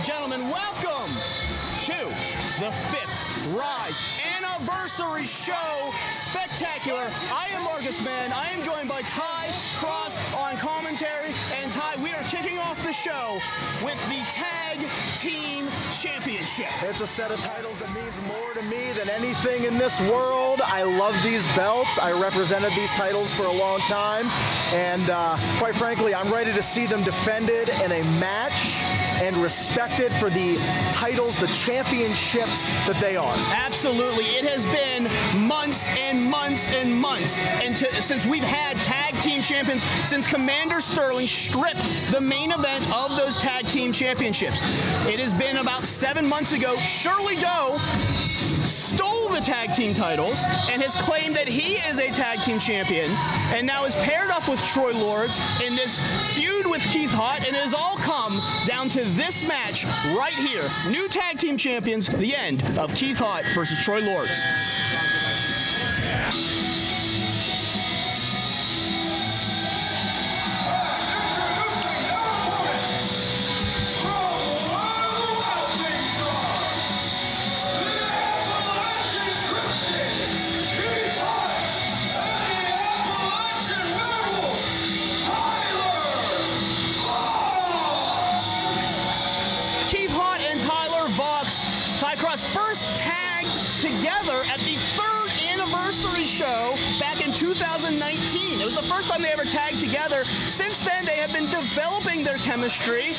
gentlemen, welcome to the 5th Ryse Anniversary Show Spectacular. I am Marcus Mann. I am joined by Ty Cross on commentary. And Ty, we are kicking off the show with the Tag Team Championship. It's a set of titles that means more to me than anything in this world. I love these belts. I represented these titles for a long time. And quite frankly, I'm ready to see them defended in a match and respected for the titles, the championships that they are. Absolutely. It has been months and months and months since we've had tag team champions, since Commander Sterling stripped the main event of those tag team championships. It has been about 7 months ago. Shirley stole the tag team titles and has claimed that he is a tag team champion, and now is paired up with Troy Lords in this feud with Keith Haught, and it has all come down to this match right here. New tag team champions, the end of Keith Haught versus Troy Lords. First tagged together at the 3rd anniversary show back in 2019. It was the first time they ever tagged together. Since then, they have been developing their chemistry.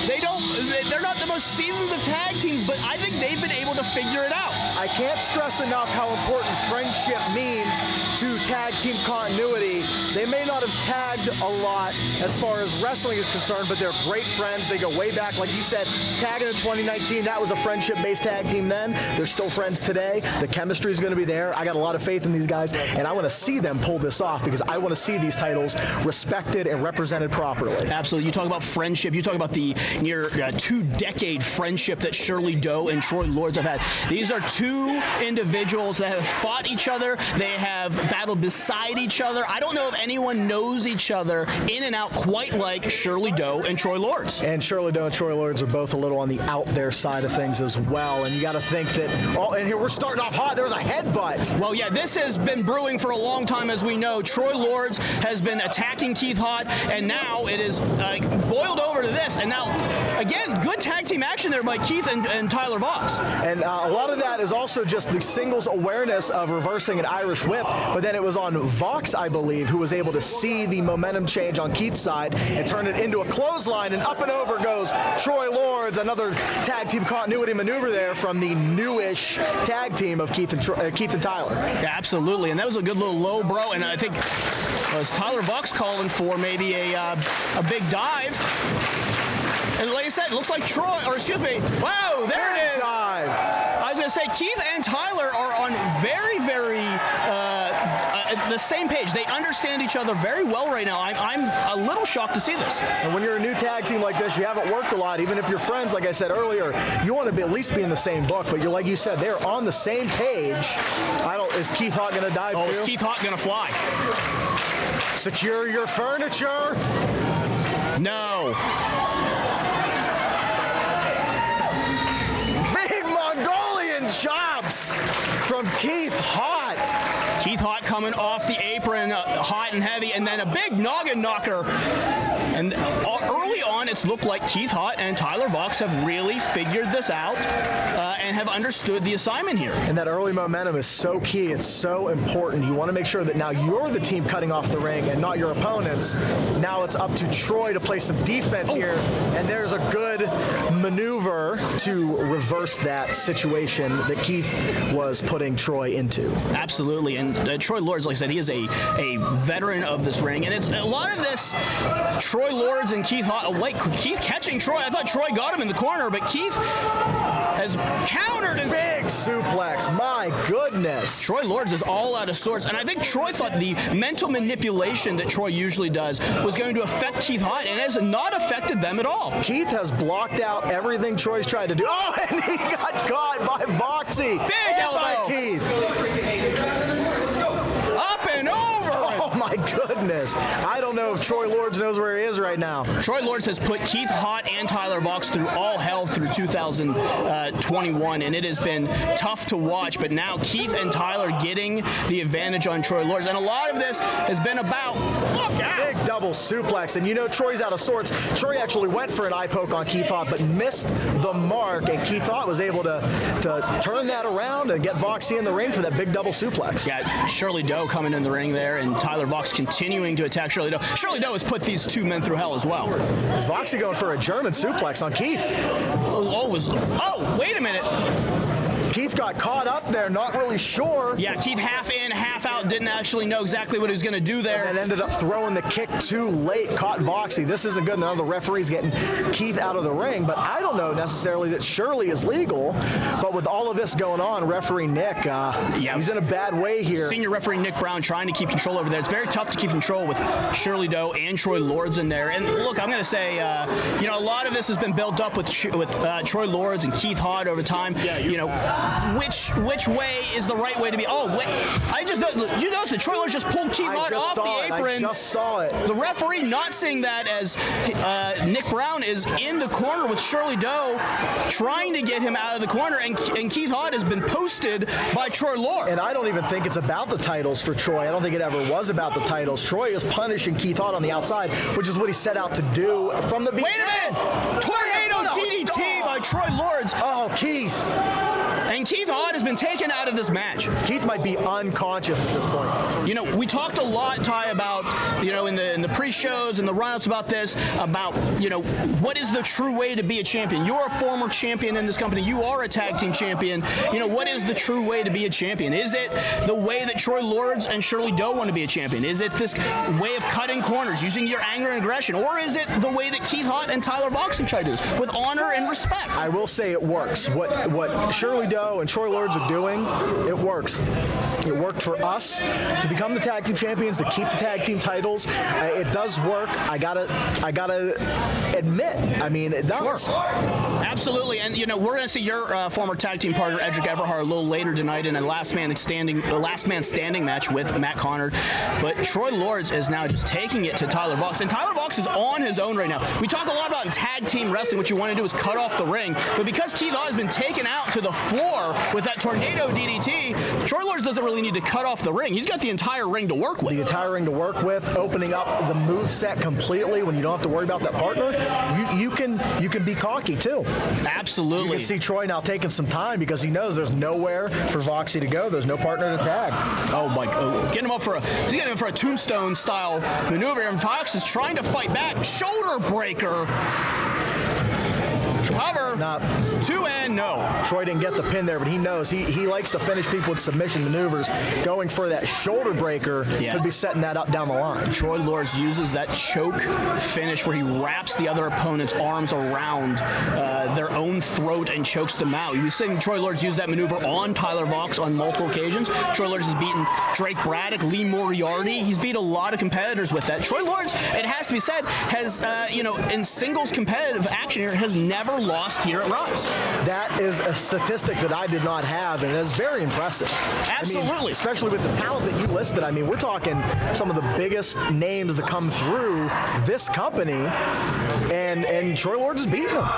They're not the most seasoned of tag teams, but I think they've been able to figure it out. I can't stress enough how important friendship means to tag team continuity. They may not have tagged a lot as far as wrestling is concerned, but they're great friends. They go way back. Like you said, tagging in 2019, that was a friendship-based tag team then. They're still friends today. The chemistry is going to be there. I got a lot of faith in these guys, and I want to see them pull this off because I want to see these titles respected and represented properly. Absolutely. You talk about friendship. You talk about the near 2-decade friendship that Shirley and Troy Lords have had. These are two individuals that have fought each other. They have battled beside each other. I don't know if anyone knows each other in and out quite like Shirley and Troy Lords. And Shirley and Troy Lords are both a little on the out there side of things as well. And you got to think that, and here we're starting off hot. There was a headbutt. Well, yeah, this has been brewing for a long time, as we know. Troy Lords has been attacking Keith Haught, and now it is boiled over to this. And now, again, good tag team action there by Keith and Tyler Voxx. And a lot of that is also just the singles awareness of reversing an Irish whip, but then it was on Voxx, I believe, who was able to see the momentum change on Keith's side and turn it into a clothesline, and up and over goes Troy Lords, another tag team continuity maneuver there from the newish tag team of Keith and Tyler. Yeah, absolutely, and that was a good little low blow, and I think was Tyler Voxx calling for maybe a big dive. And like I said, it looks like Troy, or excuse me, wow, there it is. Dive. I was going to say, Keith and Tyler are on very, very the same page. They understand each other very well right now. I'm a little shocked to see this. And when you're a new tag team like this, you haven't worked a lot. Even if you're friends, like I said earlier, you want to at least be in the same book. But you're, like you said, they're on the same page. Is Keith Haught going to dive too? Is Keith Haught going to fly? Secure your furniture. No. Chops from Keith Haught. Keith Haught coming off the apron, hot and heavy, and then a big noggin knocker. And early on, it's looked like Keith Haught and Tyler Voxx have really figured this out and have understood the assignment here. And that early momentum is so key. It's so important. You want to make sure that now you're the team cutting off the ring and not your opponents. Now it's up to Troy to play some defense here, and there's a good maneuver to reverse that situation that Keith was putting Troy into. Absolutely, and Troy Lords, like I said, he is a veteran of this ring, and it's a lot of this Troy Lords and Keith Haught, like Keith catching Troy. I thought Troy got him in the corner, but Keith has countered and big suplex. My goodness. Troy Lords is all out of sorts, and I think Troy thought the mental manipulation that Troy usually does was going to affect Keith Haught, and it has not affected them at all. Keith has blocked out everything Troy's tried to do. Oh, and he got caught by Voxy. Big elbow. By Keith. Up and over. Oh my goodness. is. I don't know if Troy Lords knows where he is right now. Troy Lords has put Keith Haught and Tyler Voxx through all hell through 2021, and it has been tough to watch, but now Keith and Tyler getting the advantage on Troy Lords, and a lot of this has been about, look out! Big double suplex, and you know Troy's out of sorts. Troy actually went for an eye poke on Keith Haught, but missed the mark, and Keith Haught was able to turn that around and get Voxy in the ring for that big double suplex. Yeah, Shirley Doe coming in the ring there, and Tyler Voxx continuing to attack Shirley Doe. Shirley Doe has put these two men through hell as well. Is Voxy going for a German suplex on Keith? Oh, wait a minute. Keith got caught up there, not really sure. Yeah, Keith half in, half out, didn't actually know exactly what he was going to do there. And ended up throwing the kick too late, caught Voxy. This isn't good. Now the referee's getting Keith out of the ring, but I don't know necessarily that Shirley is legal. But with all of this going on, referee Nick, he's in a bad way here. Senior referee Nick Brown trying to keep control over there. It's very tough to keep control with Shirley Doe and Troy Lords in there. And look, I'm going to say, a lot of this has been built up with Troy Lords and Keith Haught over time. Yeah, which way is the right way to be? Oh, wait, did you notice that Troy Lords just pulled Keith Haught off the apron? I just saw it. The referee not seeing that as Nick Brown is in the corner with Shirley Doe trying to get him out of the corner, and Keith Haught has been posted by Troy Lords. And I don't even think it's about the titles for Troy. I don't think it ever was about the titles. Troy is punishing Keith Haught on the outside, which is what he set out to do from the beginning. Wait a minute! Tornado DDT by Troy Lords. Oh, Keith. And Keith Haught has been taken out of this match. Keith might be unconscious at this point. We talked a lot, Ty, about, in the pre-shows and the run-outs about this, about, what is the true way to be a champion? You're a former champion in this company. You are a tag team champion. What is the true way to be a champion? Is it the way that Troy Lords and Shirley Doe want to be a champion? Is it this way of cutting corners, using your anger and aggression? Or is it the way that Keith Haught and Tyler Voxx have tried to do, with honor and respect? I will say it works. What Shirley Doe and Troy Lords are doing, it works. It worked for us to become the tag team champions, to keep the tag team titles. It does work. I gotta admit. I mean, it does. Sure. Absolutely. And we're going to see your former tag team partner Edric Everhart a little later tonight in a last man standing match with Matt Conard. But Troy Lords is now just taking it to Tyler Voxx, and Tyler Voxx is on his own right now. We talk a lot about in tag team wrestling, what you want to do is cut off the ring, but because Keith Haught has been taken out to the floor with that tornado DDT, Troy Lords doesn't really need to cut off the ring. He's got the entire ring to work with. The entire ring to work with, opening up the moveset completely when you don't have to worry about that partner. You can be cocky too. Absolutely. You can see Troy now taking some time because he knows there's nowhere for Voxy to go. There's no partner to tag. Oh my God. Getting him for a tombstone style maneuver, and Voxx is trying to fight back. Shoulder breaker. Cover. Two and no. Troy didn't get the pin there, but he knows he likes to finish people with submission maneuvers. Going for that shoulder breaker could be setting that up down the line. Troy Lords uses that choke finish where he wraps the other opponent's arms around their own throat and chokes them out. You've seen Troy Lords use that maneuver on Tyler Voxx on multiple occasions. Troy Lords has beaten Drake Braddock, Lee Moriarty. He's beat a lot of competitors with that. Troy Lords, it has to be said, has in singles competitive action here, has never lost here at Ryse. That is a statistic that I did not have, and it is very impressive. Absolutely. I mean, especially with the talent that you listed. I mean, we're talking some of the biggest names that come through this company, and Troy Lords is beating them.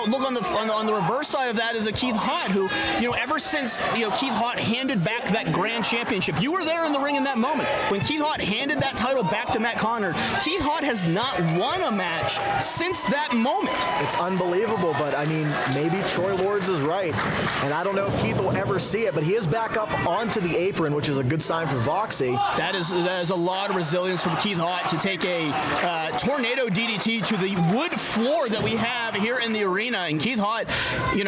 Look on the reverse side of that is a Keith Haught who, ever since Keith Haught handed back that grand championship, you were there in the ring in that moment when Keith Haught handed that title back to Matt Conard. Keith Haught has not won a match since that moment. It's unbelievable, but I mean, maybe Troy Lords is right, and I don't know if Keith will ever see it, but he is back up onto the apron, which is a good sign for Voxy. That is a lot of resilience from Keith Haught to take a tornado DDT to the wood floor that we have here in the arena. And Keith Haught,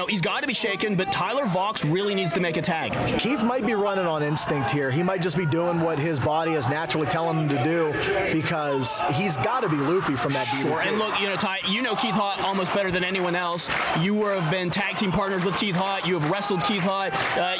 he's got to be shaken, but Tyler Voxx really needs to make a tag. Keith might be running on instinct here. He might just be doing what his body is naturally telling him to do because he's got to be loopy from that DDT. Sure, and look, Ty, Keith Haught almost better than anyone else. You have been tag team partners with Keith Haught. You have wrestled Keith Haught.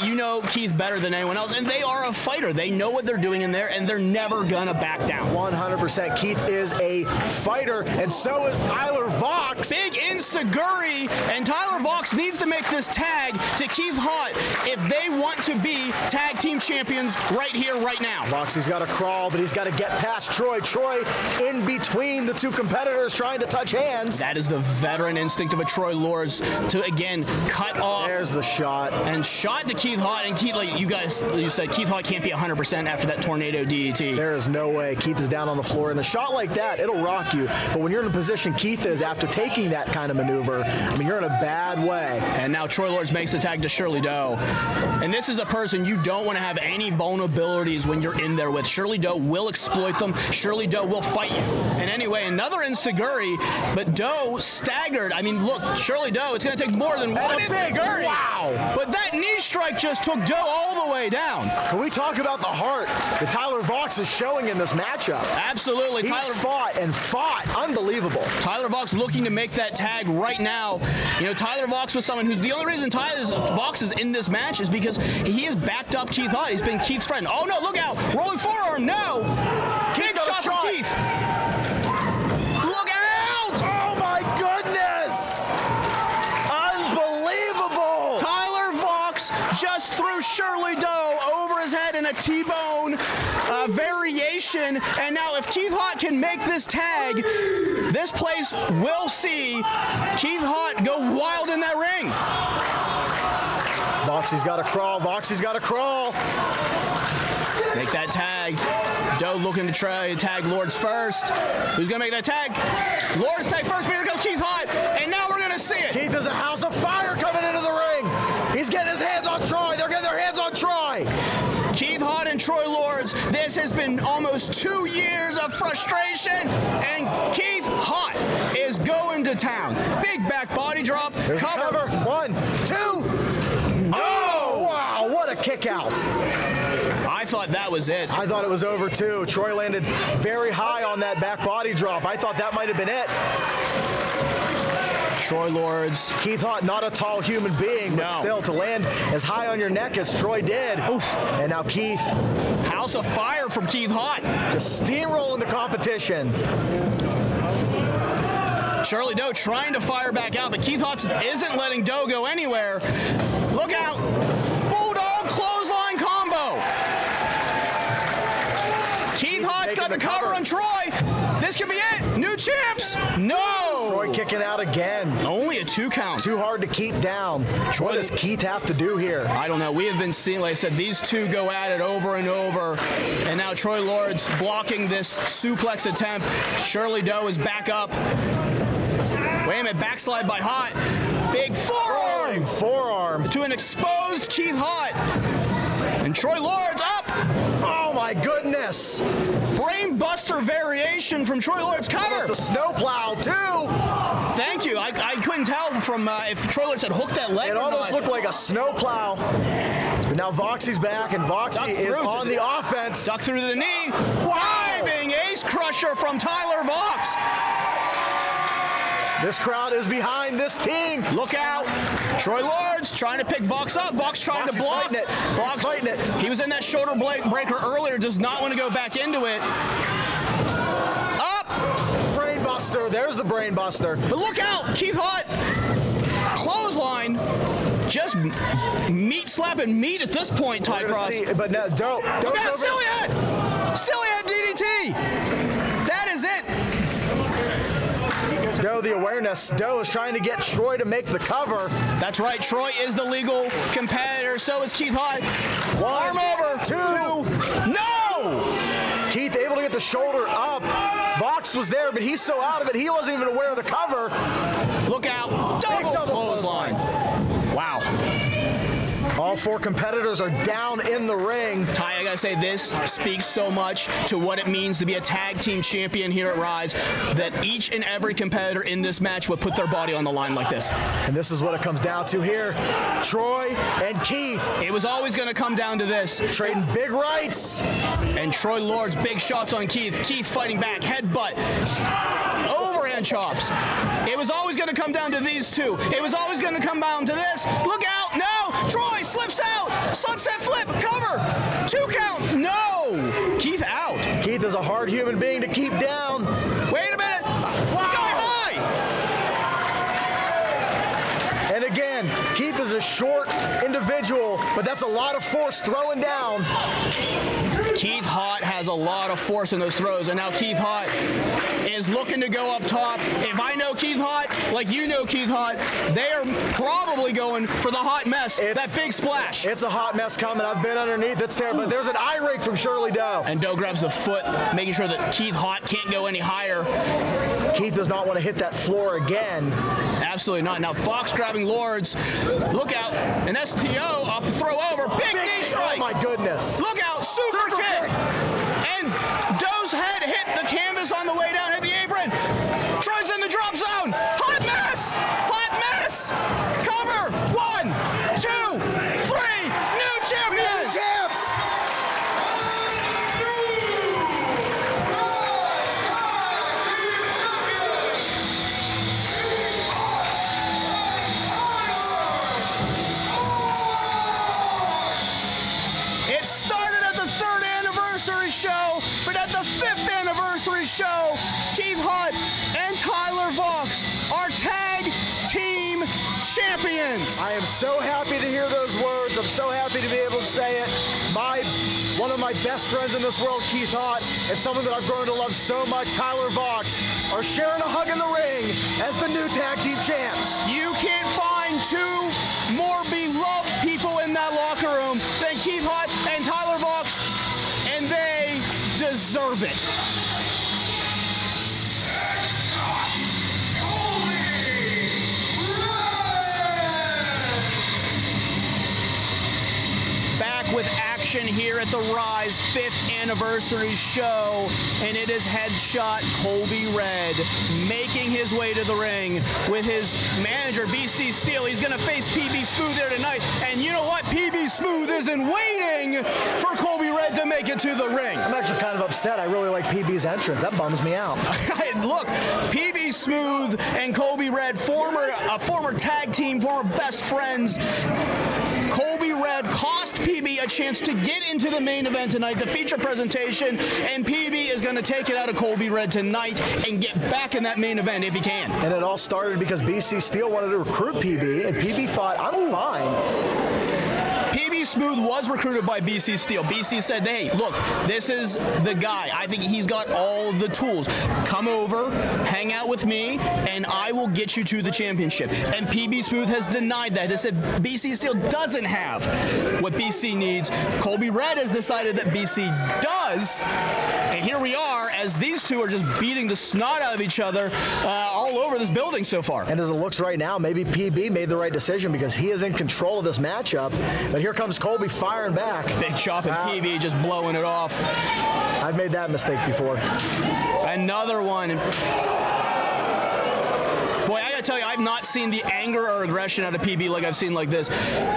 You know Keith better than anyone else, and they are a fighter. They know what they're doing in there, and they're never going to back down. 100%. Keith is a fighter, and so is Tyler Voxx. Big Inseguri, and Tyler Voxx Voxx needs to make this tag to Keith Haught if they want to be tag team champions right here, right now. Voxx's got to crawl, but he's got to get past Troy. Troy in between the two competitors trying to touch hands. That is the veteran instinct of a Troy Lords to, again, cut off. There's the shot. And shot to Keith Haught. And Keith, like you said, Keith Haught can't be 100% after that tornado DDT. There is no way. Keith is down on the floor. And a shot like that, it'll rock you. But when you're in a position Keith is after taking that kind of maneuver, I mean, you're in a bad way. And now Troy Lords makes the tag to Shirley Doe. And this is a person you don't want to have any vulnerabilities when you're in there with. Shirley Doe will exploit them. Shirley Doe will fight you. And anyway, another enziguri, but Doe staggered. I mean, look, Shirley Doe, it's going to take more than one enziguri. Wow. But that knee strike just took Doe all the way down. Can we talk about the heart that Tyler Voxx is showing in this matchup? Absolutely. He's fought and fought. Unbelievable. Tyler Voxx looking to make that tag right now. You know, Tyler Voxx was someone who's the only reason Tyler Voxx is in this match is because he has backed up Keith Haught. He's been Keith's friend. Oh no, look out! Rolling forearm, no! Big shot from Keith. Look out! Oh my goodness! Unbelievable! Tyler Voxx just threw Shirley Doe over his head in a T-bone variation, and now if Keith Haught can make this tag, this place will see Keith Haught go wild in that ring. Voxx's got to crawl. Voxx's got to crawl. Make that tag. Doe looking to try to tag Lords first. Who's going to make that tag? Lords tag first, but here comes Keith Haught, and now we're going to see it. Keith is a house of fire coming into the ring. He's getting his hands on Troy. They're getting their hands on Troy. Keith Haught and Troy Lords, this has been almost 2 years of frustration, and Keith Haught is going to town. Big back body drop. There's cover. 1, 2. Oh, wow, what a kick out. I thought that was it. I thought it was over too. Troy landed very high on that back body drop. I thought that might have been it. Troy Lords. Keith Haught, not a tall human being, but still to land as high on your neck as Troy did. Oof. And now Keith. House of fire from Keith Haught. Just steamrolling the competition. Shirley Doe trying to fire back out, but Keith Haught isn't letting Doe go anywhere. Look out. Bulldog clothesline combo. Keith Haught's got the cover on Troy. This could be it. New champs. No. Troy kicking out again. Only a 2 count. Too hard to keep down. What does Keith have to do here? I don't know. We have been seeing, like I said, these two go at it over and over. And now Troy Lords blocking this suplex attempt. Shirley Doe is back up. Wait a minute. Backslide by Haught. Big forearm. Forearm. To an exposed Keith Haught. And Troy Lords up. Oh my goodness. Brain buster variation from Troy Lords. Cover. The snowplow too. Thank you. I couldn't tell from if Troy Lords had hooked that leg. It almost looked like a snowplow. But now Voxx's back, and Voxx is on the offense. Duck through the knee. Wow. Diving ace crusher from Tyler Voxx. This crowd is behind this team. Look out. Troy Lords trying to pick Voxx up. Voxx trying to block. Fighting it. Voxx fighting it. He was in that shoulder breaker earlier. Does not want to go back into it. Up. Brainbuster. There's the brainbuster. But look out. Keith Haught. Clothesline. Just meat slapping meat at this point, Ty Cross. But now, Doe. Look out. Silly head. Silly head DDT. That is it. Doe, the awareness. Doe is trying to get Troy to make the cover. That's right. Troy is the legal competitor. So is Keith Haught. Arm over. 2. No! Keith able to get the shoulder up. Voxx was there, but he's so out of it, he wasn't even aware of the cover. Look out. Double clothesline. Wow. All 4 competitors are down in the ring. Ty, I gotta say, this speaks so much to what it means to be a tag team champion here at Ryse, that each and every competitor in this match would put their body on the line like this. And this is what it comes down to here. Troy and Keith. It was always gonna come down to this. Trading big rights. And Troy Lords, big shots on Keith. Keith fighting back, headbutt. Overhand chops. It was always gonna come down to these two. It was always gonna come down to this. Look out, no! Troy slips out. Sunset flip, cover. 2 count, no. Keith out. Keith is a hard human being to keep down. Wait a minute. Wow. Sky high. And again, Keith is a short individual, but that's a lot of force throwing down. Keith Haught has a lot of force in those throws, and now Keith Haught is looking to go up top. If I know Keith Haught, like you know Keith Haught, they are probably going for the hot mess, that big splash. It's a hot mess coming. I've been underneath. It's there, but there's an eye rake from Shirley Doe. And Doe grabs the foot, making sure that Keith Haught can't go any higher. Keith does not want to hit that floor again. Absolutely not. Now Voxx grabbing Lords. Look out. An STO up, throw over. Big knee strike. Oh my goodness. Look out. Super kick. And Doe's head hit the canvas on the way down, hit the apron. Troy's in the drop zone. Hot mess. Hot mess. Cover. 1, 2, 3. New champions. New champs. It started at the 3rd anniversary show, but at the 5th anniversary show, Keith Haught and Tyler Voxx are tag team champions. I am so happy to hear those words. I'm so happy to be able to say it. One of my best friends in this world, Keith Haught, and someone that I've grown to love so much, Tyler Voxx, are sharing a hug in the ring as the new tag team champs. You can't find 2 more beloved people in that locker room than Keith Haught and Tyler Voxx, and they deserve it. Back with action here at the Ryse 5th anniversary show, and it is headshot Colby Red making his way to the ring with his manager BC Steele. He's going to face PB Smooth there tonight, and you know what? PB Smooth isn't waiting for Colby Red to make it to the ring. I'm actually kind of upset. I really like PB's entrance. That bums me out. Look, PB Smooth and Colby Red, former tag team, former best friends. Colby Red cost PB a chance to get into the main event tonight, the feature presentation, and PB is going to take it out of Colby Red tonight and get back in that main event if he can. And it all started because BC Steele wanted to recruit PB, and PB thought, I'm fine. PB Smooth was recruited by BC Steele. BC said, hey, look, this is the guy. I think he's got all the tools. Come over, hang out with me, and I will get you to the championship. And PB Smooth has denied that. He said BC Steele doesn't have what BC needs. Colby Red has decided that BC does. And here we are as these two are just beating the snot out of each other all over this building so far. And as it looks right now, maybe PB made the right decision because he is in control of this matchup. But here comes Colby firing back. Big chop and PB just blowing it off. I've made that mistake before. Another one. Boy, I gotta tell you, I've not seen the anger or aggression out of PB like I've seen like this.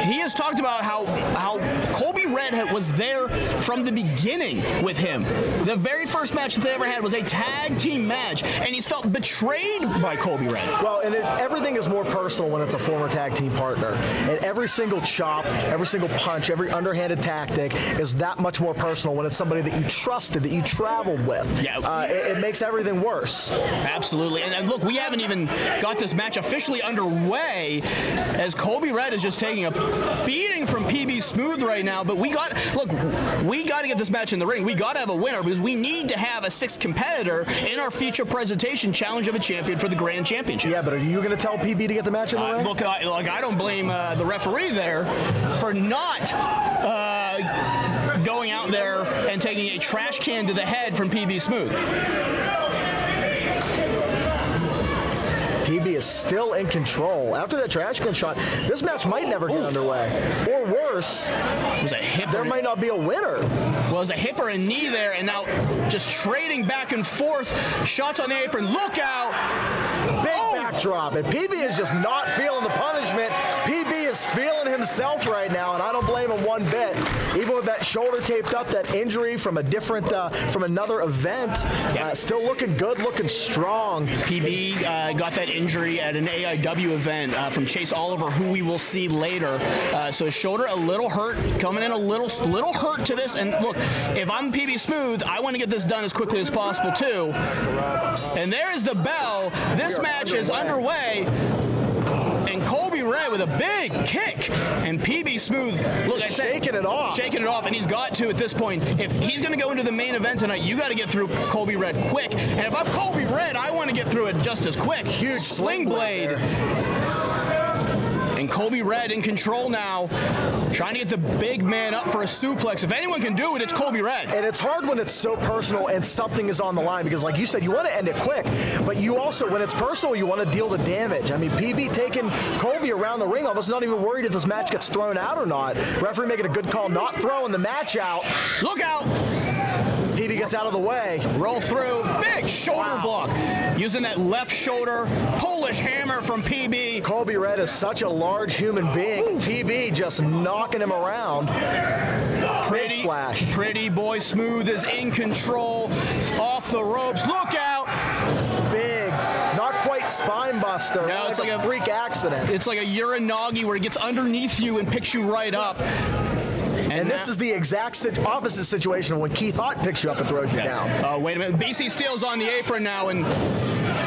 He has talked about how Colby Red was there from the beginning with him. The very first match that they ever had was a tag team match, and he's felt betrayed by Colby Red. Well, and everything is more personal when it's a former tag team partner. And every single chop, every single punch, every underhanded tactic is that much more personal when it's somebody that you trusted, that you traveled with. Yeah. It makes everything worse. Absolutely. And look, we haven't even got this match officially underway as Colby Red is just taking a beating from PB Smooth right now. But we got to get this match in the ring. We got to have a winner because we need to have a 6th competitor in our feature presentation challenge of a champion for the Grand Championship. Yeah, but are you going to tell PB to get the match in the ring? Look, I don't blame the referee there for not going out there and taking a trash can to the head from PB Smooth. PB is still in control. After that trash can shot, this match might never get underway. Or worse, it was a hip. There might not be a winner. Well, it was a hip or a knee there, and now just trading back and forth. Shots on the apron. Look out. Big backdrop. And PB is just not feeling the punishment. PB is feeling himself right now, and I don't blame him one bit. Even with that shoulder taped up, that injury from a different, from another event, still looking good, looking strong. PB got that injury at an AIW event from Chase Oliver, who we will see later. So his shoulder a little hurt, coming in a little hurt to this. And look, if I'm PB Smooth, I want to get this done as quickly as possible too. And there's the bell. This match is underway. and Colby Red with a big kick. And PB Smooth, look, I said, shaking it off, and he's got to at this point. If he's going to go into the main event tonight, you got to get through Colby Red quick. And if I'm Colby Red, I want to get through it just as quick. Huge sling blade. And Colby Red in control now, trying to get the big man up for a suplex. If anyone can do it, it's Colby Red. And it's hard when it's so personal and something is on the line because, like you said, you want to end it quick. But you also, when it's personal, you want to deal the damage. I mean, PB taking Colby around the ring, almost not even worried if this match gets thrown out or not. Referee making a good call, not throwing the match out. Look out! PB gets out of the way. Roll through. Big shoulder block. Using that left shoulder. Polish hammer from PB. Colby Red is such a large human being. Oof. PB just knocking him around. Big splash. Pretty boy Smooth is in control. Off the ropes. Look out. Big. Not quite spine buster. No, it's like a freak accident. It's like a Uranagi where it gets underneath you and picks you right up. And this is the exact opposite situation of when Keith Haught picks you up and throws you down. Oh, wait a minute. BC Steele's on the apron now, and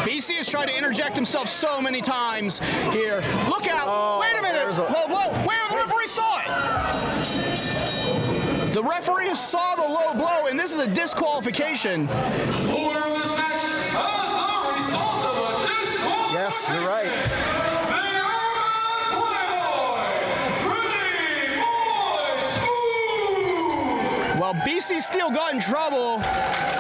BC has tried to interject himself so many times here. Look out. Oh, wait a minute. Low blow. Where the referee saw it. The referee saw the low blow, and this is a disqualification. The winner of this match as the result of a disqualification. Yes, you're right. Well, BC Steele got in trouble,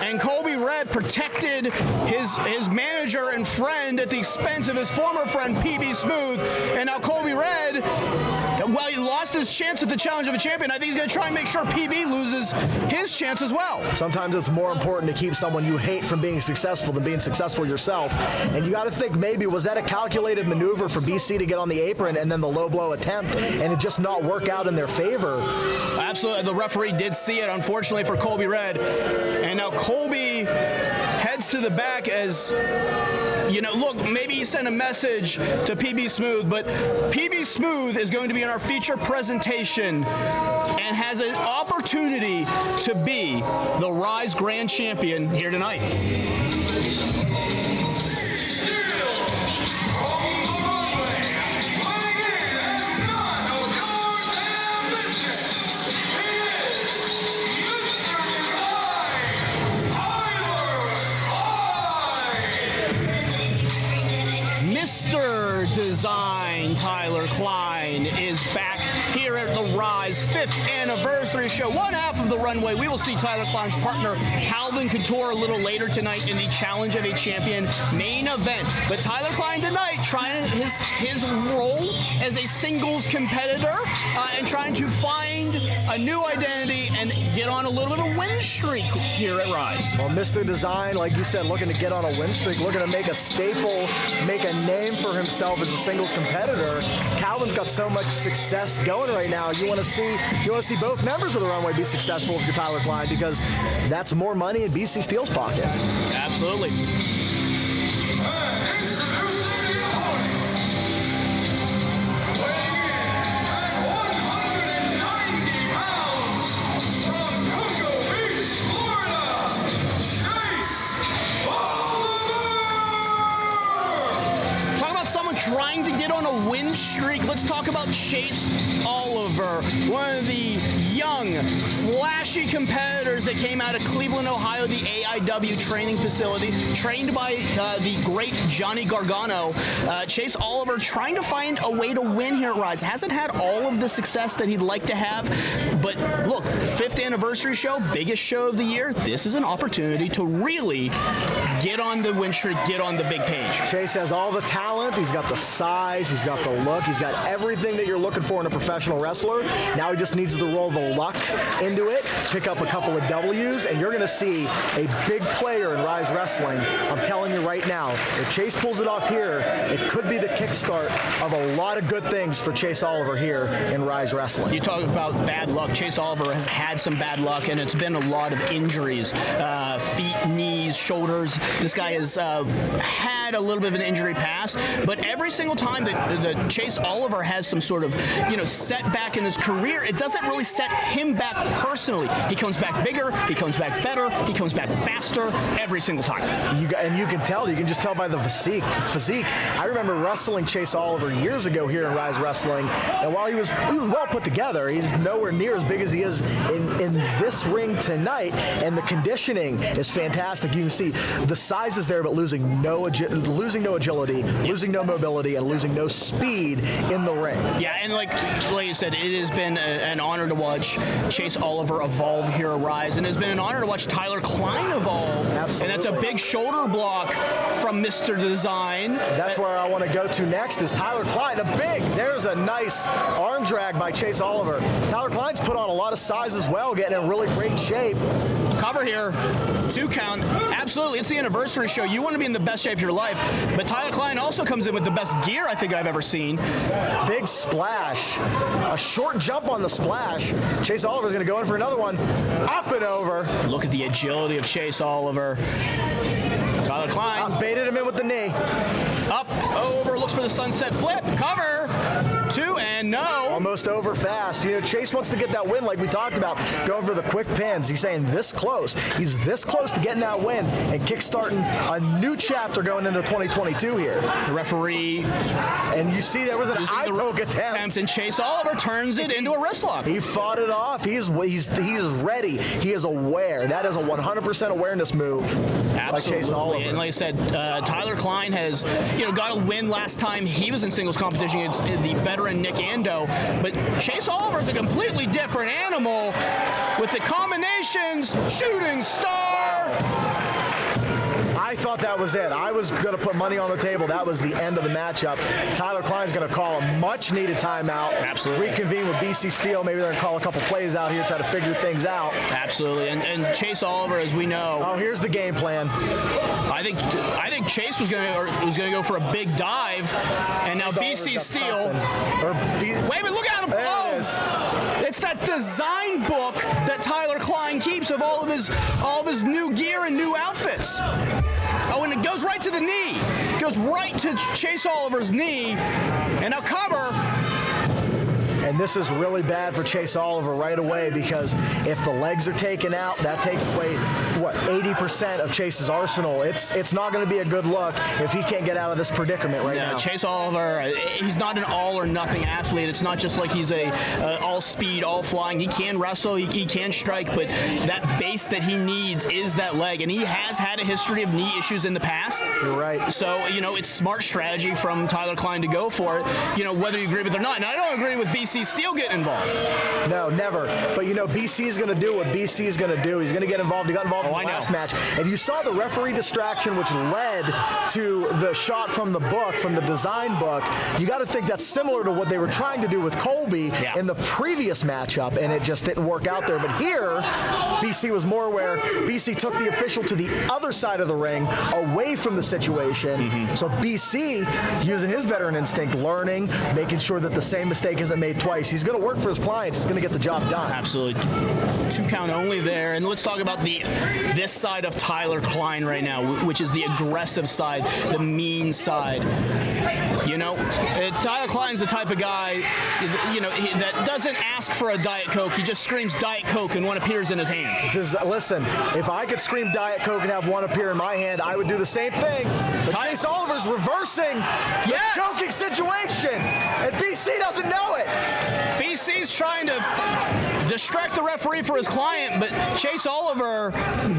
and Colby Red protected his manager and friend at the expense of his former friend, PB Smooth. And now Colby Red, well, he lost his chance at the challenge of a champion. I think he's going to try and make sure PB loses his chance as well. Sometimes it's more important to keep someone you hate from being successful than being successful yourself. And you got to think, maybe, was that a calculated maneuver for BC to get on the apron and then the low blow attempt and it just not work out in their favor? Absolutely. The referee did see it, unfortunately, for Colby Red. And now Colby heads to the back as, you know, look, maybe he sent a message to PB Smooth, but PB Smooth is going to be in our feature presentation and has an opportunity to be the Ryse Grand Champion here tonight. Mr. Design Tyler Klein is back here at the Ryse 5th anniversary show. One half of the runway, we will see Tyler Klein's partner, Couture, a little later tonight in the Challenge of a Champion main event. But Tyler Klein tonight trying his role as a singles competitor and trying to find a new identity and get on a little bit of win streak here at Ryse. Well, Mr. Design, like you said, looking to get on a win streak, looking to make a staple, make a name for himself as a singles competitor. Calvin's got so much success going right now. You want to see both members of the runway be successful if you're Tyler Klein, because that's more money in BC Steele's pocket. Absolutely. Trying to get on a win streak. Let's talk about Chase Oliver, one of the young, flashy competitors that came out of Cleveland, Ohio, the AIW training facility, trained by the great Johnny Gargano. Chase Oliver trying to find a way to win here at Ryse. Hasn't had all of the success that he'd like to have, but look, 5th anniversary show, biggest show of the year. This is an opportunity to really get on the win streak, get on the big page. Chase has all the talent. He's got the size, he's got the look, he's got everything that you're looking for in a professional wrestler. Now he just needs to roll the luck into it, pick up a couple of W's, and you're going to see a big player in Ryse Wrestling. I'm telling you right now, if Chase pulls it off here, it could be the kickstart of a lot of good things for Chase Oliver here in Ryse Wrestling. You talk about bad luck. Chase Oliver has had some bad luck, and it's been a lot of injuries. Feet, knees, shoulders. This guy has had a little bit of an injury past, but every single time time that Chase Oliver has some sort of, setback in his career, it doesn't really set him back personally. He comes back bigger, he comes back better, he comes back faster every single time. And you can just tell by the physique. I remember wrestling Chase Oliver years ago here in Ryse Wrestling, and while he was well put together, he's nowhere near as big as he is in this ring tonight, and the conditioning is fantastic. You can see the size is there, but losing no agility, losing no mobility, and losing no speed in the ring. Yeah, and like you said, it has been an honor to watch Chase Oliver evolve here at Ryse, and it's been an honor to watch Tyler Klein evolve. Absolutely. And that's a big shoulder block from Mr. Design. That's where I want to go to next is Tyler Klein. There's a nice arm drag by Chase Oliver. Tyler Klein's put on a lot of size as well, getting in really great shape. Cover here, 2 count. Absolutely, it's the anniversary show. You want to be in the best shape of your life, but Tyler Klein also comes in with the best gear I think I've ever seen. Big splash, a short jump on the splash. Chase Oliver's going to go in for another one, up and over. Look at the agility of Chase Oliver. Tyler Klein. Baited him in with the knee. Up, over, looks for the sunset flip. Cover, 2, and no. Almost over fast. Chase wants to get that win like we talked about, going for the quick pins. He's saying this close. He's this close to getting that win and kickstarting a new chapter going into 2022 here. The referee. And you see there was an eye poke attempt. And Chase Oliver turns it into a wrist lock. He fought it off. He's ready. He is aware. That is a 100% awareness move by Chase Oliver. And like I said, Tyler Klein has got a win last time he was in singles competition against the veteran Nick Ando. But Chase Oliver is a completely different animal with the combinations. Shooting star. I thought that was it. I was going to put money on the table. That was the end of the matchup. Tyler Klein's going to call a much-needed timeout. Absolutely. Reconvene with BC Steel. Maybe they're going to call a couple plays out here, try to figure things out. Absolutely. And Chase Oliver, as we know. Oh, here's the game plan. I think Chase was going to go for a big dive, and now BC Steel. Wait a minute! Look at him! It's that design book that Tyler Klein keeps of all of his new gear and new outfits. Oh, and it goes right to the knee. It goes right to Chase Oliver's knee, and now cover. And this is really bad for Chase Oliver right away, because if the legs are taken out, that takes away, 80% of Chase's arsenal. It's not going to be a good look if he can't get out of this predicament right now. Chase Oliver, he's not an all-or-nothing athlete. It's not just like he's a all-speed, all-flying. He can wrestle, he can strike, but that base that he needs is that leg, and he has had a history of knee issues in the past. You're right. So, it's smart strategy from Tyler Klein to go for it, whether you agree with it or not. And I don't agree with BC Steel getting involved. No, never. But BC is going to do what BC is going to do. He's going to get involved. He got involved in the last match. And you saw the referee distraction, which led to the shot from the book, from the design book. You got to think that's similar to what they were trying to do with Colby in the previous matchup, and it just didn't work out there. But here, BC was more aware. BC took the official to the other side of the ring, away from the situation. So BC, using his veteran instinct, learning, making sure that the same mistake isn't made twice. He's going to work for his clients. He's going to get the job done. Absolutely. 2 count only there. And let's talk about this side of Tyler Klein right now, which is the aggressive side, the mean side. Tyler Klein's the type of guy, that doesn't ask for a Diet Coke. He just screams Diet Coke and one appears in his hand. Listen, if I could scream Diet Coke and have one appear in my hand, I would do the same thing. But Chase Oliver's reversing the choking situation, and BC doesn't know it. BC's trying to distract the referee for his client, but Chase Oliver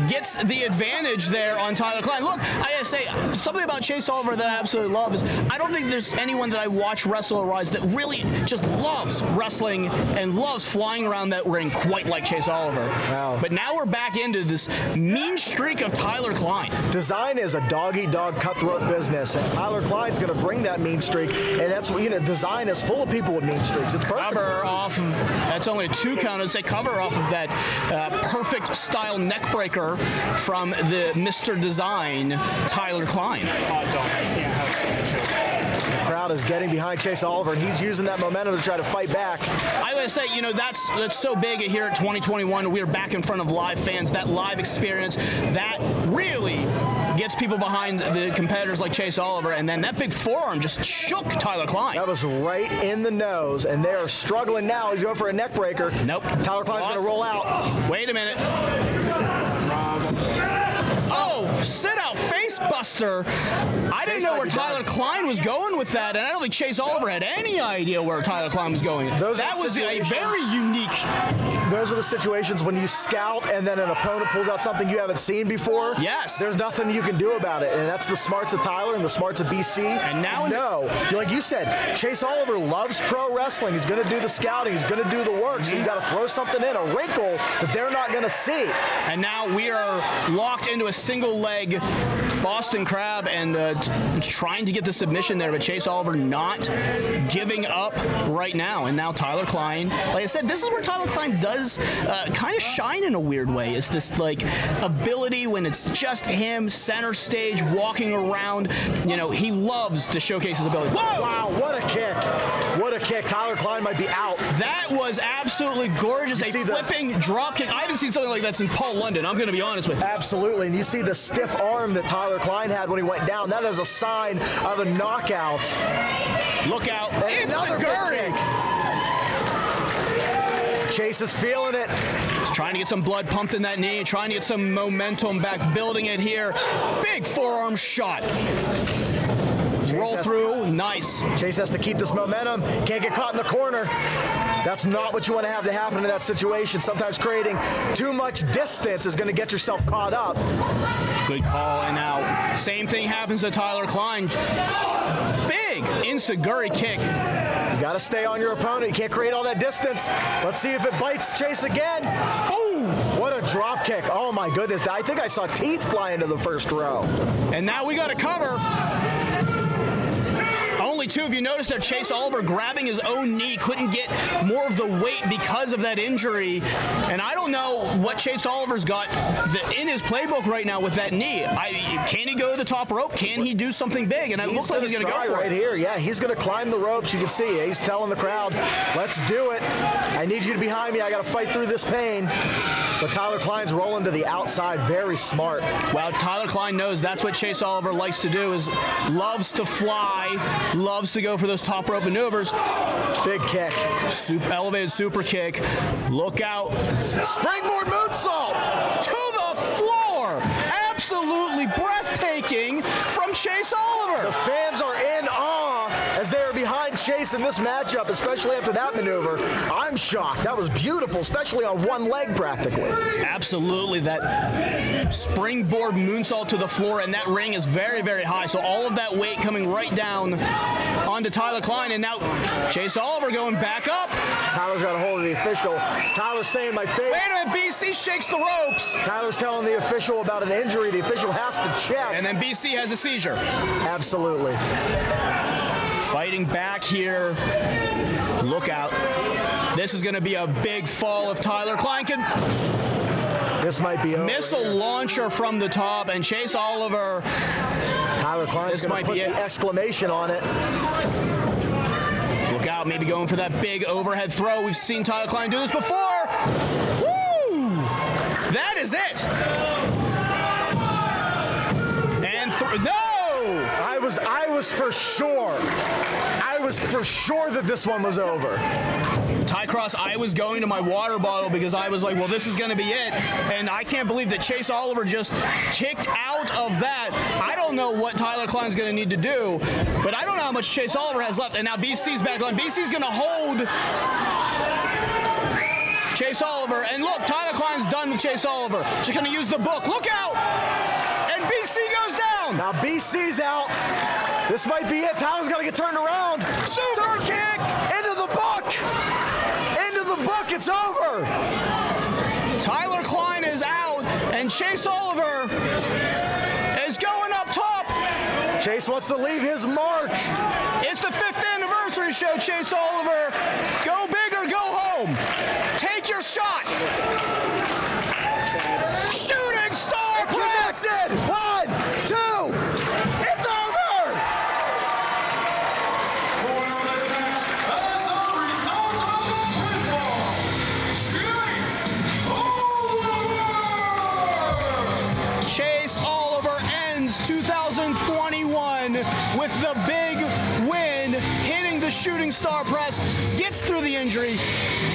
gets the advantage there on Tyler Klein. Look, I gotta say, something about Chase Oliver that I absolutely love is I don't think there's anyone that I watch wrestle or Ryse that really just loves wrestling and loves flying around that ring quite like Chase Oliver. Wow. But now we're back into this mean streak of Tyler Klein. Design is a dog-eat-dog cutthroat business, and Tyler Klein's going to bring that mean streak, and that's Design is full of people with mean streaks. It's perfect. Cover off of, that's only a 2 count. They cover off of that perfect style neck breaker from the Mr. Design, Tyler Klein. crowd is getting behind Chase Oliver, and he's using that momentum to try to fight back. I would say, that's so big here at 2021. We're back in front of live fans. That live experience, that really gets people behind the competitors like Chase Oliver, and then that big forearm just shook Tyler Klein. That was right in the nose, and they are struggling now. He's going for a neck breaker. Nope. Tyler Klein's going to roll out. Wait a minute. Oh, sit-out face buster. I didn't know where Tyler Klein was going with that, and I don't think Chase Oliver had any idea where Tyler Klein was going. That was a very unique. Those are the situations when you scout and then an opponent pulls out something you haven't seen before. Yes. There's nothing you can do about it, and that's the smarts of Tyler and the smarts of BC. And now, like you said, Chase Oliver loves pro wrestling. He's going to do the scouting. He's going to do the work. So you got to throw something in, a wrinkle that they're not going to see. And now we are locked into a single leg Boston Crab and trying to get the submission there, but Chase Oliver not giving up right now. And now Tyler Klein, like I said, this is where Tyler Klein does kind of shine in a weird way. It's this like ability when it's just him, center stage, walking around. He loves to showcase his ability. Whoa! Wow, what a kick. What a kick. Tyler Klein might be out. That was absolutely gorgeous. A flipping drop kick. I haven't seen something like that since Paul London. I'm going to be honest with you. Absolutely. And you see the stiff arm that Tyler Klein had when he went down. That is a sign of a knockout. Look out. And another big kick. Chase is feeling it. He's trying to get some blood pumped in that knee, trying to get some momentum back, building it here. Big forearm shot. Roll through, nice. Chase has to keep this momentum. Can't get caught in the corner. That's not what you want to have to happen in that situation. Sometimes creating too much distance is going to get yourself caught up. Good call, and now same thing happens to Tyler Klein. Big enziguri kick. You got to stay on your opponent. You can't create all that distance. Let's see if it bites Chase again. Ooh, what a drop kick. Oh my goodness. I think I saw teeth fly into the first row. And now we got to cover. Only two of you noticed that Chase Oliver grabbing his own knee, couldn't get more of the weight because of that injury. And I don't know what Chase Oliver's got in his playbook right now with that knee. Can he go to the top rope? Can he do something big? And it looks like he's going to go for right it. Here. Yeah, he's going to climb the ropes. You can see he's telling the crowd, let's do it. I need you to be behind me. I got to fight through this pain. But Tyler Klein's rolling to the outside. Very smart. Well, Tyler Klein knows that's what Chase Oliver likes to do, is loves to fly, loves to go for those top rope maneuvers. Big kick. Elevated super kick. Look out. Springboard moonsault. To the floor. Absolutely breathtaking from Chase Oliver. The fans are in awe as they are behind Chase in this matchup, especially after that maneuver. I'm shocked. That was beautiful, especially on one leg practically. Absolutely. That springboard moonsault to the floor, and that ring is very, very high. So all of that weight coming right down onto Tyler Klein, and now Chase Oliver going back up. Tyler's got a hold of the official. Tyler's saying my face. Wait a minute, BC shakes the ropes. Tyler's telling the official about an injury. The official has to check. And then BC has a seizure. Absolutely. Fighting back here. Look out. This is going to be a big fall if Tyler Klein can. This might be over. Missile launcher from the top, and Chase Oliver. Tyler Klein's going to put the exclamation on it. Look out, maybe going for that big overhead throw. We've seen Tyler Klein do this before. Woo! That is it. And no! I was for sure. I was for sure that this one was over. Ty Cross, I was going to my water bottle because I was like, well, this is going to be it. And I can't believe that Chase Oliver just kicked out of that. I don't know what Tyler Klein's going to need to do, but I don't know how much Chase Oliver has left. And now BC's back on. BC's going to hold Chase Oliver. And look, Tyler Klein's done with Chase Oliver. She's going to use the book. Look out! And BC goes down. Now BC's out. This might be it. Tyler's got to get turned around. Super kick! Into the book! Into the book, it's over! Tyler Klein is out, and Chase Oliver is going up top. Chase wants to leave his mark. It's the 5th anniversary show, Chase Oliver. Go big or go home. Take your shot. Shooting star press. 1, 2, it's over! shooting star press, gets through the injury,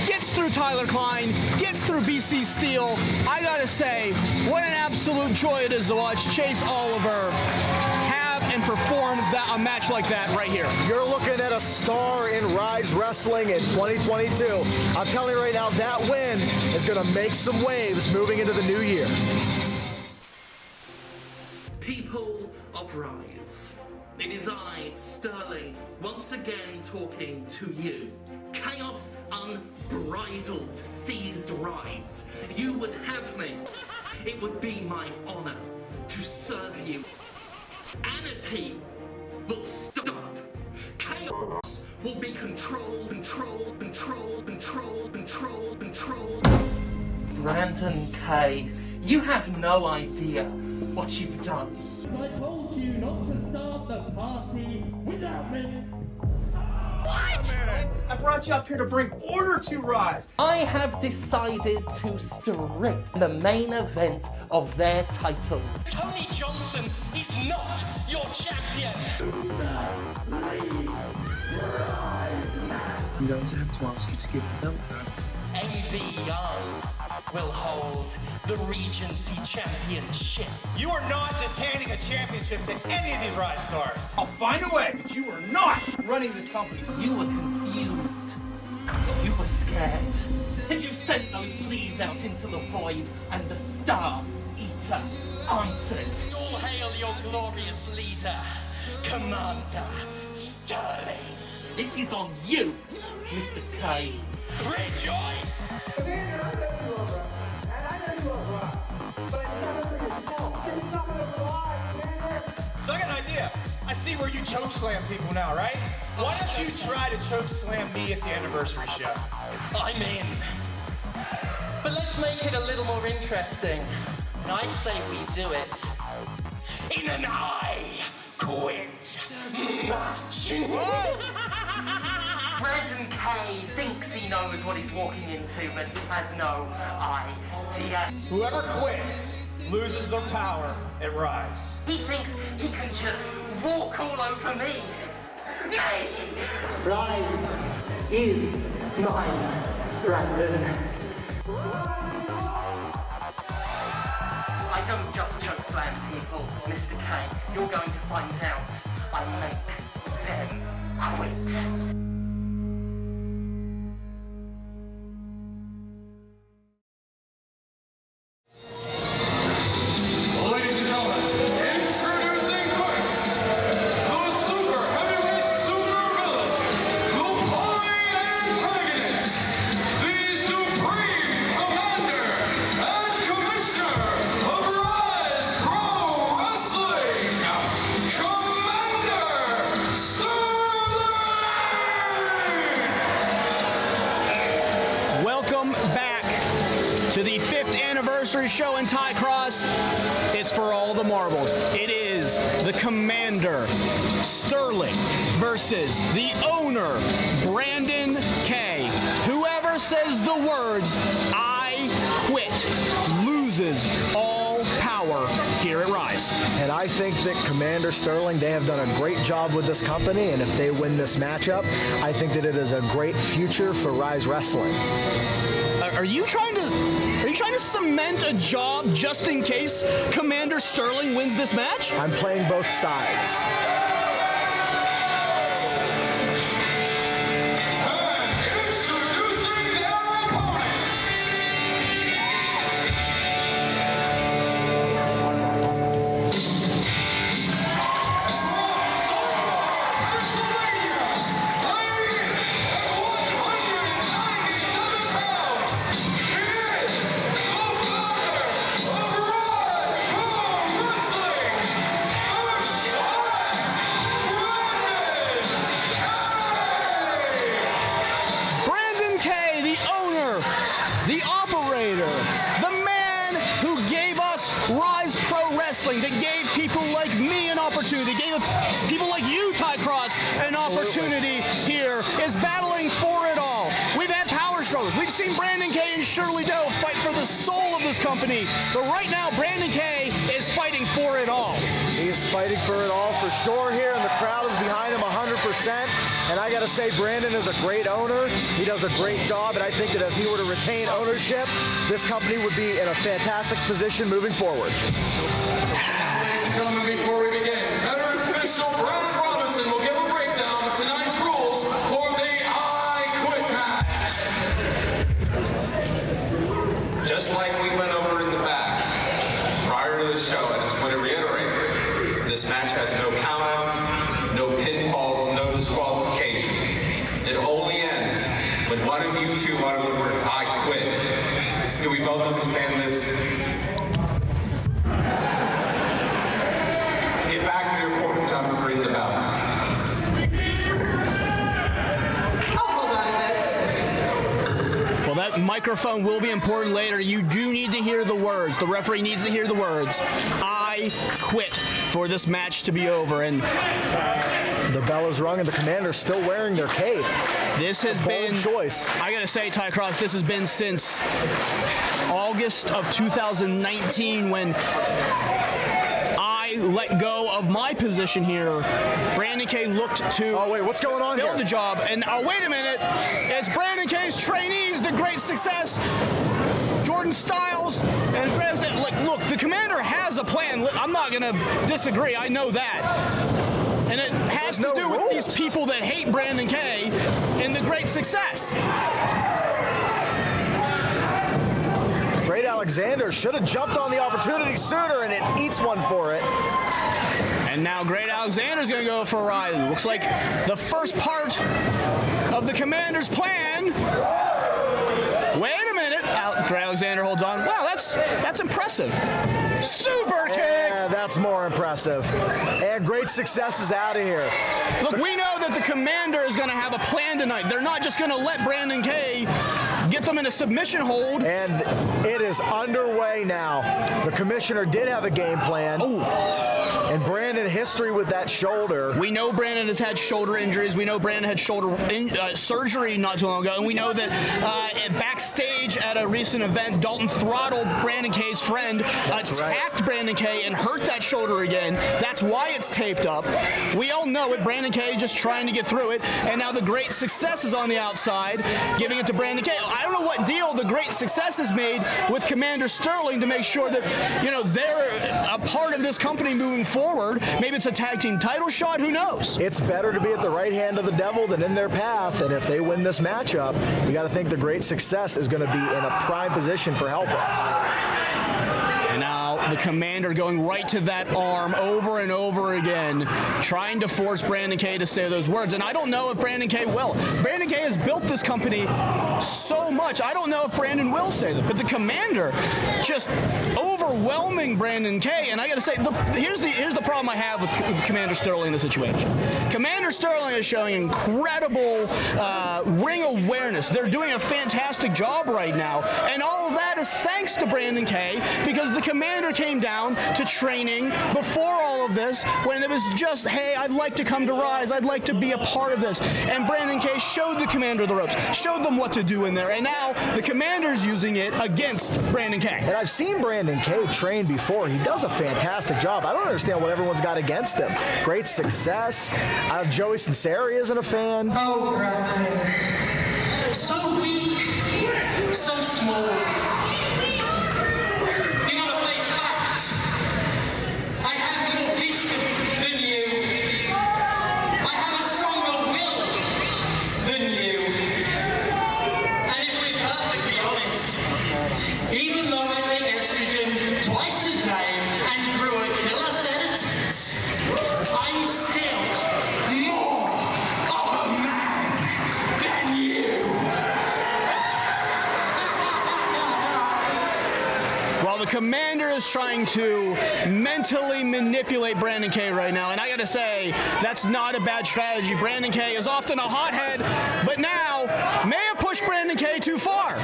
gets through Tyler Klein, gets through BC Steel. I gotta say, what an absolute joy it is to watch Chase Oliver have and perform a match like that right here. You're looking at a star in Ryse Wrestling in 2022. I'm telling you right now, that win is going to make some waves moving into the new year. People of Ryse, it is I, Sterling, once again talking to you. Chaos unbridled seized Ryse. If you would have me, it would be my honor to serve you. Anarchy will stop. Chaos will be controlled. Brandon K, you have no idea what you've done. I told you not to start the party without me. What? I brought you up here to bring order to Ryse. I have decided to strip the main event of their titles. Tony Johnson is not your champion. I'm going to have to ask you to give the belt back. MVO will hold the Regency Championship. You are not just handing a championship to any of these Ryse stars. I'll find a way, but you are not running this company. You were confused. You were scared. And you sent those pleas out into the void, and the Star Eater answered. All hail your glorious leader, Commander Sterling. This is on you, Mr. K. Rejoice! So I got an idea. I see where you choke slam people now, right? Why don't you try to choke slam me at the anniversary show? I'm in. But let's make it a little more interesting. And I say we do it in an I quit match. Brandon K thinks he knows what he's walking into, but he has no idea. Whoever quits loses their power at Ryse. He thinks he can just walk all over me. Me! Ryse is mine, Brandon. I don't just choke slam people, Mr. K. You're going to find out. I make them quit. Ladies and gentlemen, introducing first, the super heavyweight super villain, the following antagonist, the supreme commander and commissioner of Ryse Pro Wrestling, Commander Sterling! Welcome back to the 5th anniversary show in Ty Cross. It's for all the marbles. It is the Commander Sterling versus the owner Brandon K. Whoever says the words "I quit" loses all power here at Ryse. And I think that Commander Sterling, they have done a great job with this company, and if they win this matchup, I think that it is a great future for Ryse Wrestling. Are you trying to cement a job just in case Commander Sterling wins this match? I'm playing both sides. And introducing their opponent, Pennsylvania, weighing at 197 pounds, he is the founder of Ryse Pro Wrestling, first class, Brandon K. Brandon K, the owner, the operator, the man who gave us Ryse Pro Wrestling, that gave people like me an opportunity, gave people like you, Ty Cross, an opportunity here, is battling for it all. We've had power struggles. We've seen Brandon K and Shirley fight for the soul of this company, but right now Brandon K is fighting for it all. He's fighting for it all for sure here, and the crowd is behind him 100%. And I got to say, Brandon is a great owner. He does a great job, and I think that if he were to retain ownership, this company would be in a fantastic position moving forward. Ladies and gentlemen, before we begin, veteran official Brad Robinson will give a breakdown of tonight's rules for the I Quit match. Just like we went over in the back prior to the show, I just want to reiterate, this match has no countouts, no pinfalls, no disqualifications. It only ends when one of you two utter the words, I quit. Do we both understand this? Get back to your corner, time to ring the bell. Well, that microphone will be important later. You do need to hear the words. The referee needs to hear the words. I quit for this match to be over. And the bell is rung, and the Commander's still wearing their cape. This has been choice. I gotta say, Ty Cross, this has been since August of 2019 when I let go of my position here. Brandon K looked to what's going on fill here? the job, and wait a minute, it's Brandon K's trainees, the great success, Jordan Styles, and President. Look, the Commander has a plan. I'm not gonna disagree. I know that. And it has to do with these people that hate Brandon K and the great success. Great Alexander should have jumped on the opportunity sooner, and it eats one for it. And now Great Alexander's going to go for Ryse. Looks like the first part of the Commander's plan. Wait a minute. Great Alexander holds on. Wow, that's impressive. Super kick. Yeah, that's more impressive. And Great Success is out of here. Look, we know that the Commander is going to have a plan tonight. They're not just going to let Brandon K get them in a submission hold. And it is underway now. The Commissioner did have a game plan. And Brandon, history with that shoulder. We know Brandon has had shoulder injuries. We know Brandon had shoulder surgery not too long ago. And we know that backstage at a recent event, Dalton throttled Brandon K's friend, attacked Brandon K, and hurt that shoulder again. That's why it's taped up. We all know it. Brandon K just trying to get through it. And now the Great Success is on the outside, giving it to Brandon K. I don't know what deal the Great Success has made with Commander Sterling to make sure that, they're a part of this company moving forward. Maybe it's a tag team title shot. Who knows? It's better to be at the right hand of the devil than in their path. And if they win this matchup, you got to think the Great Success is going to be in a prime position for helping. And now the Commander going right to that arm over and over again, trying to force Brandon K to say those words. And I don't know if Brandon K will. Brandon K has built this company so much. I don't know if Brandon will say that. But the Commander just overwhelming Brandon K. And I got to say, here's the problem I have with Commander Sterling in this situation. Commander Sterling is showing incredible ring awareness. They're doing a fantastic job right now. And all of that is thanks to Brandon K, because the Commander came down to training before all of this when it was just, hey, I'd like to come to Ryse. I'd like to be a part of this. And Brandon K showed the Commander the ropes, showed them what to do in there. And now the Commander's using it against Brandon K. And I've seen Brandon K train before. He does a fantastic job. I don't understand what everyone's got against him. Great Success. Joey Sunseri isn't a fan. Oh, Brandon. So weak. So small. You gotta face facts. I have more vision than you. I have a stronger will than you. And if we're perfectly honest, even though I take estrogen twice a day and brew a killer set of tits, I'm still more of a man than you. While the Commander is trying to mentally manipulate Brandon K right now, and I gotta say, that's not a bad strategy. Brandon K is often a hothead, but now may have pushed Brandon K too far.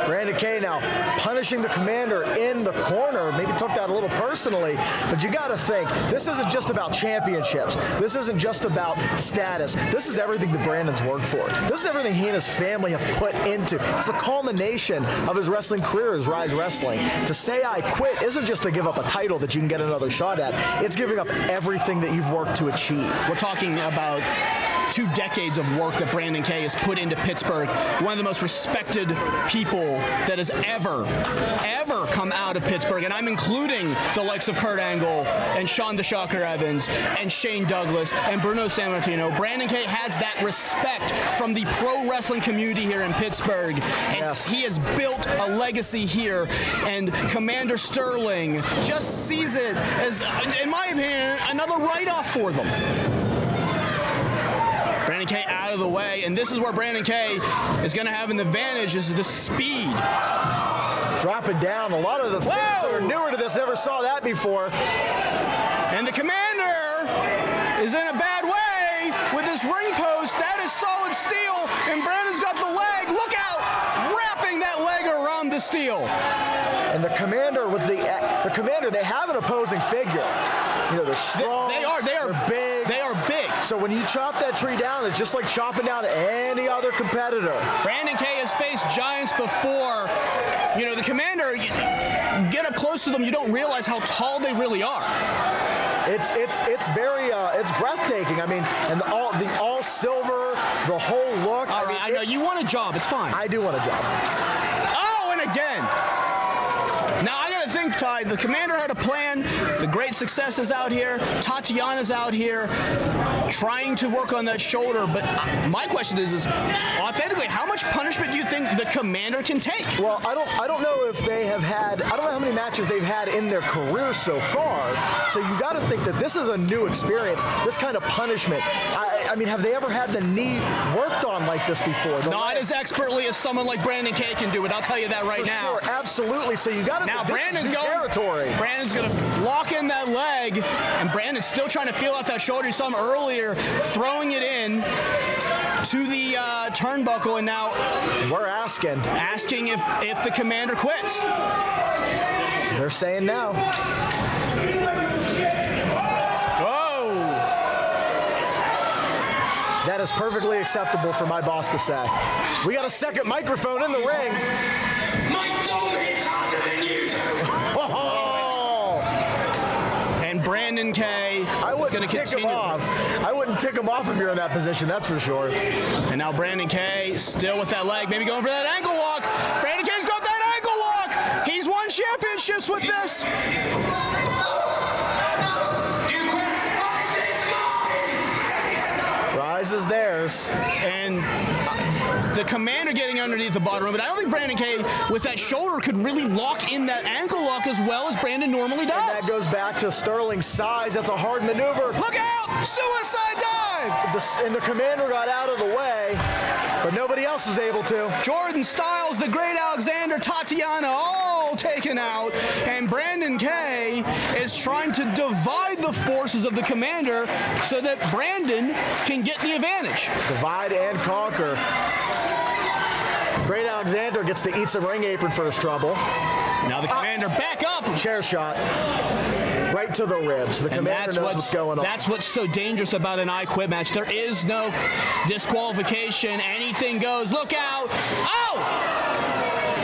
Brandon K now punishing the Commander in the corner. Maybe took that a little personally, but you got to think, this isn't just about championships. This isn't just about status. This is everything that Brandon's worked for. This is everything he and his family have put into. It's the culmination of his wrestling career as Ryse Wrestling. To say I quit isn't just to give up a title that you can get another shot at. It's giving up everything that you've worked to achieve. We're talking about 2 decades of work that Brandon Kay has put into Pittsburgh. One of the most respected people that has ever come out of Pittsburgh, and I'm including the likes of Kurt Angle and Sean the Shocker Evans and Shane Douglas and Bruno Sammartino. Brandon Kay has that respect from the pro wrestling community here in Pittsburgh, and he has built a legacy here, and Commander Sterling just sees it as, in my opinion, another write-off for them. Brandon Kay out of the way, and this is where Brandon Kay is going to have an advantage, is the speed. Dropping down. A lot of the fans that are newer to this never saw that before. And the Commander is in a bad way with this ring post. That is solid steel, and Brandon's got the leg. Look out! Wrapping that leg around the steel. And the Commander with the Commander, they have an opposing figure. You know, they're strong. They're big. They are big. So when you chop that tree down, it's just like chopping down any other competitor. Brandon Kay has faced giants before. You know, the Commander, you get up close to them, you don't realize how tall they really are. It's very it's breathtaking. I mean, and the all silver, the whole look. All right, I know you want a job. It's fine. I do want a job. Oh, and again. Now, I got to think, Ty, the Commander had a plan. The great success is out here. Tatiana's out here trying to work on that shoulder. But my question is authentically, how much punishment do you think the Commander can take? Well, I don't know if they have had, I don't know how many matches they've had in their career so far. So you got to think that this is a new experience, this kind of punishment. I mean, have they ever had the knee worked on like this before? Not as expertly as someone like Brandon Kay can do it. I'll tell you that right now. Sure, absolutely. So you got to. Now Brandon's going. Territory. Brandon's going to lock in that leg, and Brandon's still trying to feel out that shoulder. You saw him earlier throwing it in to the turnbuckle, and now we're asking if the Commander quits. They're saying no. That is perfectly acceptable for my boss to say. We got a second microphone in the ring. My dome hits harder than you do. And Brandon Kay is going to continue. I wouldn't tick him off if you're in that position, that's for sure. And now Brandon Kay still with that leg, maybe going for that ankle lock. Brandon Kay's got that ankle lock. He's won championships with this. Ryse is theirs. And the Commander getting underneath the bottom room, but I don't think Brandon Kay with that shoulder could really lock in that ankle lock as well as Brandon normally does. And that goes back to Sterling's size. That's a hard maneuver. Look out! Suicide dive! And the Commander got out of the way, but nobody else was able to. Jordan Styles, the Great Alexander, Tatiana, all taken out, and Brandon Kay is trying to divide the forces of the Commander so that Brandon can get the advantage. Divide and conquer. Great Alexander gets to eat some ring apron for his trouble. Now the Commander back up. Chair shot. Right to the ribs. The Commander knows what's going on. That's what's so dangerous about an I Quit match. There is no disqualification. Anything goes. Look out. Oh!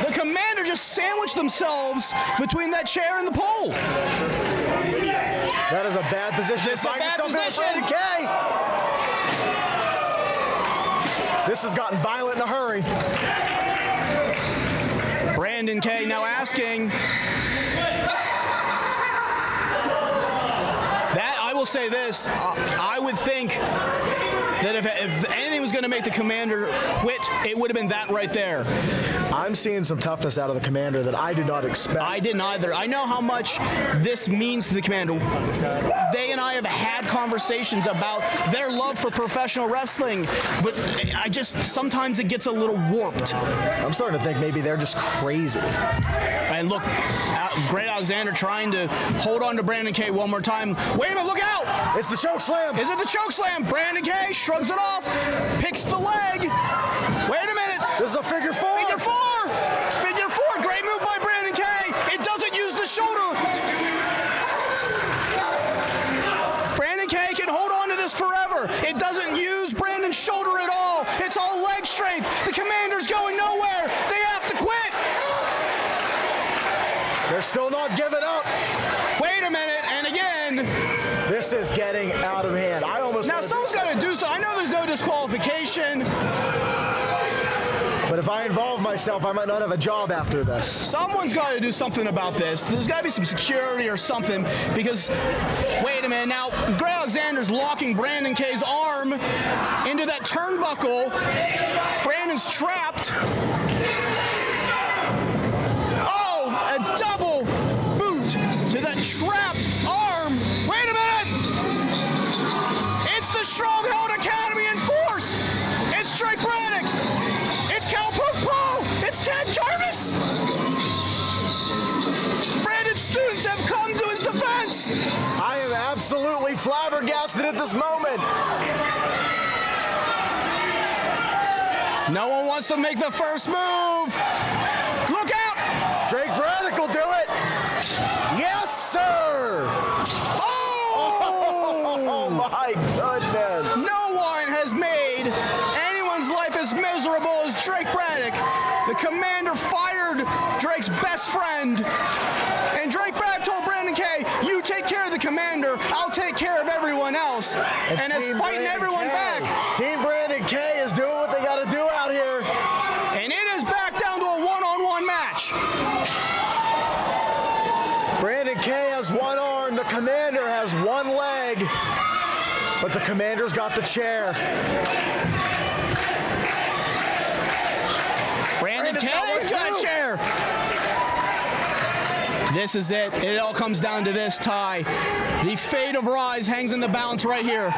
The Commander just sandwiched themselves between that chair and the pole. That is a bad position. It's a bad position. Brandon Kay. This has gotten violent in a hurry. Brandon Kay now asking. I will say this, I would think that if anything was going to make the Commander quit, it would have been that right there. I'm seeing some toughness out of the Commander that I did not expect. I didn't either. I know how much this means to the Commander. They and I have had conversations about their love for professional wrestling, but sometimes it gets a little warped. I'm starting to think maybe they're just crazy. And look, Great Alexander trying to hold on to Brandon Kay one more time. Wait a minute, look out! It's the choke slam. Is it the choke slam? Brandon Kay shrugs it off, picks the leg. Wait a minute. This is a figure four. Figure four. Figure four. Great move by Brandon Kay. It doesn't use the shoulder. Brandon Kay can hold on to this forever. It doesn't use Brandon's shoulder at all. It's all leg strength. The Commander's going nowhere. They have to quit. They're still not giving up. Wait a minute, and again. This is getting out of hand. I almost us Now, want to someone's got to do something. I know there's no disqualification. But if I involve myself, I might not have a job after this. Someone's got to do something about this. There's got to be some security or something because, wait a minute, now Gray Alexander's locking Brandon K's arm into that turnbuckle. Brandon's trapped. Oh, a double boot to that trapped arm. Wait a minute! It's the Stronghold Academy in force! It's Drake Braddock! It's Cal Paul! It's Ted Jarvis! Brandon's students have come to his defense! I am absolutely flabbergasted at this moment. No one wants to make the first move. Look out! Drake Braddock will do it. Yes, sir! Oh my goodness! No one has made anyone's life as miserable as Drake Braddock. The commander fired Drake's best friend. And Drake Braddock told Brandon K, you take care of the commander, I'll take care of everyone else. And it's fighting everyone back. Team Brandon K is doing what they got to do out here. And it is back down to a one-on-one match. Brandon K has one arm, the commander has one leg, but the commander's got the chair. Brandon K with that chair. This is it. It all comes down to this, Ty. The fate of Ryse hangs in the balance right here.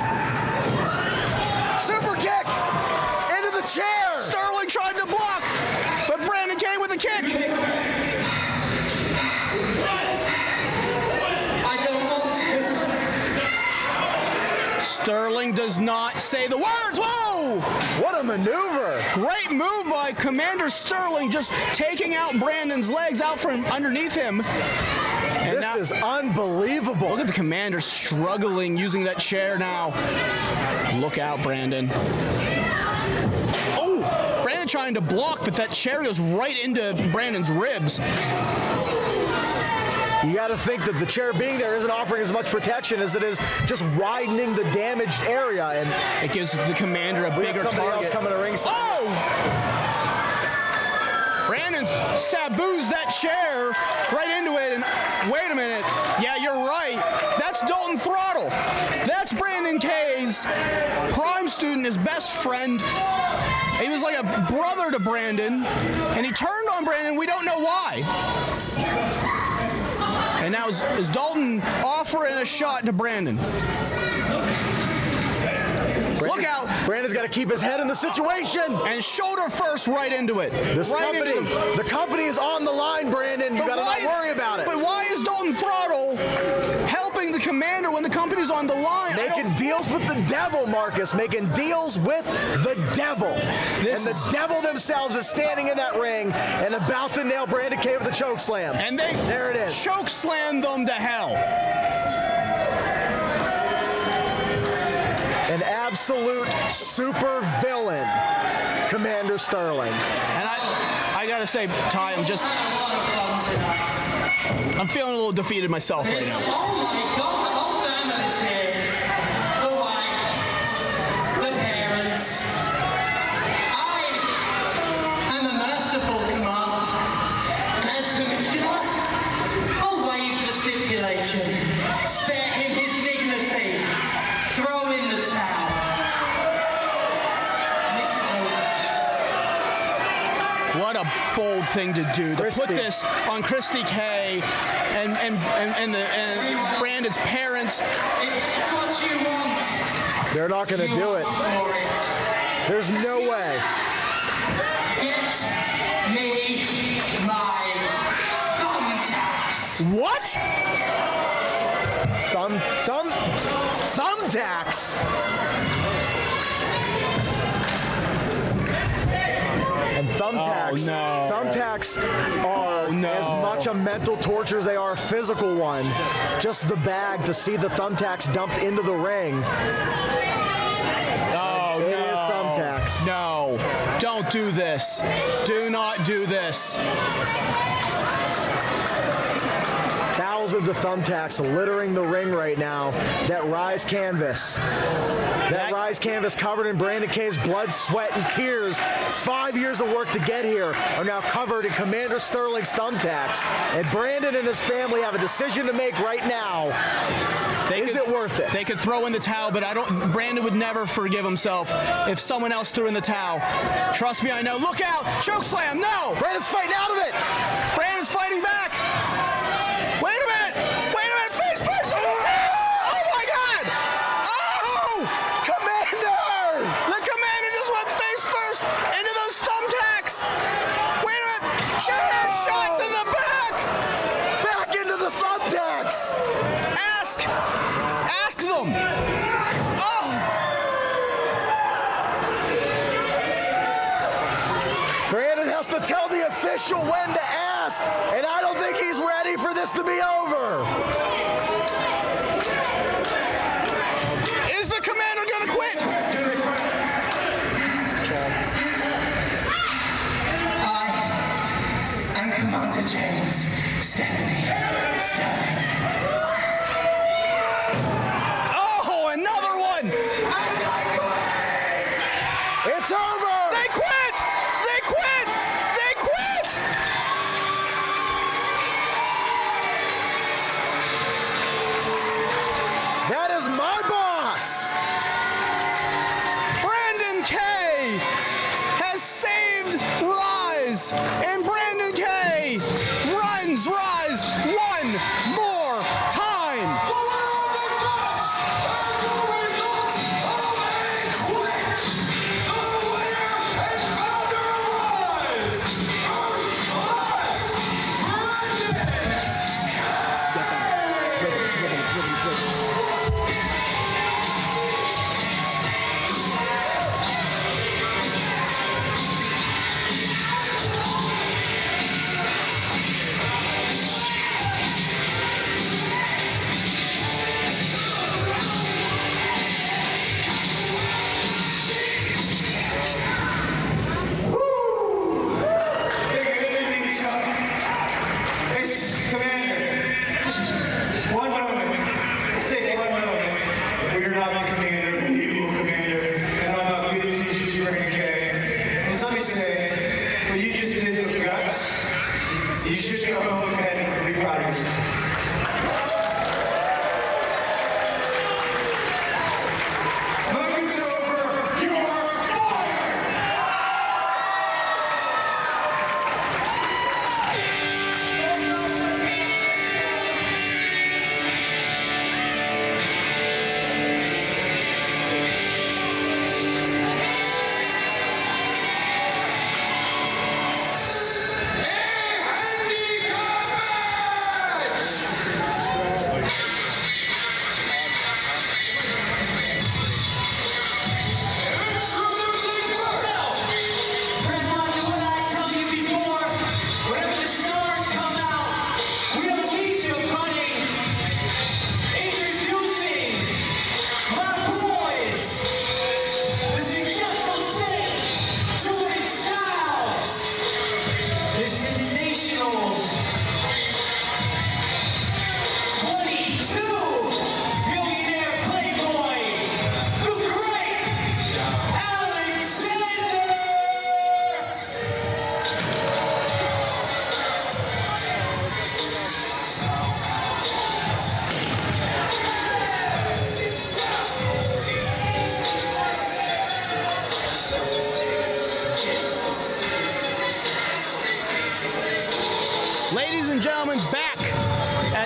Super kick into the chair. Sterling tried to block, but Brandon K with a kick. I don't want to. Sterling does not say the words. Whoa! What a maneuver. Great move by Commander Sterling, just taking out Brandon's legs out from underneath him. And this is unbelievable. Look at the commander struggling using that chair now. Look out, Brandon. Oh! Brandon trying to block, but that chair goes right into Brandon's ribs. You got to think that the chair being there isn't offering as much protection as it is just widening the damaged area, and it gives the commander a bigger somebody target. else coming to ringside. Oh! Brandon saboos that chair right into it, and wait a minute. Yeah, you're right. That's Dalton Throttle. That's Brandon K's prime student, his best friend. He was like a brother to Brandon, and he turned on Brandon. We don't know why. And now is Dalton offering a shot to Brandon? Look out! Brandon's got to keep his head in the situation. And shoulder first right into it. The company is on the line, Brandon. You got to not worry about it. But why is Dalton Throttle helping the commander when the company's on the line? Making deals with the devil, Marcus. Making deals with the devil. And the devil themselves is standing in that ring and about to nail Brandon K with a choke slam. And there it is. Choke slam them to hell. An absolute super villain, Commander Sterling. And I gotta say, Ty, I'm feeling a little defeated myself right now. Oh my God, the whole family's here. The wife, the parents. I am a merciful command. And as commissioner, I'll waive the stipulation. Spare him his dignity. Throw in the towel. This is over. What a bold thing to do, to put this on Christy K and Brandon's parents. It's what you want. They're not going to do it. There's no way. Get me my thumbtacks. What? Thumbtacks. And thumbtacks. Oh, no. Thumbtacks are as much a mental torture as they are a physical one. Just the bag to see the thumbtacks dumped into the ring. Oh, it is thumbtacks. No, don't do this. Do not do this. thousands of thumbtacks littering the ring right now. That Ryse canvas. That Ryse canvas covered in Brandon K's blood, sweat, and tears. 5 years of work to get here are now covered in Commander Sterling's thumbtacks. And Brandon and his family have a decision to make right now. Is it worth it? They could throw in the towel, but Brandon would never forgive himself if someone else threw in the towel. Trust me, I know. Look out! Chokeslam! No! Brandon's fighting out of it! Brandon's fighting back! Wait a minute! Wait a minute! Face first! Oh my God! Oh! Commander! The Commander just went face first into those thumbtacks! Wait a minute! Chair shot to the back! Back into the thumbtacks! Ask them! Oh! Brandon has to tell the official when to ask, and I don't think he's ready for this to be over. Is the Commander gonna quit? I'm Commander James Stephanie Sterling. Oh, another one! It's over! They quit! They quit! They quit! That is my boss! Brandon K has saved Ryse, and Brandon K runs Ryse one more time. You should go home and bed and be proud of yourself. Moment's over. You are fired!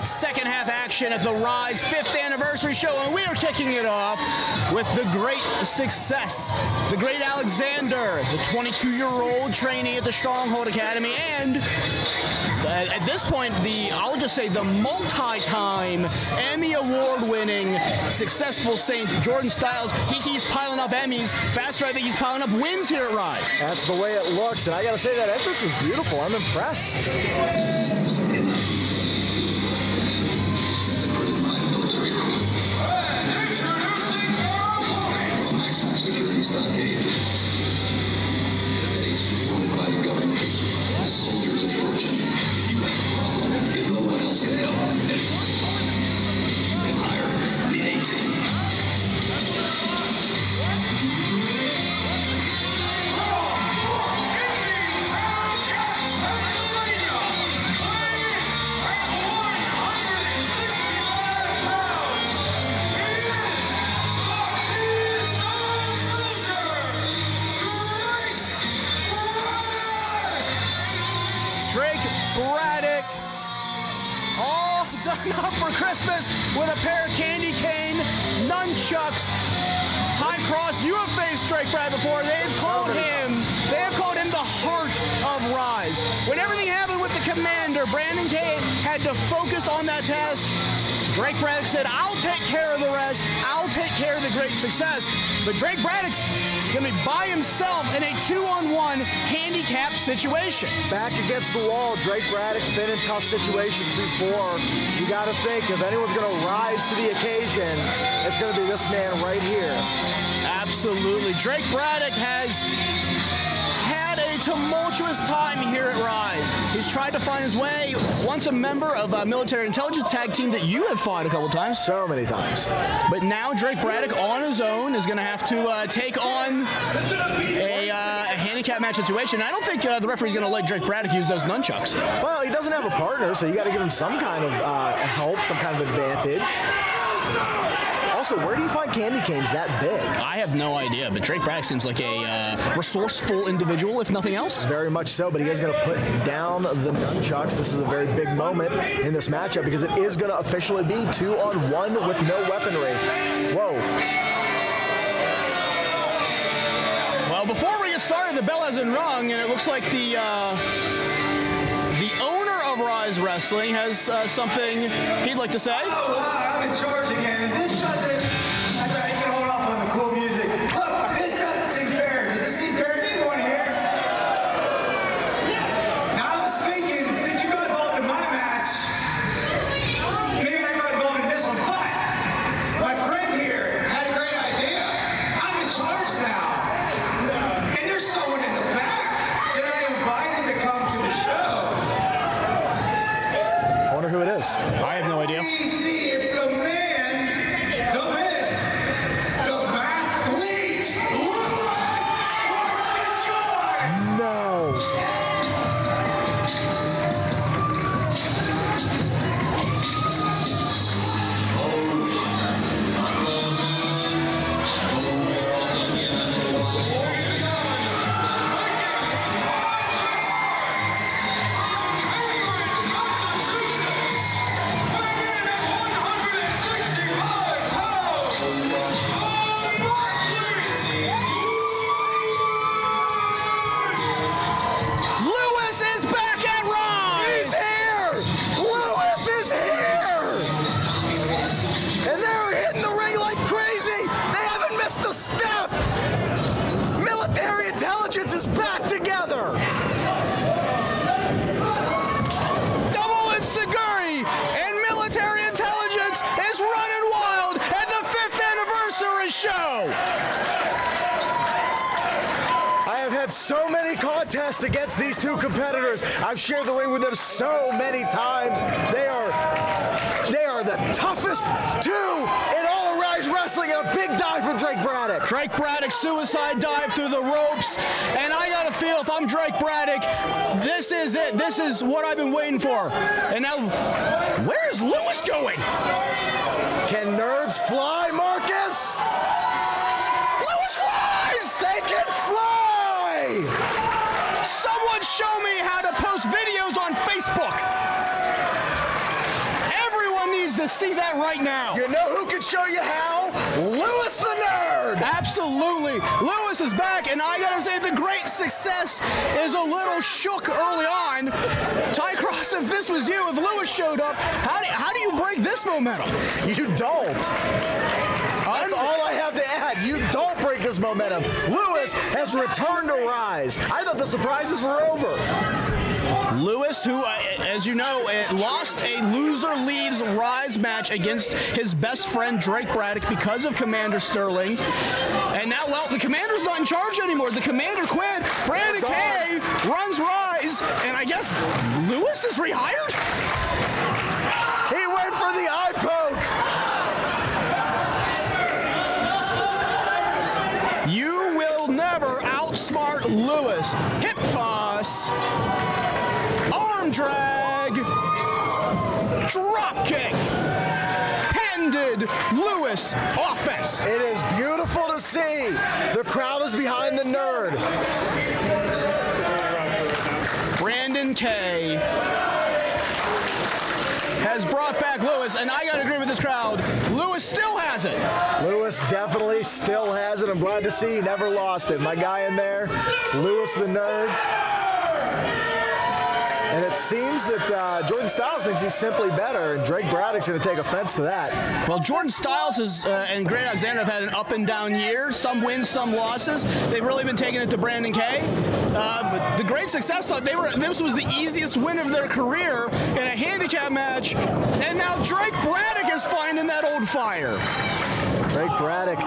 Second half action at the Ryse 5th anniversary show, and we are kicking it off with the great success, the great Alexander, the 22-year-old trainee at the Stronghold Academy, and at this point, I'll just say the multi-time Emmy Award-winning successful Saint Jordan Styles. He keeps piling up Emmys. Faster, I think he's piling up wins here at Ryse. That's the way it looks, and I gotta say that entrance was beautiful. I'm impressed. Soldiers of fortune, you have a problem. If no one else can help, Drake Braddock, all done up for Christmas with a pair of candy cane nunchucks. Ty Cross, you have faced Drake Braddock before. They have called him the heart of Ryse. When everything happened with the Commander, Brandon Kay had to focus on that task. Drake Braddock said, I'll take care of the rest. I'll take care of the great success. But Drake Braddock's going to be by himself in a 2-on-1 handicap situation. Back against the wall, Drake Braddock's been in tough situations before. You got to think, if anyone's going to rise to the occasion, it's going to be this man right here. Absolutely. Drake Braddock has had a tumultuous time here at Ryse. He's tried to find his way. Once a member of a military intelligence tag team that you have fought a couple times. So many times. But now Drake Braddock on his own is going to have to take on a handicap match situation. I don't think the referee's going to let Drake Braddock use those nunchucks. Well, he doesn't have a partner, so you got to give him some kind of help, some kind of advantage. Also, where do you find candy canes that big? I have no idea, but Drake Braddock seems like a resourceful individual, if nothing else. Very much so, but he is going to put down the nunchucks. This is a very big moment in this matchup because it is going to officially be 2-on-1 with no weaponry. Whoa. Well, before we get started, the bell hasn't rung, and it looks like the owner of Ryse Wrestling has something he'd like to say. Oh, wow, I'm in charge again, and this doesn't... That's all right, you can hold off on the cool music. Look, this doesn't seem fair. Does this seem fair to anyone here? Now, I was thinking, since you got involved in my match, maybe I got involved in this one, but my friend here had a great idea. I'm in charge now. And there's someone in the back that I invited to come to the show. I wonder who it is. I have no idea. See if the man, the myth, the mathlete, wants to join. No. Lewis is back at Ryse! He's here! Lewis is here! And they're hitting the ring like crazy! They haven't missed a step! Military intelligence is back together! Double Sunseri and military intelligence is running wild at the 5th anniversary show! I have had so many contests against these two competitors. I've shared the ring with them so many times. They are the toughest two in all of Ryse Wrestling, and a big dive from Drake Braddock. Drake Braddock suicide dive through the ropes, and I gotta feel if I'm Drake Braddock, this is it. This is what I've been waiting for. And now, where is Lewis going? Can nerds fly, Marcus? Lewis flies! They can fly! Someone show me how to post videos on Facebook. Everyone needs to see that right now. You know who can show you how? Lewis the Nerd! Absolutely. Lewis is back, and I gotta say the great success is a little shook early on. Ty Cross, if this was you, if Lewis showed up, how do you break this momentum? You don't. That's all I have to add. You don't break this momentum. Lewis has returned to Ryse. I thought the surprises were over. Lewis, who, as you know, lost a loser leaves Ryse match against his best friend Drake Braddock because of Commander Sterling. And now, well, the Commander's not in charge anymore. The Commander quit. Brandon Kay runs Ryse, and I guess Lewis is rehired? He went for the eye poke. You will never outsmart Lewis. Hip toss. Arm drag. Drop kick. Handed Lewis offense. It is beautiful to see. The crowd is behind the Nerd. Brandon Brandon K has brought back Lewis, and I gotta agree with this crowd. Lewis still has it. Lewis definitely still has it. I'm glad to see he never lost it. My guy in there, Lewis the Nerd. And it seems that Jordan Styles thinks he's simply better, and Drake Braddock's going to take offense to that. Well, Jordan Styles and Great Alexander have had an up and down year. Some wins, some losses. They've really been taking it to Brandon K. But the great success thought this was the easiest win of their career in a handicap match, and now Drake Braddock is finding that old fire. Drake Braddock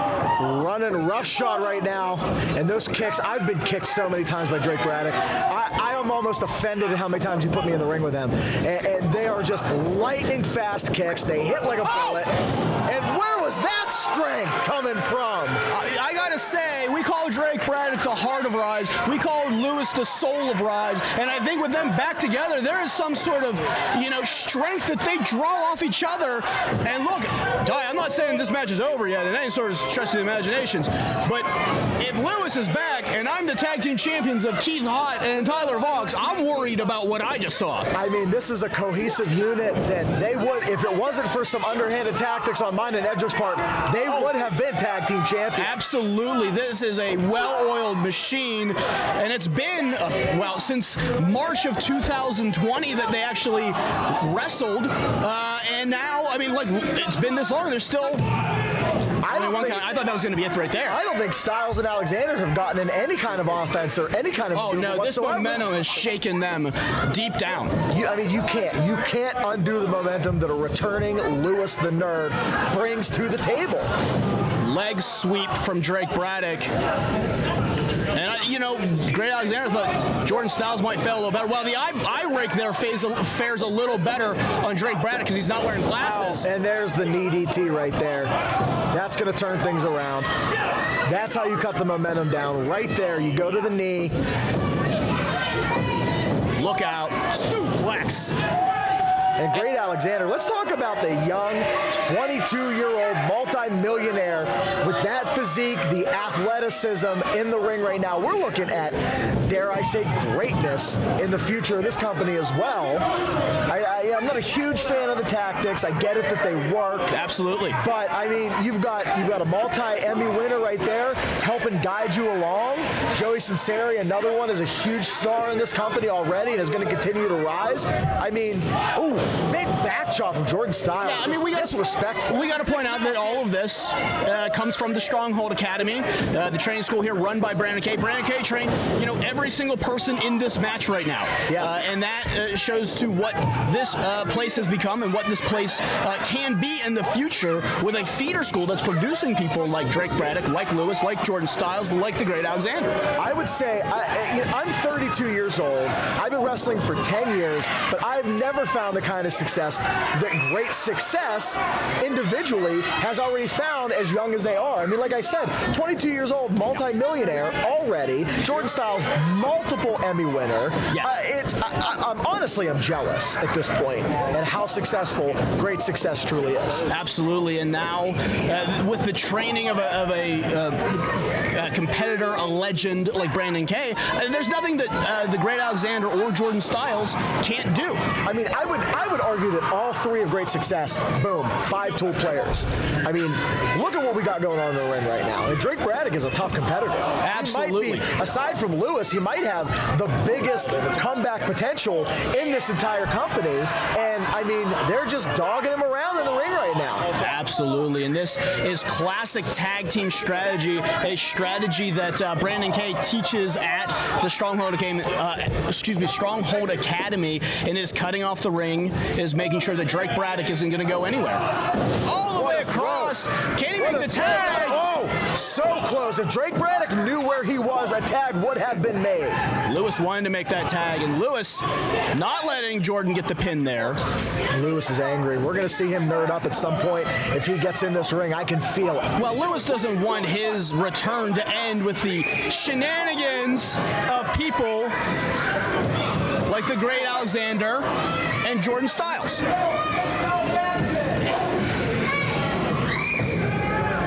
running roughshod right now, and those kicks, I've been kicked so many times by Drake Braddock. I am almost offended at how many times you put me in the ring with him. And they are just lightning fast kicks. They hit like a bullet. And where was that strength coming from? I gotta say, we call Drake Braddock the heart of Ryse. We call Lewis the soul of Ryse. And I think with them back together, there is some sort of, strength that they draw off each other. And look, I'm not saying this match is over yet in any sort of stretch of the imaginations, but if Lewis is back and I'm the tag team champions of Keith Haught and Tyler Voxx, I'm worried about what I just saw. I mean, this is a cohesive unit that they would, if it wasn't for some underhanded tactics on mine and Edric's part, they would have been tag team champions. Absolutely. This is a well-oiled machine, and it's been, since March of 2020 that they actually wrestled, and now, it's been this long. There's still... I thought that was going to be it right there. I don't think Styles and Alexander have gotten in any kind of offense or any kind of no, this momentum has shaken them deep down. You can't undo the momentum that a returning Lewis the Nerd brings to the table. Leg sweep from Drake Braddock. And, Great Alexander thought Jordan Styles might fail a little better. Well, the eye rake there fares a little better on Drake Braddock because he's not wearing glasses. And there's the knee DT right there. That's going to turn things around. That's how you cut the momentum down. Right there, you go to the knee. Look out. Suplex. And Great Alexander, let's talk about the young 22-year-old multi-millionaire with that physique, the athleticism in the ring right now. We're looking at, dare I say, greatness in the future of this company as well. I'm not a huge fan of the tactics. I get it that they work. Absolutely. But, you've got a multi-Emmy winner right there helping guide you along. Joey Sunseri, another one, is a huge star in this company already and is going to continue to rise. Big back shot from Jordan Styles. Yeah, we got to point out that all of this comes from the Stronghold Academy, the training school here run by Brandon K. Brandon K. trained, every single person in this match right now. Yeah. And that shows to what this place has become and what this place can be in the future with a feeder school that's producing people like Drake Braddock, like Lewis, like Jordan Styles, like the Great Alexander. I would say, I'm 32 years old. I've been wrestling for 10 years, but I've never found the kind of success that great success individually has already found as young as they are. Like I said, 22 years old, multi-millionaire already. Jordan Styles, multiple Emmy winner. Yes. I'm jealous at this point and how successful great success truly is. Absolutely. And now with the training of a competitor, a legend like Brandon K, there's nothing that the Great Alexander or Jordan Styles can't do. I would argue that all three of great success, boom, 5-tool players. Look at what we got going on in the ring right now. And Drake Braddock is a tough competitor. Absolutely. Aside from Lewis, he might have the biggest comeback potential in this entire company. And, they're just dogging him around in the ring right now. Absolutely. And this is classic tag team strategy, a strategy that Brandon K teaches at the Stronghold Academy, and is cutting off the ring, is making sure that Drake Braddock isn't going to go anywhere. All the way across. Can he make the tag? Oh, so close. If Drake Braddock knew where he was, a tag would have been made. Lewis wanted to make that tag, and Lewis not letting Jordan get the pin there. Lewis is angry. We're going to see him nerd up at some point. If he gets in this ring, I can feel it. Well, Lewis doesn't want his return to end with the shenanigans of people like the Great Alexander and Jordan Styles.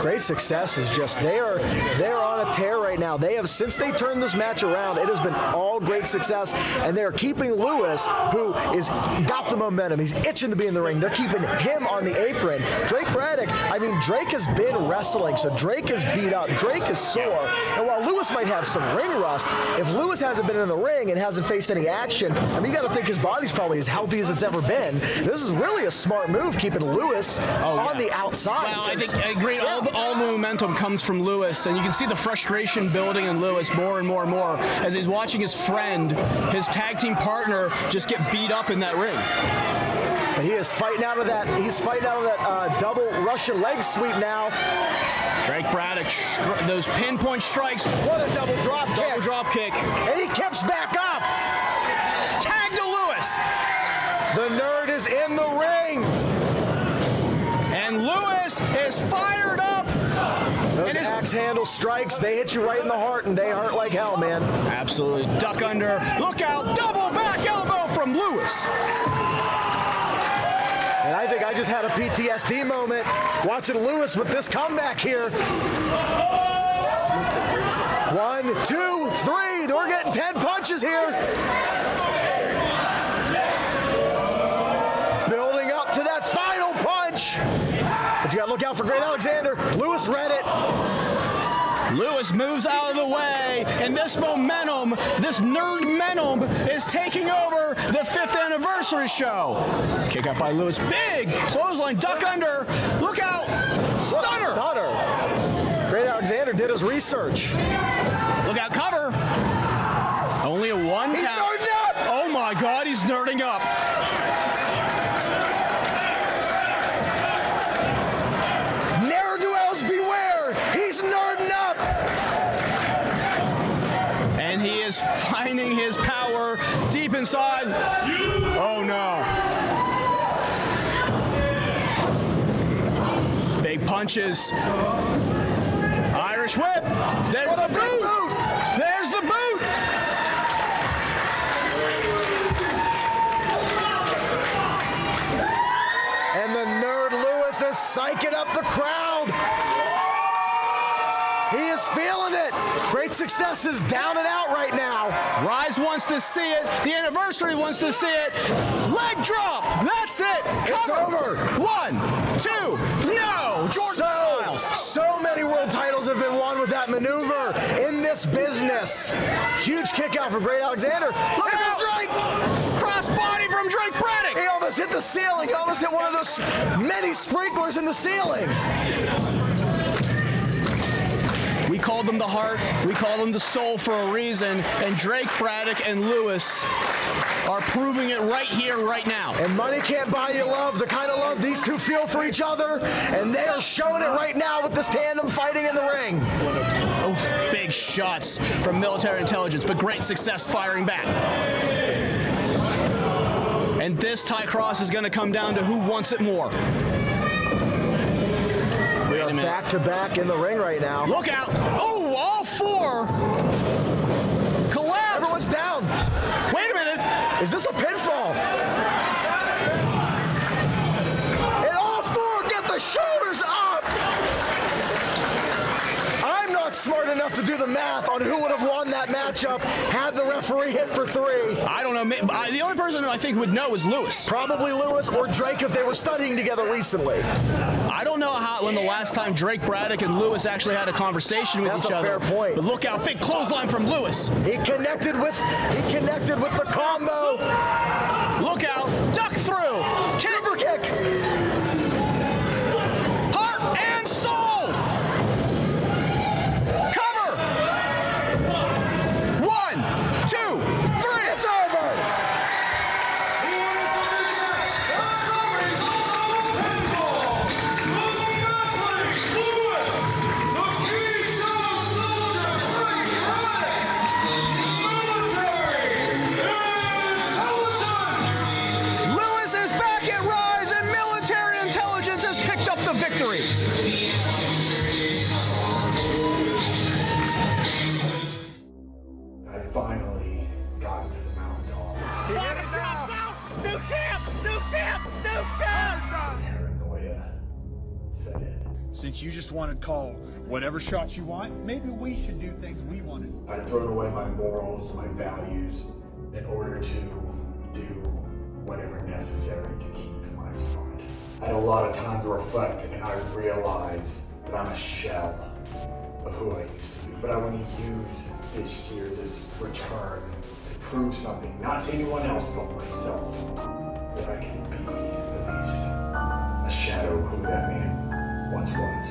Great Success is just, they're on a tear right now. They have, since they turned this match around, it has been all Great Success, and they're keeping Lewis, who is got the momentum. He's itching to be in the ring. They're keeping him on the apron. Drake Braddock, I mean, Drake has been wrestling, so Drake is beat up. Drake is sore, and while Lewis might have some ring rust, if Lewis hasn't been in the ring and hasn't faced any action, I mean, you got to think his body's probably as healthy as it's ever been. This is really a smart move, keeping Lewis on the outside. Well, I think I agree. All the momentum comes from Lewis, and you can see the frustration building in Lewis more and more and more as he's watching his friend, his tag team partner, just get beat up in that ring. And he is fighting out of that. He's fighting out of that double Russian leg sweep now. Drake Braddock, those pinpoint strikes. What a double drop kick. Double drop kick. And he kips back up. Tag to Lewis. The Nerd is in the ring. And Lewis is fired up. Those axe handle strikes, they hit you right in the heart, and they hurt like hell, man. Absolutely. Duck under. Look out. Double back elbow from Lewis. And I think I just had a PTSD moment watching Lewis with this comeback here. 1, 2, 3. We're getting 10 punches here. Building up to that final punch. But you got to look out for Great Alexander. Lewis read it. Lewis moves out of the way, and this momentum, this nerd momentum, is taking over the 5th anniversary show. Kick out by Lewis. Big clothesline, duck under. Look out. Stunner. Stunner. Great Alexander did his research. Look out, cover. Only a 1 He's count. nerding up. Oh my God, he's nerding up. Ne'er-do-wells beware. He's nerding up. And he is finding his power deep inside. Oh no. Big punches. Irish whip. There's the boot. There's the boot. And the Nerd Lewis is psyching up the crowd. He is feeling it. Great Success is down and out right now. Ryse wants to see it. The anniversary wants to see it. Leg drop. That's it. It's over. 1, 2. No. Jordan Styles. So many world titles have been won with that maneuver in this business. Huge kick out from Great Alexander. Look out. Drake. Cross body from Drake Braddock. He almost hit the ceiling. He almost hit one of those many sprinklers in the ceiling. We called them the heart, we call them the soul for a reason, and Drake Braddock and Lewis are proving it right here, right now. And money can't buy you love, the kind of love these two feel for each other, and they are showing it right now with this tandem fighting in the ring. Oh, big shots from military intelligence, but Great Success firing back. And this tie cross is going to come down to who wants it more. Back to back in the ring right now. Look out. Oh, all 4 collapse. Everyone's down. Wait a minute. Is this a pinfall? And all 4 get the shoulders up. I'm not smart enough to do the math on who would have won that matchup had the referee hit for 3. I don't know. The only person who I think would know is Lewis. Probably Lewis or Drake if they were studying together recently. I don't know when the last time Drake Braddock and Lewis actually had a conversation with each other. That's a fair point. But look out, big clothesline from Lewis. He connected with the combo. Look out, duck through. Super kick. Heart and soul. Cover. 1, 2, 3. It's over. Lewis is back at Ryse, and military Since you just want to call whatever shots you want, maybe we should do things we want to do. I'd thrown away my morals, my values, in order to do whatever necessary to keep my spot. I had a lot of time to reflect, and I realized that I'm a shell of who I used to be. But I want to use this year, this return, to prove something, not to anyone else but myself, that I can be at least a shadow of who that man once was.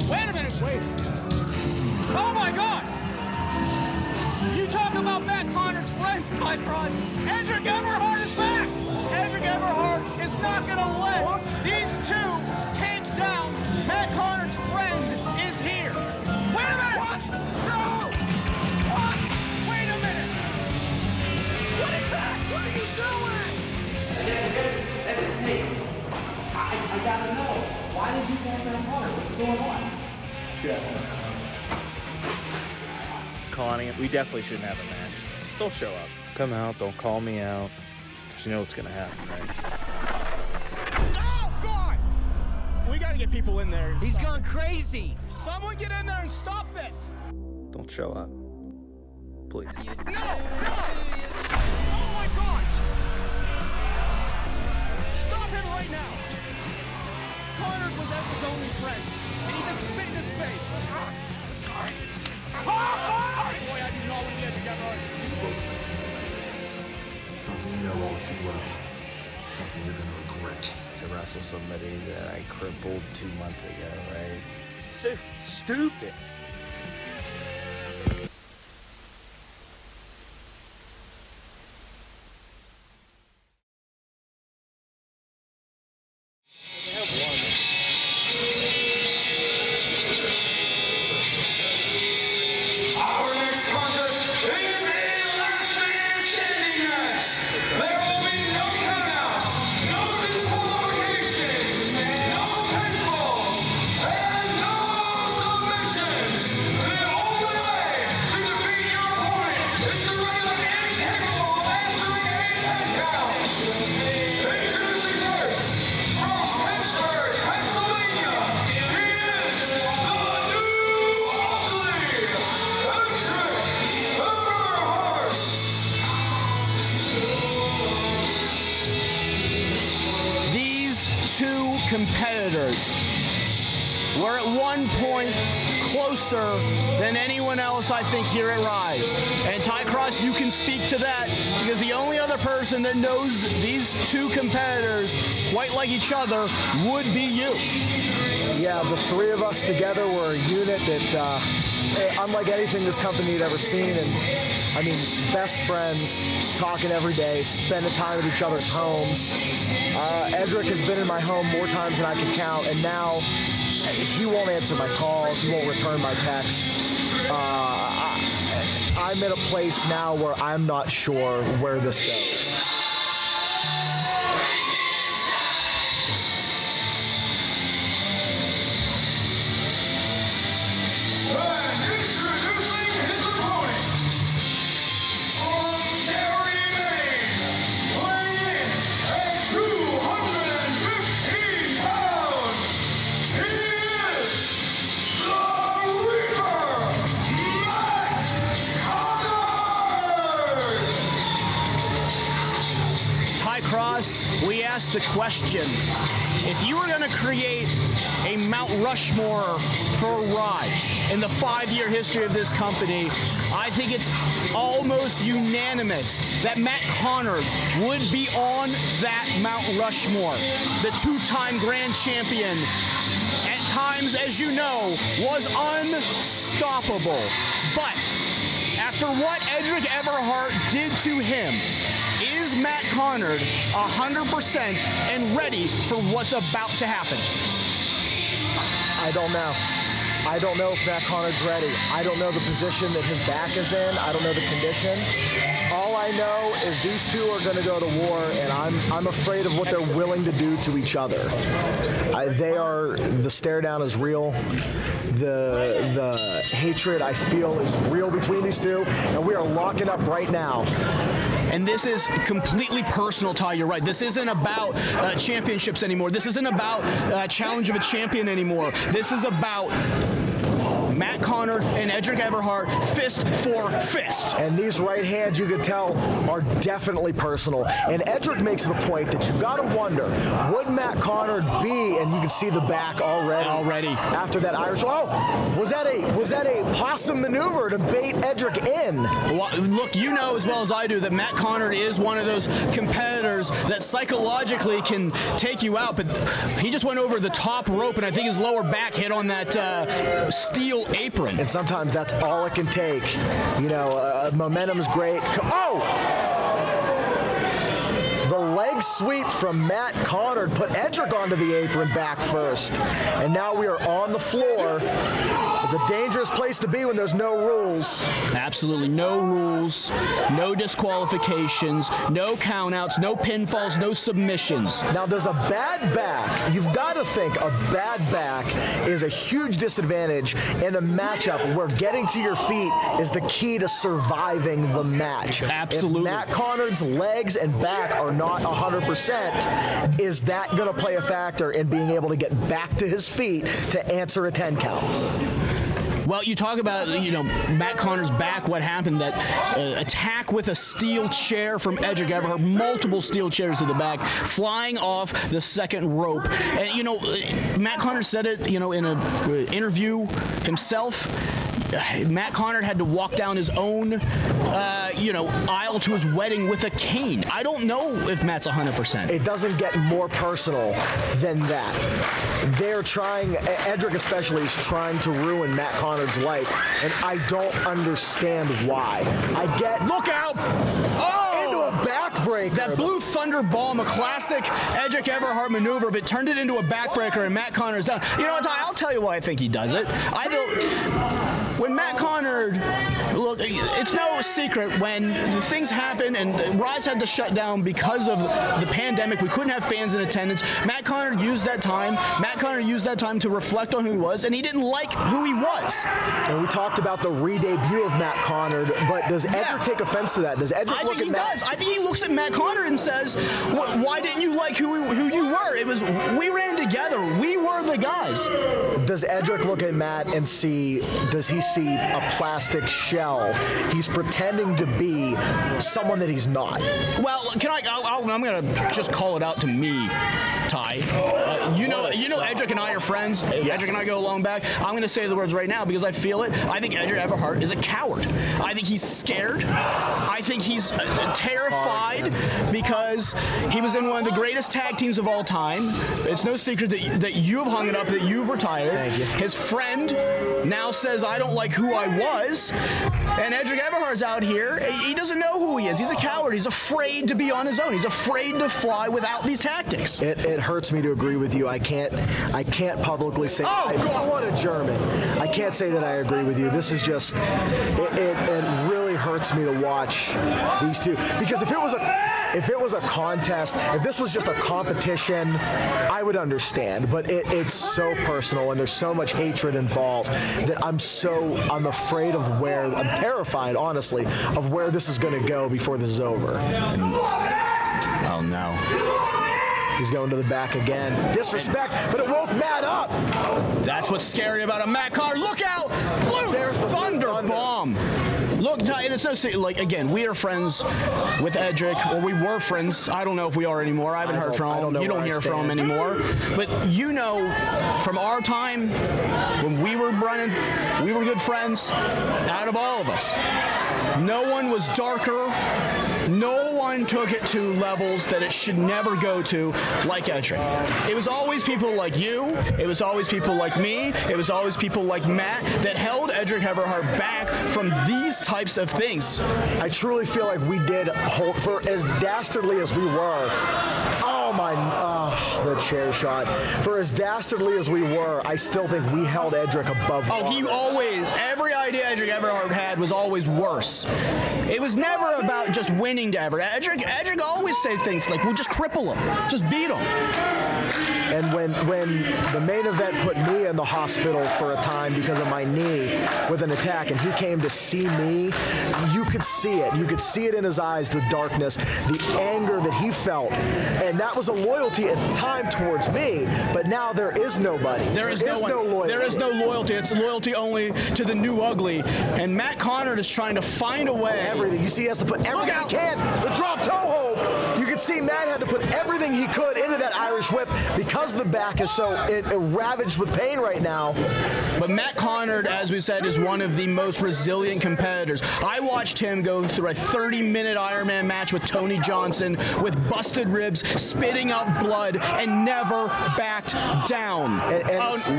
Wait a minute, wait. Oh my God! You talk about Matt Conard's friends, Ty Cross. Edric Everhart is back! Edric Everhart is not gonna let these two take down Matt Conard's friend is here. Wait a minute! What? No! What? Wait a minute! What is that? What are you doing? Hey, I gotta know. Why did you get Matt Conard? What's going on? Just Connie, we definitely shouldn't have a match. Don't show up. Come out, don't call me out. You know what's gonna happen, right? Oh, God! We gotta get people in there. He's gone crazy. Someone get in there and stop this! Don't show up. Please. No! No! Oh my God! Stop him right now! Conard was Edward's only friend, and he just spit in his face. Sorry. Boy, I do not want to get together. Something you know all too well. Something you're gonna regret. To wrestle somebody that I crippled 2 months ago, right? It's so stupid. Our next contest is a last man standing match. There will be no countouts, no disqualifications, no pinfalls, and no submissions. The only way to defeat your opponent is to run an incapable of answering any 10 counts. Introducing first, from Pittsburgh, Pennsylvania, he is the new ugly Edric Everhart. These two competitors were at one point closer than anyone else, I think, here at Ryse. And Ty Cross, you can speak to that, because the only other person that knows these two competitors quite like each other would be you. Yeah, the three of us together were a unit that, unlike anything this company had ever seen, and I mean, best friends, talking every day, spending time at each other's homes. Edric has been in my home more times than I can count, and now he won't answer my calls, he won't return my texts. I'm at a place now where I'm not sure where this goes. And introducing his opponent, from Derry, Maine, weighing in at 215 pounds, he is the Reaper, Matt Conard! Ty Cross, we asked the question, if you were going to create a Mount Rushmore for Ryse in the 5-year history of this company, I think it's almost unanimous that Matt Conard would be on that Mount Rushmore. The two-time grand champion, at times, as you know, was unstoppable. But after what Edric Everhart did to him, is Matt Conard 100% and ready for what's about to happen? I don't know. I don't know if Matt Conard's ready. I don't know the position that his back is in. I don't know the condition. All I know is these two are going to go to war, and I'm afraid of what they're willing to do to each other. The stare down is real. The hatred I feel is real between these two, and we are locking up right now. and this is completely personal, Ty. You're right. This isn't about championships anymore. This isn't about challenge of a champion anymore. This is about Matt Conard and Edric Everhart, fist for fist. And these right hands, you can tell, are definitely personal. And Edric makes the point that you got to wonder, would Matt Conard be, and you can see the back already. After that Irish, oh, was that a possum maneuver to bait Edric in? Well, look, you know as well as I do that Matt Conard is one of those competitors that psychologically can take you out, but he just went over the top rope, and I think his lower back hit on that steel apron. And sometimes that's all it can take. You know, momentum's great. Oh! The leg sweep from Matt Conard put Edric onto the apron back first. And now we are on the floor. It's a dangerous place to be when there's no rules. Absolutely no rules, no disqualifications, no countouts, no pinfalls, no submissions. Now, does a bad back, you've got to think a bad back is a huge disadvantage in a matchup where getting to your feet is the key to surviving the match. Absolutely. If Matt Conard's legs and back are not 100%, is that going to play a factor in being able to get back to his feet to answer a 10 count? Well, you talk about, Matt Conard's back, what happened, that attack with a steel chair from Edric Everhart, multiple steel chairs to the back, flying off the second rope. And, Matt Conard said it, in an interview himself. Matt Conard had to walk down his own, aisle to his wedding with a cane. I don't know if Matt's 100%. It doesn't get more personal than that. They're trying, Edric especially, is trying to ruin Matt Conard's life, and I don't understand why. Look out! Oh! Into a backbreaker. That Blue Thunder Bomb, a classic Edric Everhart maneuver, but turned it into a backbreaker, and Matt Conard's done. You know what, I'll tell you why I think he does it. When Matt Conard, look, it's no secret when things happen and Ryse had to shut down because of the pandemic. We couldn't have fans in attendance. Matt Conard used that time to reflect on who he was, and he didn't like who he was. And we talked about the re-debut of Matt Conard, but does Edric take offense to that? Does Edric look at Matt? I think he does. I think he looks at Matt Conard and says, why didn't you like who you were? It was, we ran together. We were the guys. Does Edric look at Matt and does he see a plastic shell? He's pretending to be someone that he's not. Well, I'm going to just call it out to me, Ty. Edric and I are friends. Yes. Edric and I go along back. I'm going to say the words right now because I feel it. I think Edric Everhart is a coward. I think he's scared. I think he's terrified because he was in one of the greatest tag teams of all time. It's no secret that you have hung it up, that you've retired. Thank you. His friend now says, I don't like who I was. And Edric Everhart's out here. He doesn't know who he is. He's a coward. He's afraid to be on his own. He's afraid to fly without these tactics. It hurts me to agree with you. I can't publicly say I want a German. I can't say that I agree with you. This is just it really hurts me to watch these two, because if it was a contest, if this was just a competition, I would understand. But it's so personal and there's so much hatred involved that I'm afraid of I'm terrified, honestly, of where this is going to go before this is over. Oh no. He's going to the back again. Disrespect, but it woke Matt up. That's what's scary about a Matt Conard. Look out! There's the Thunder Bomb. Look, Ty, and it's no secret, again, we are friends with Edric, or we were friends. I don't know if we are anymore. I haven't heard from him. You don't hear from him anymore. But from our time, when we were running, we were good friends. Out of all of us, no one was darker. No one took it to levels that it should never go to like Edric. It was always people like you. It was always people like me. It was always people like Matt that held Edric Everhart back from these types of things. I truly feel like we did hold, for as dastardly as we were. The chair shot. For as dastardly as we were, I still think we held Edric above water. Every idea Edric Everhart had was always worse. It was never about just winning to Everhart. Edric always said things like, we'll just cripple him. Just beat him. And when the main event put me in the hospital for a time because of my knee with an attack, and he came to see me, you could see it. You could see it in his eyes, the darkness, the anger that he felt. And that was a loyalty at the time towards me, but now there is nobody. There is no loyalty. There is no loyalty. It's loyalty only to the new ugly. And Matt Conard is trying to find a way. Everything. You see, he has to put everything he can. The drop toe hold. You can see Matt had to put everything he could into that Irish whip because the back is so ravaged with pain right now. But Matt Conard, as we said, is one of the most resilient competitors. I watched him go through a 30-minute Ironman match with Tony Johnson with busted ribs, spitting out blood, and never backed down.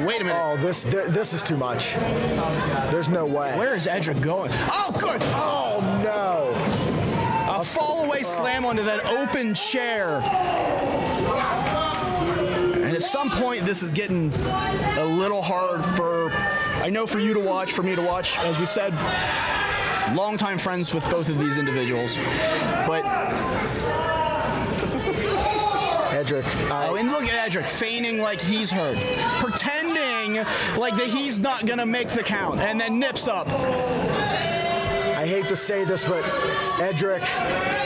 Wait a minute. Oh, this is too much. There's no way. Where is Edric going? Oh, good. Oh, no. A fall-away slam onto that open chair. And at some point, this is getting a little hard I know for you to watch, for me to watch. As we said, longtime friends with both of these individuals. But Edric. And look at Edric feigning like he's hurt, pretending like that he's not gonna make the count, and then nips up. I hate to say this, but Edric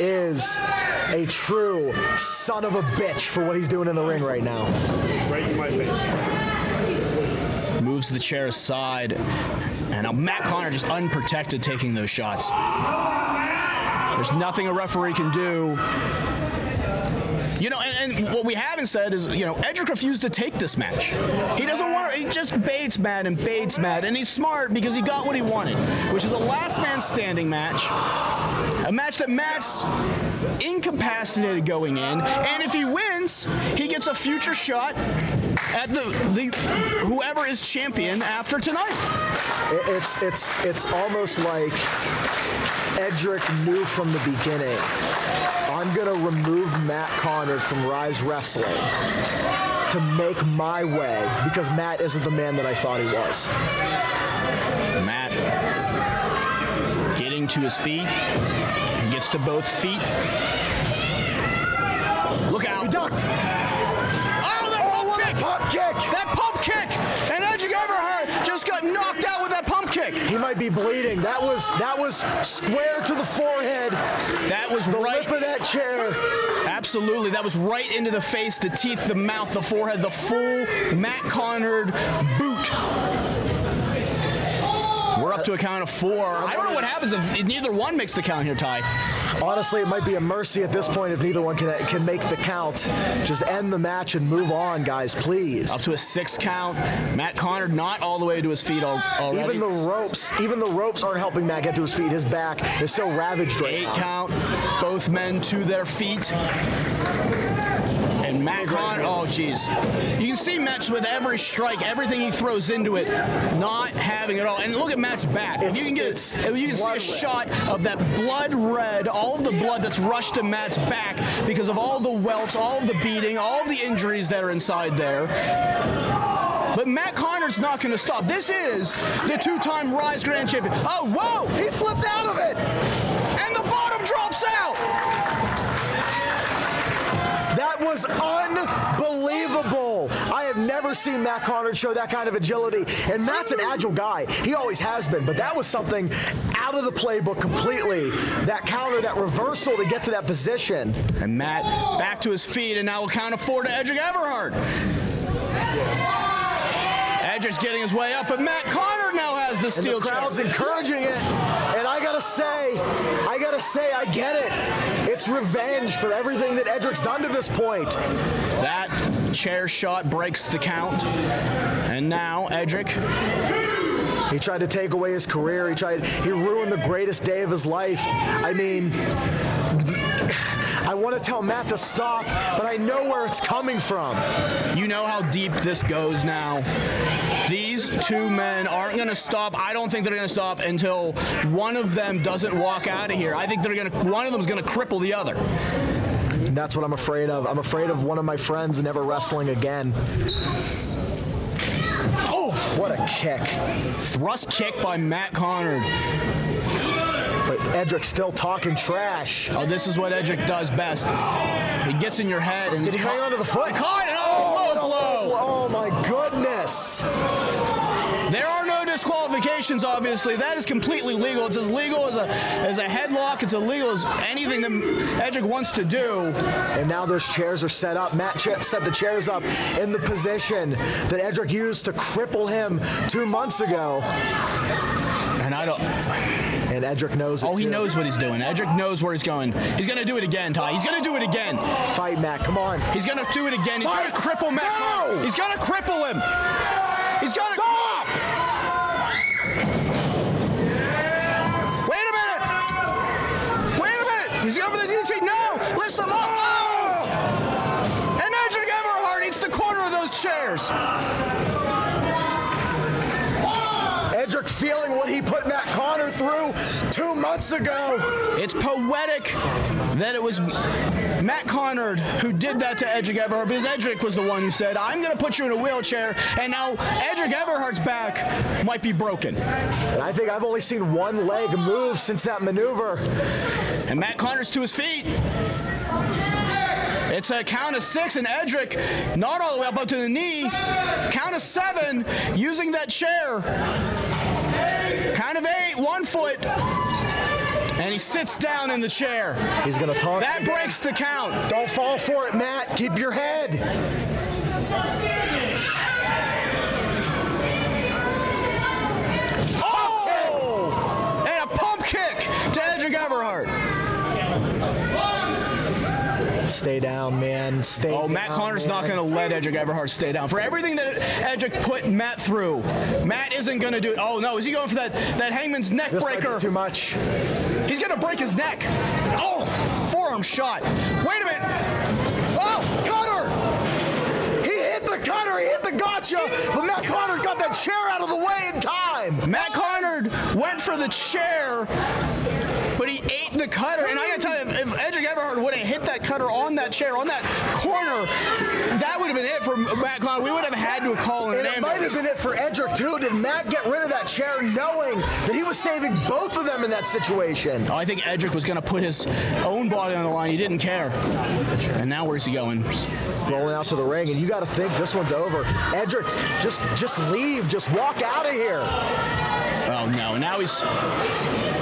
is a true son of a bitch for what he's doing in the ring right now. Right in my face. Moves the chair aside, and now Matt Conard just unprotected taking those shots. There's nothing a referee can do. You know, and what we haven't said is, you know, Edric refused to take this match. He doesn't want to, he just baits Matt, and he's smart because he got what he wanted, which is a last man standing match, a match that Matt's incapacitated going in, and if he wins, he gets a future shot at the whoever is champion after tonight. It's almost like Edric knew from the beginning, I'm going to remove Matt Conard from Ryse Wrestling to make my way because Matt isn't the man that I thought he was. Matt getting to his feet, gets to both feet. Look out. He ducked. Oh, that pump kick! Pump kick! That pump kick! And Edric Everhart just got knocked out with that pump kick. He might be bleeding. That was square to the forehead. That was the right. lip of that chair. Absolutely. That was right into the face, the teeth, the mouth, the forehead, the full Matt Conard boot. We're up to a count of 4. I don't know what happens if neither one makes the count here, Ty. Honestly, it might be a mercy at this point if neither one can make the count. Just end the match and move on, guys, please. Up to a 6 count. Matt Conard not all the way to his feet already. Even the ropes aren't helping Matt get to his feet. His back is so ravaged right now. 8 count. Both men to their feet. And Matt Conard, oh geez. You can see Matt with every strike, everything he throws into it, not having it all. And look at Matt's back. You can see a shot of that blood red, all of the blood that's rushed to Matt's back because of all the welts, all of the beating, all of the injuries that are inside there. But Matt Conard's not going to stop. This is the 2-time Ryse Grand Champion. Oh, whoa! He flipped out of it! And the bottom drops out! That was unbelievable. I have never seen Matt Conard show that kind of agility. And Matt's an agile guy. He always has been. But that was something out of the playbook completely. That counter, that reversal to get to that position. And Matt back to his feet, and now we'll count of 4 to Edric Everhart. Edric's getting his way up, but Matt Conard now has the steel chair. The crowd's encouraging it, and I gotta say, I get it. It's revenge for everything that Edric's done to this point. That chair shot breaks the count, and now Edric. He tried to take away his career. He ruined the greatest day of his life. I mean, I want to tell Matt to stop, but I know where it's coming from. You know how deep this goes now. These 2 men aren't going to stop. I don't think they're going to stop until one of them doesn't walk out of here. I think one of them is going to cripple the other. And that's what I'm afraid of. I'm afraid of one of my friends never wrestling again. Oh, what a kick. Thrust kick by Matt Conard. But Edric's still talking trash. Oh, this is what Edric does best. He gets in your head and did he hang onto the foot? He caught it. Oh, low blow. this. There are no disqualifications, obviously. That is completely legal. It's as legal as a headlock. It's as legal as anything that Edric wants to do. And now those chairs are set up. Matt set the chairs up in the position that Edric used to cripple him 2 months ago. And I don't... And Edric knows it. Oh, he knows what he's doing. Edric knows where he's going. He's going to do it again, Ty. He's going to do it again. Fight, Matt. Come on. He's going to do it again. He's going to cripple Matt. No! He's going to cripple him. He's going to... Stop! Wait a minute. Wait a minute. He's going for the DDT. No! Lift him up. Oh! And Edric Everhart eats the corner of those chairs. Edric feeling what he put Matt Conard through 2 months ago. It's poetic that it was Matt Conard who did that to Edric Everhart, because Edric was the one who said, I'm going to put you in a wheelchair, and now Edric Everhart's back might be broken. And I think I've only seen one leg move since that maneuver. And Matt Conard's to his feet. It's a count of 6, and Edric not all the way up to the knee. Count of 7, using that chair. Count of 8, 1 foot. And he sits down in the chair. He's going to talk. That breaks the count. Don't fall for it, Matt. Keep your head. Oh! And a pump kick to Edric Everhart. Stay down, man. Stay down. Oh, Matt Conard's not going to let Edric Everhart stay down. For everything that Edric put Matt through, Matt isn't going to do it. Oh, no. Is he going for that Hangman's neck this breaker? Might be too much. He's going to break his neck. Oh, forearm shot. Wait a minute. Oh, cutter! He hit the cutter. He hit the gotcha. But Matt Conard got that chair out of the way in time. Matt Conard went for the chair, but he ate the cutter. And I got to tell you, if Edric Everhart would have hit that cutter on that chair, on that corner, that would have been it for Matt Conard. We would have had to call an ambulance. It might have been it for Edric, too. Did Matt get rid of that chair knowing that he was saving both of them in that situation? Oh, I think Edric was going to put his own body on the line. He didn't care. And now where's he going? Rolling out to the ring, and you got to think this one's over. Edric, just leave. Just walk out of here. Oh, no. Now he's...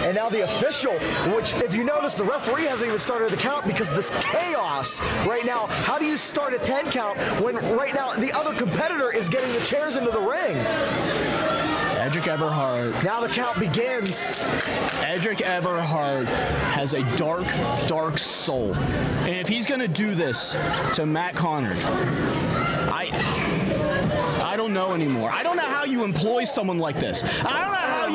And now the official, which, if you notice, the referee hasn't even started the count because this chaos right now. How do you start a 10 count when right now the other competitor is getting the chairs into the ring? Edric Everhart. Now the count begins. Edric Everhart has a dark, dark soul. And if he's going to do this to Matt Conard, I don't know anymore. I don't know how you employ someone like this. I don't know how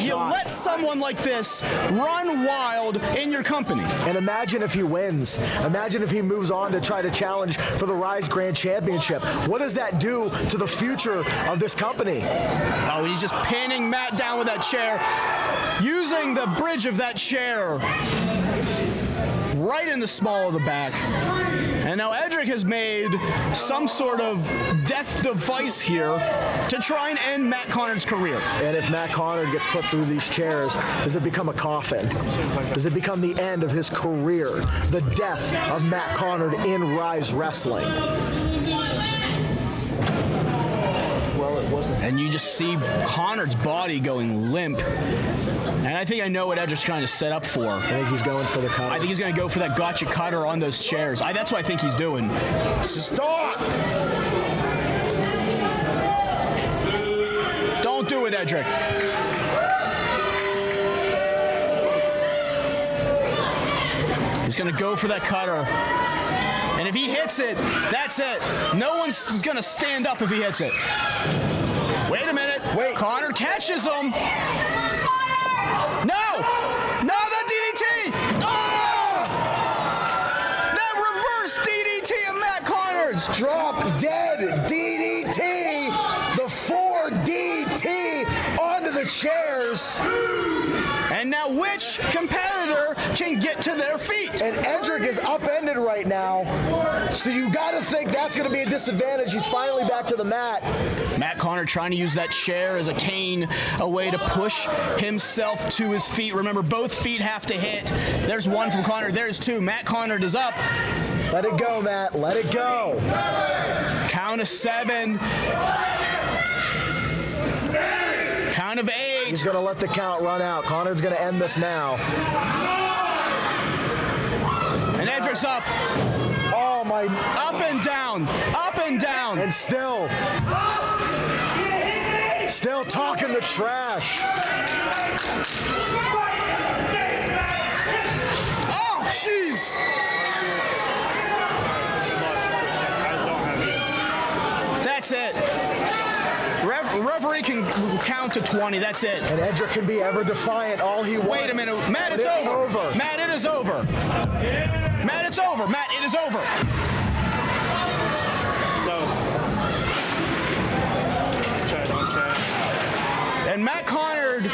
you let someone like this run wild in your company. And imagine if he wins. Imagine if he moves on to try to challenge for the Ryse Grand Championship. What does that do to the future of this company? Oh, he's just pinning Matt down with that chair, using the bridge of that chair right in the small of the back. And now Edric has made some sort of death device here to try and end Matt Conard's career. And if Matt Conard gets put through these chairs, does it become a coffin? Does it become the end of his career? The death of Matt Conard in Ryse Wrestling? Well, it wasn't. And you just see Conard's body going limp. And I think I know what Edric's trying to set up for. I think he's going for the cutter. I think he's going to go for that gotcha cutter on those chairs. That's what I think he's doing. Stop! Don't do it, Edric. He's going to go for that cutter. And if he hits it, that's it. No one's going to stand up if he hits it. Wait a minute. Wait. Conard catches him. No! No, that DDT! Oh! That reverse DDT of Matt Conard's! Drop dead DDT! The 4DT onto the chairs! And now which competitor can get to their feet? And Edric is upended right now. So you got to think that's going to be a disadvantage. He's finally back to the mat. Matt Conard trying to use that chair as a cane, a way to push himself to his feet. Remember, both feet have to hit. There's one from Conard. There's two. Matt Conard is up. Let it go, Matt. Let it go. Count of 7. Count of 8. He's going to let the count run out. Conard's going to end this now. And Edric's up. Oh, my. Up and down. Up and down. And still talking the trash. Oh, jeez. That's it. Referee can count to 20. That's it. And Edric can be ever defiant all he wants. Wait a minute. Matt, it's over. Matt, it is over. Matt, it's over. Matt, it is over. And Matt Conard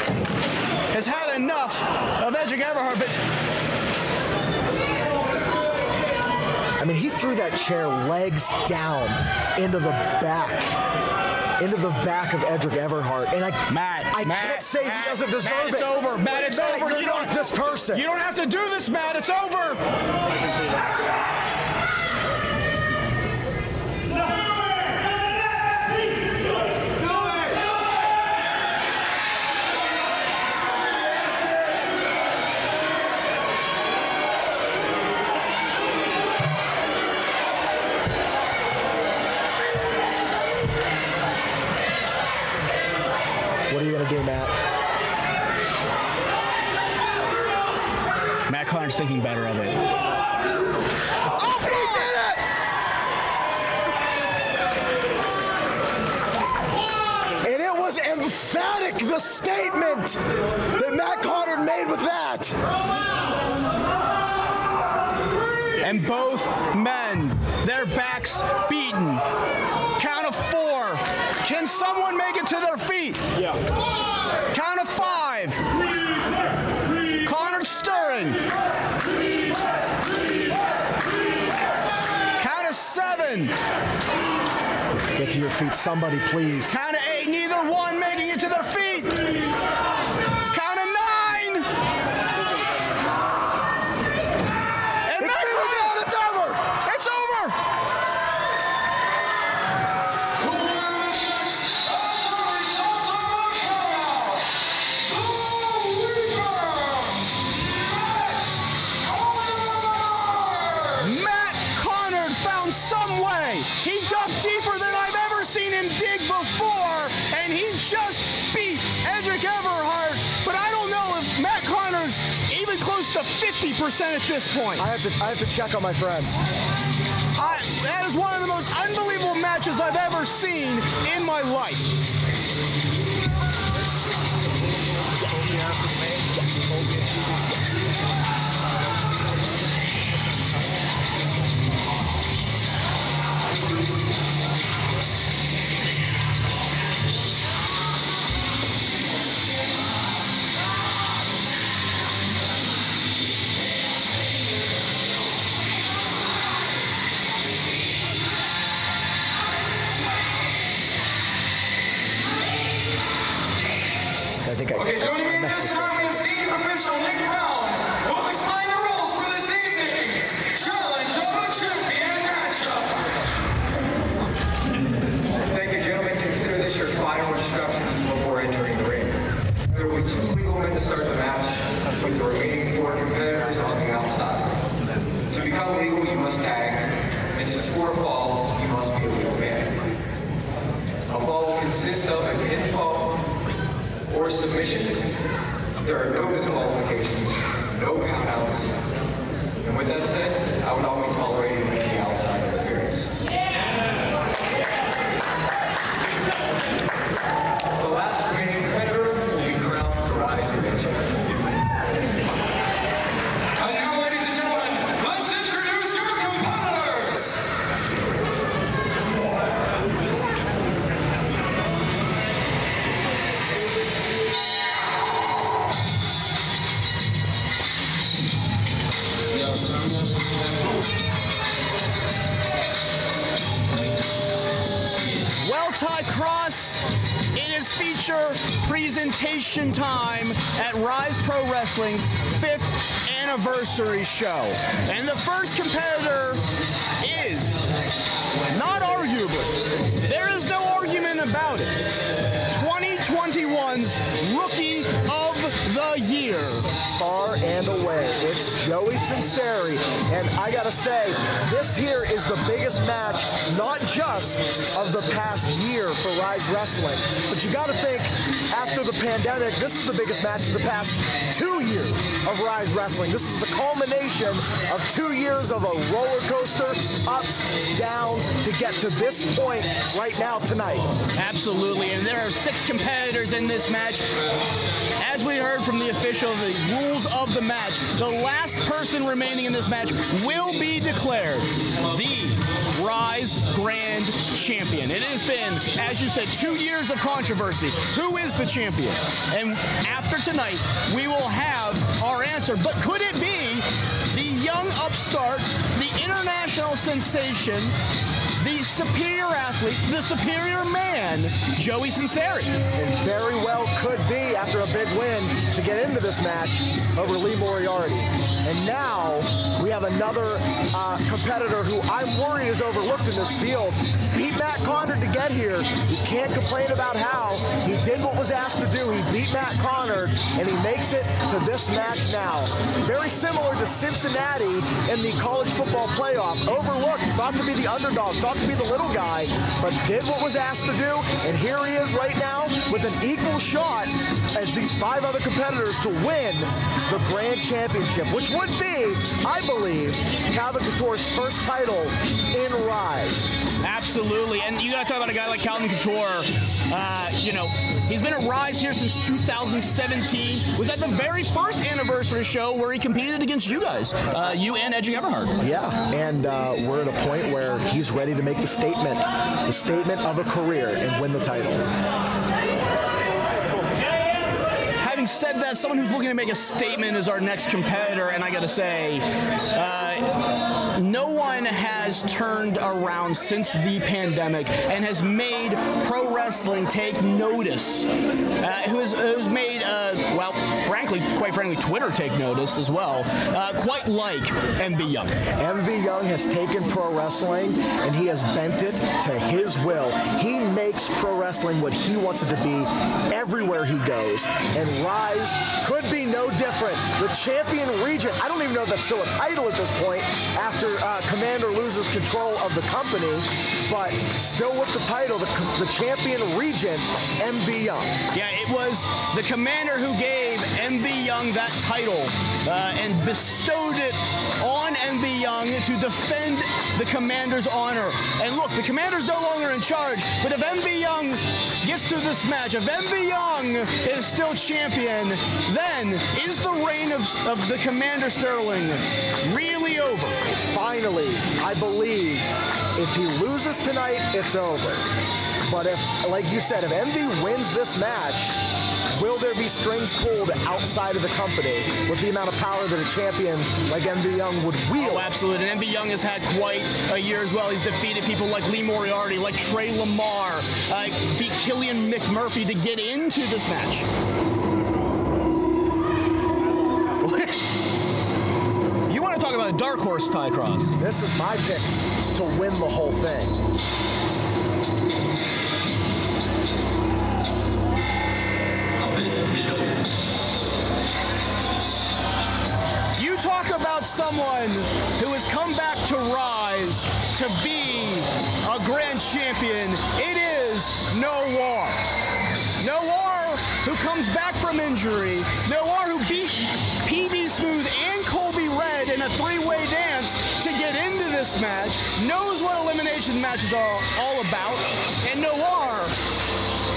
has had enough of Edric Everhart, but I mean, he threw that chair legs down into the back of Edric Everhart, and I can't say he doesn't deserve it. It's over. Matt, it's over. You don't this person. You don't have to do this, Matt. It's over. What are you going to do, Matt? Matt Conard's thinking better of it. Oh, he did it! And it was emphatic, the statement that Matt Conard made with that. And both men, their backs beaten. Count of 4. Can someone make it to their feet? Yeah. Count of 5. Conard stirring. Count of 7. Get to your feet, somebody, please. Count of 8. Neither one making it to their feet. Count of 9. And it's over. It's over. Matt Conard found some way. He dug deeper than I've ever seen him dig before, and he just beat Edric Everhart. But I don't know if Matt Conard's even close to 50% at this point. I have to check on my friends. That is one of the most unbelievable matches I've ever seen in my life. Okay, joining me this time is Team Official Nick Brown, who will explain the rules for this evening's Challenge of the Champion matchup. Thank you, gentlemen. Consider this your final instructions before entering the ring. There will be 2 legal men to start the match, with the remaining 4 competitors on the outside. To become legal, you must tag, and to score a fall, you must be a legal man. A fall will consist of a pinfall or submission. There are no disqualifications, no countouts. And with that said, I would always tolerate any outside interference. The last remaining competitor will be crowned the Ryse champion. And now, ladies and gentlemen, let's introduce your competitors. Well-tied cross. It is feature presentation time at Ryse Pro Wrestling's 5th anniversary show. And the first competitor is, not arguably, there is no argument about it, 2021 everyone's Rookie of the Year. Far and away, it's Joey Sunseri. And I gotta say, this here is the biggest match, not just of the past year for Ryse Wrestling, but you gotta think, after the pandemic, this is the biggest match of the past 2 years of Ryse Wrestling. This is the culmination of 2 years of a roller coaster, ups, downs, to get to this point right now tonight. Absolutely, and there are 6 competitors in this match. As we heard from the official, the rules of the match, the last person remaining in this match will be declared the Ryse Grand Champion. It has been, as you said, 2 years of controversy. Who is the champion? And after tonight, we will have our answer. But could it be the young upstart, the international sensation, the superior athlete, the superior man, Joey Sunseri? It very well could be, after a big win, to get into this match over Lee Moriarty. And now we have another competitor who I'm worried is overlooked in this field. Beat Matt Conard to get here. You can't complain about how. He did what was asked to do. He beat Matt Conard, and he makes it to this match now. Very similar to Cincinnati in the college football playoff. Overlooked, thought to be the underdog, thought to be the little guy, but did what was asked to do, and here he is right now with an equal shot as these 5 other competitors to win the Grand Championship, which would be, I believe, Calvin Couture's first title in Ryse. Absolutely, and you got to talk about a guy like Calvin Couture. You know, he's been at Ryse here since 2017. Was at the very first anniversary show where he competed against you guys, you and Edric Everhart. Yeah, and we're at a point where he's ready to make the statement of a career and win the title. Having said that, someone who's looking to make a statement is our next competitor, and I gotta say, no one has turned around since the pandemic and has made pro wrestling take notice. Who's made, well, quite frankly, Twitter take notice as well. Quite like MV Young. MV Young has taken pro wrestling and he has bent it to his will. He makes pro wrestling what he wants it to be everywhere he goes. And Ryse could be no different. The champion region, I don't even know if that's still a title at this point after Commander loses control of the company, but still with the title, the champion regent, MV Young. Yeah, it was the Commander who gave MV Young that title and bestowed it on MV Young to defend the Commander's honor. And look, the Commander's no longer in charge, but if MV Young gets to this match, if MV Young is still champion, then is the reign of the Commander Sterling really over? Finally, I believe if he loses tonight, it's over. But if, like you said, if MV wins this match, will there be strings pulled outside of the company with the amount of power that a champion like MV Young would wield? Oh, absolutely. And MV Young has had quite a year as well. He's defeated people like Lee Moriarty, like Trey Lamar, beat Killian McMurphy to get into this match. You want to talk about a dark horse, Ty Cross? This is my pick to win the whole thing. You talk about someone who has come back to Ryse to be a grand champion. It is Noir. Noir, who comes back from injury. Noir, who beat PB Smooth and Colby Red in a 3-way dance to get into this match, knows what elimination matches are all about. And Noir,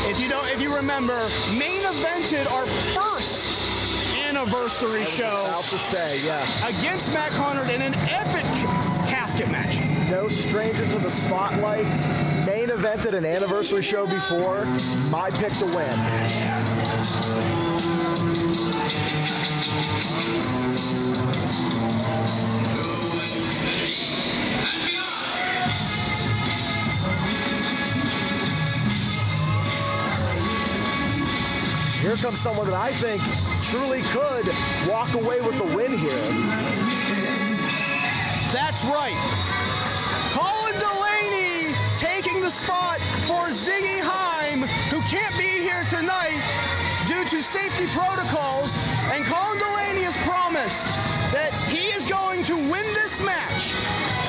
if you remember, main evented our first anniversary show. About to say, yes. Against Matt Conard in an epic casket match. No stranger to the spotlight. Main evented an anniversary show before. My pick to win. Here comes someone that I think truly could walk away with the win here. That's right. Colin Delaney taking the spot for Ziggy Heim, who can't be here tonight. to safety protocols, and Colin Delaney has promised that he is going to win this match.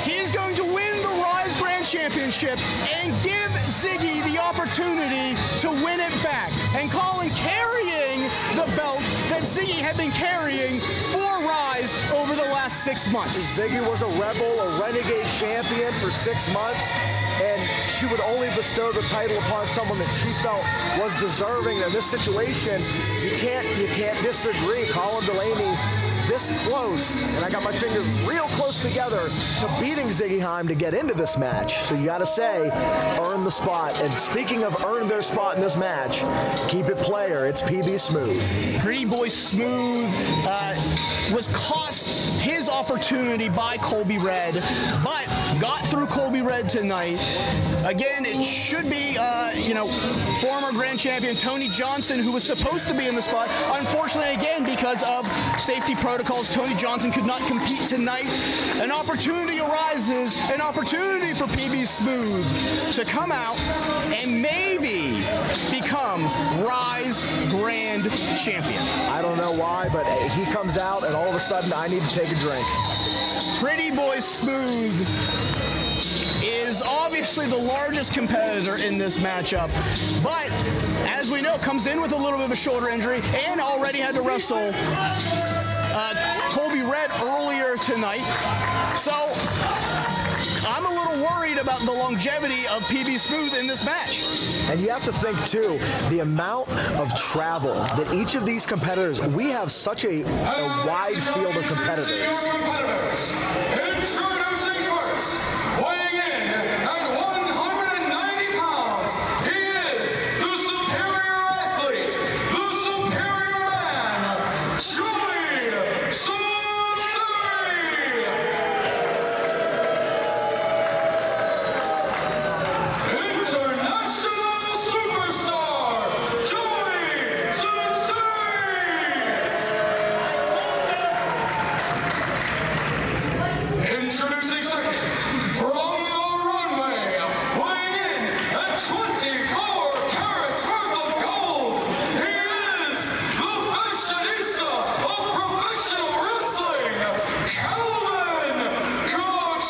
He is going to win the Ryse Grand Championship and give Ziggy the opportunity to win it back. And Colin carrying the belt that Ziggy had been carrying for Ryse over the last 6 months. Ziggy was a rebel, a renegade champion for 6 months, and she would only bestow the title upon someone that she felt was deserving. In this situation, you can't disagree. Colin Delaney this close, and I got my fingers real close together to beating Ziggy Haim to get into this match. So you got to say, earn the spot. And speaking of earn their spot in this match, keep it player. It's PB Smooth. Pretty Boy Smooth was cost his opportunity by Colby Red, but got through Colby Red tonight. Again, it should be, former grand champion Tony Johnson, who was supposed to be in the spot. Unfortunately, again, because of safety protocols, Tony Johnson could not compete tonight. An opportunity arises, an opportunity for PB Smooth to come out and maybe become Ryse Grand Champion. I don't know why, but he comes out and all of a sudden I need to take a drink. Pretty Boy Smooth is obviously the largest competitor in this matchup, but as we know, comes in with a little bit of a shoulder injury and already had to wrestle Colby Red earlier tonight. So I'm a little worried about the longevity of PB Smooth in this match. And you have to think, too, the amount of travel that each of these competitors, we have such a wide field of competitors. Introducing first, weighing in at 190 pounds, he is the superior athlete, the superior man, Sunseri! International superstar, Sunseri! Introducing second, from the runway, weighing in at 24 carats worth of gold, he is the fashionista of professional wrestling, Colin Couture!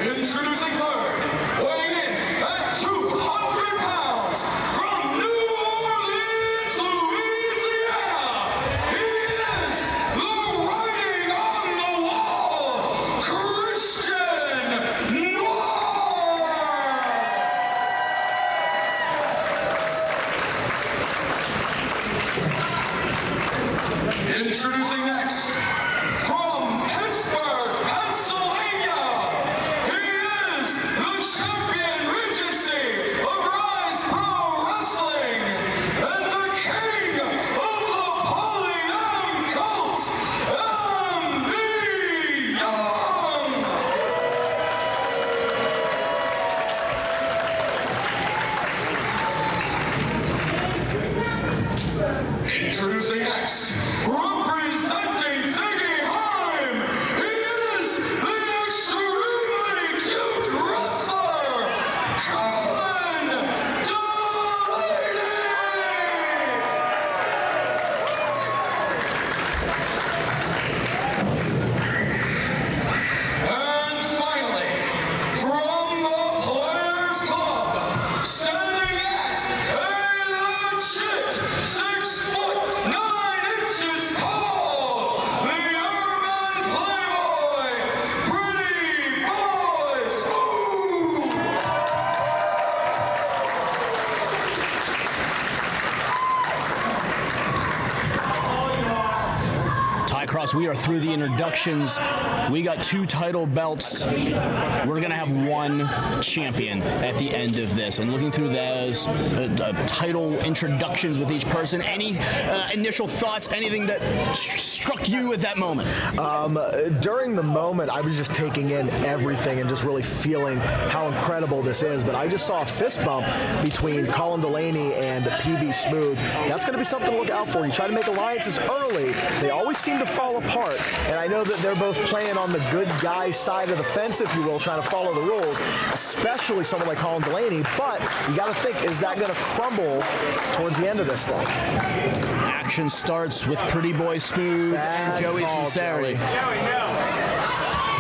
Introducing third, weighing in at 200 pounds, from New Orleans, Louisiana, he is the writing on the wall, Christian Noir! Introducing next, from Pittsburgh, Pennsylvania, he is the champion regency of Ryse Pro Wrestling and the king of the Poly-M cult, M.B. Young! Introducing next, representing Ziggy Haim, he is the extremely cute wrestler, Colin Delaney! And finally, from the Players Club, standing at a legit 6'9" tall, the urban playboy, Pretty Boy Smooth! Ty Cross, we are through the introductions. We got 2 title belts. We're going to have 1 champion at the end of this. And looking through those title introductions with each person, any initial thoughts, anything that struck you at that moment? During the moment, I was just taking in everything and just really feeling how incredible this is. But I just saw a fist bump between Colin Delaney and PB Smooth. That's going to be something to look out for. You try to make alliances early, they always seem to fall apart. And I know that they're both playing on the good guy side of the fence, if you will, trying to follow the rules, especially someone like Colin Delaney. But you got to think, is that going to crumble towards the end of this thing? Action starts with Pretty Boy Smooth and Joey Sunseri.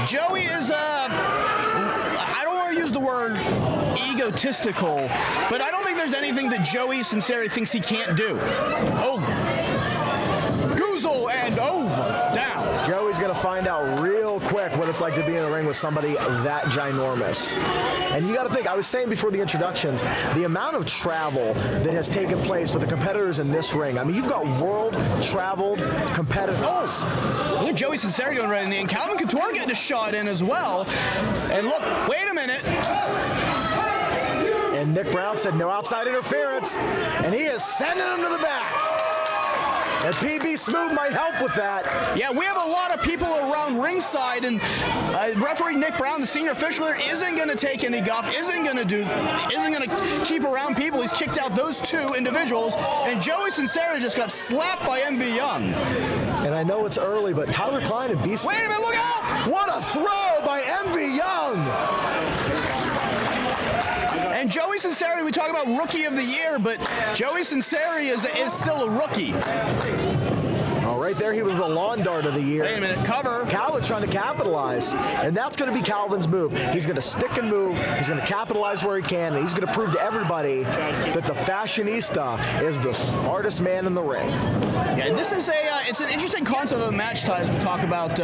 Joey is, I don't want to use the word egotistical, but I don't think there's anything that Joey Sunseri thinks he can't do. Oh, Goozle and over, down. Joey's going to find out real quick what it's like to be in the ring with somebody that ginormous. And you got to think, I was saying before the introductions, the amount of travel that has taken place with the competitors in this ring. I mean, you've got world-traveled competitors. Oh, look at Joey Sunseri going right in the end. Calvin Couture getting a shot in as well. And look, wait a minute. And Nick Brown said no outside interference, and he is sending him to the back. And PB Smooth might help with that. Yeah, we have a lot of people around ringside, and referee Nick Brown, the senior official there, isn't going to take any guff, isn't going to keep around people. He's kicked out those two individuals, and Joey Sunseri just got slapped by MV Young. And I know it's early, but Tyler Klein and BC. Wait a minute, look out! What a throw by MV Young! And Joey Sunseri, we talk about Rookie of the Year, but Joey Sunseri is still a rookie. Oh, right there, he was the lawn dart of the year. Wait a minute, cover. Calvin trying to capitalize, and that's going to be Calvin's move. He's going to stick and move. He's going to capitalize where he can, and he's going to prove to everybody that the fashionista is the smartest man in the ring. Yeah, this is it's an interesting concept of a match tie as we talk about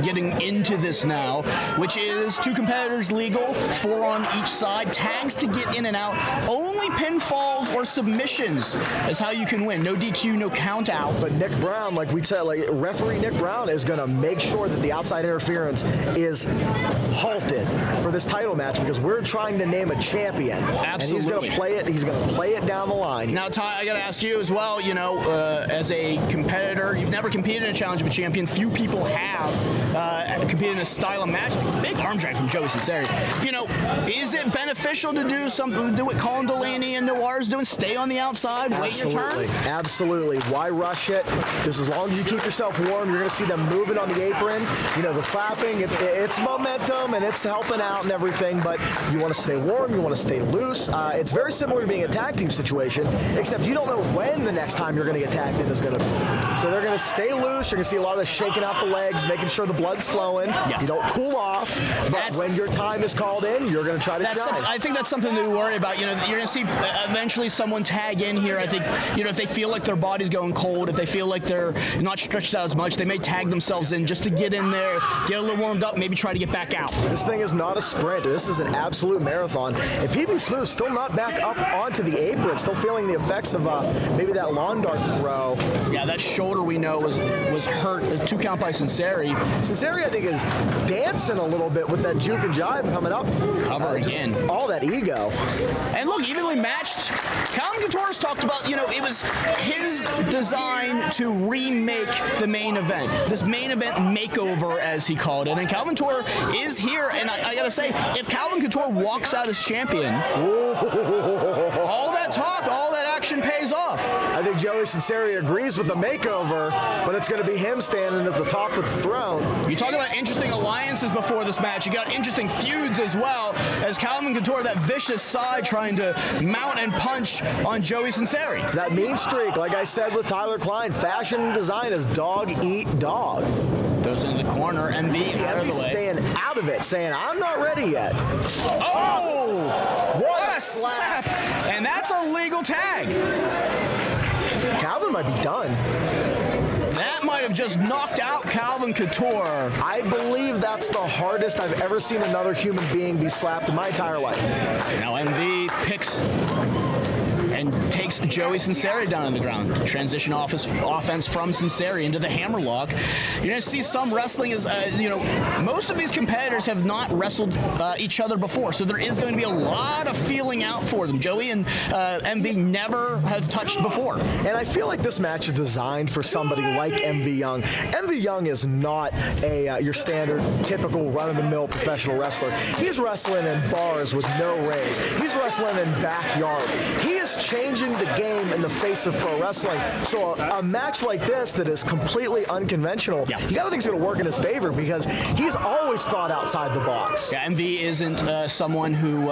getting into this now, which is 2 competitors legal, 4 on each side, tags to get in and out. Only pinfalls or submissions is how you can win. No DQ, no count out. But Nick Brown, like we said, like referee Nick Brown is going to make sure that the outside interference is halted for this title match because we're trying to name a champion. Absolutely. And he's going to play it. He's going to play it down the line. Now, Ty, I got to ask you as well. You know, as a competitor, you've never competed in a challenge of a champion. Few people have competed in a style of match. Big arm drag from Joey Sunseri. You know, is it beneficial to do something? Do what Colin Delaney and Noir is doing? Stay on the outside, wait your turn. Absolutely. Why rush it? Just as long as you keep yourself warm, you're going to see them moving on the apron. You know, the clapping, it's momentum and it's helping out and everything, but you want to stay warm, you want to stay loose. It's very similar to being a tag team situation, except you don't know when the next time you're going to get tagged in is going to be. So they're going to stay loose. You're going to see a lot of shaking out the legs, making sure the blood's flowing. Yes. You don't cool off, but when your time is called in, you're going to try to shine. I think that's something to worry about. You know, you're going to see eventually someone tag in here. I think, you know, if they feel like their body's going cold, if they feel like they're not stretched out as much, they may tag themselves in just to get in there, get a little warmed up, maybe try to get back out. This thing is not a sprint. This is an absolute marathon. And PB Smooth still not back up onto the apron, still feeling the effects of maybe that lawn dart throw. Yeah, that shoulder we know was hurt. A 2 count by Sunseri. Sunseri, I think, is dancing a little bit with that juke and jive coming up. Cover again. All that ego. And look, evenly matched. Calvin Couture's talked about, you know, it was his design to remake the main event. This main event makeover, as he called it. And Calvin Couture is here, and I gotta say, if Calvin Couture walks out as champion, all that talk, all that action pays off. I think Joey Sunseri agrees with the makeover, but it's going to be him standing at the top of the throne. You talk about interesting alliances before this match. You got interesting feuds as well, as Calvin Couture, that vicious side, trying to mount and punch on Joey Sunseri. It's that mean streak, like I said with Tyler Klein. Fashion and design is dog eat dog. Those in the corner, MV out of the way. Staying out of it, saying, I'm not ready yet. Oh! What a slap! And that's a legal tag. Calvin might be done. That might have just knocked out Calvin Couture. I believe that's the hardest I've ever seen another human being be slapped in my entire life. Now MV picks and takes Joey Sunseri down on the ground. Transition offense from Sunseri into the hammerlock. You're going to see some wrestling is, you know, most of these competitors have not wrestled each other before, so there is going to be a lot of feeling out for them. Joey and MV never have touched before. And I feel like this match is designed for somebody like MV Young. MV Young is not your standard, typical run-of-the-mill professional wrestler. He's wrestling in bars with no rings. He's wrestling in backyards. He is changing the game in the face of pro wrestling. So a match like this that is completely unconventional, you got to think it's going to work in his favor because he's always thought outside the box. Yeah, MV isn't someone who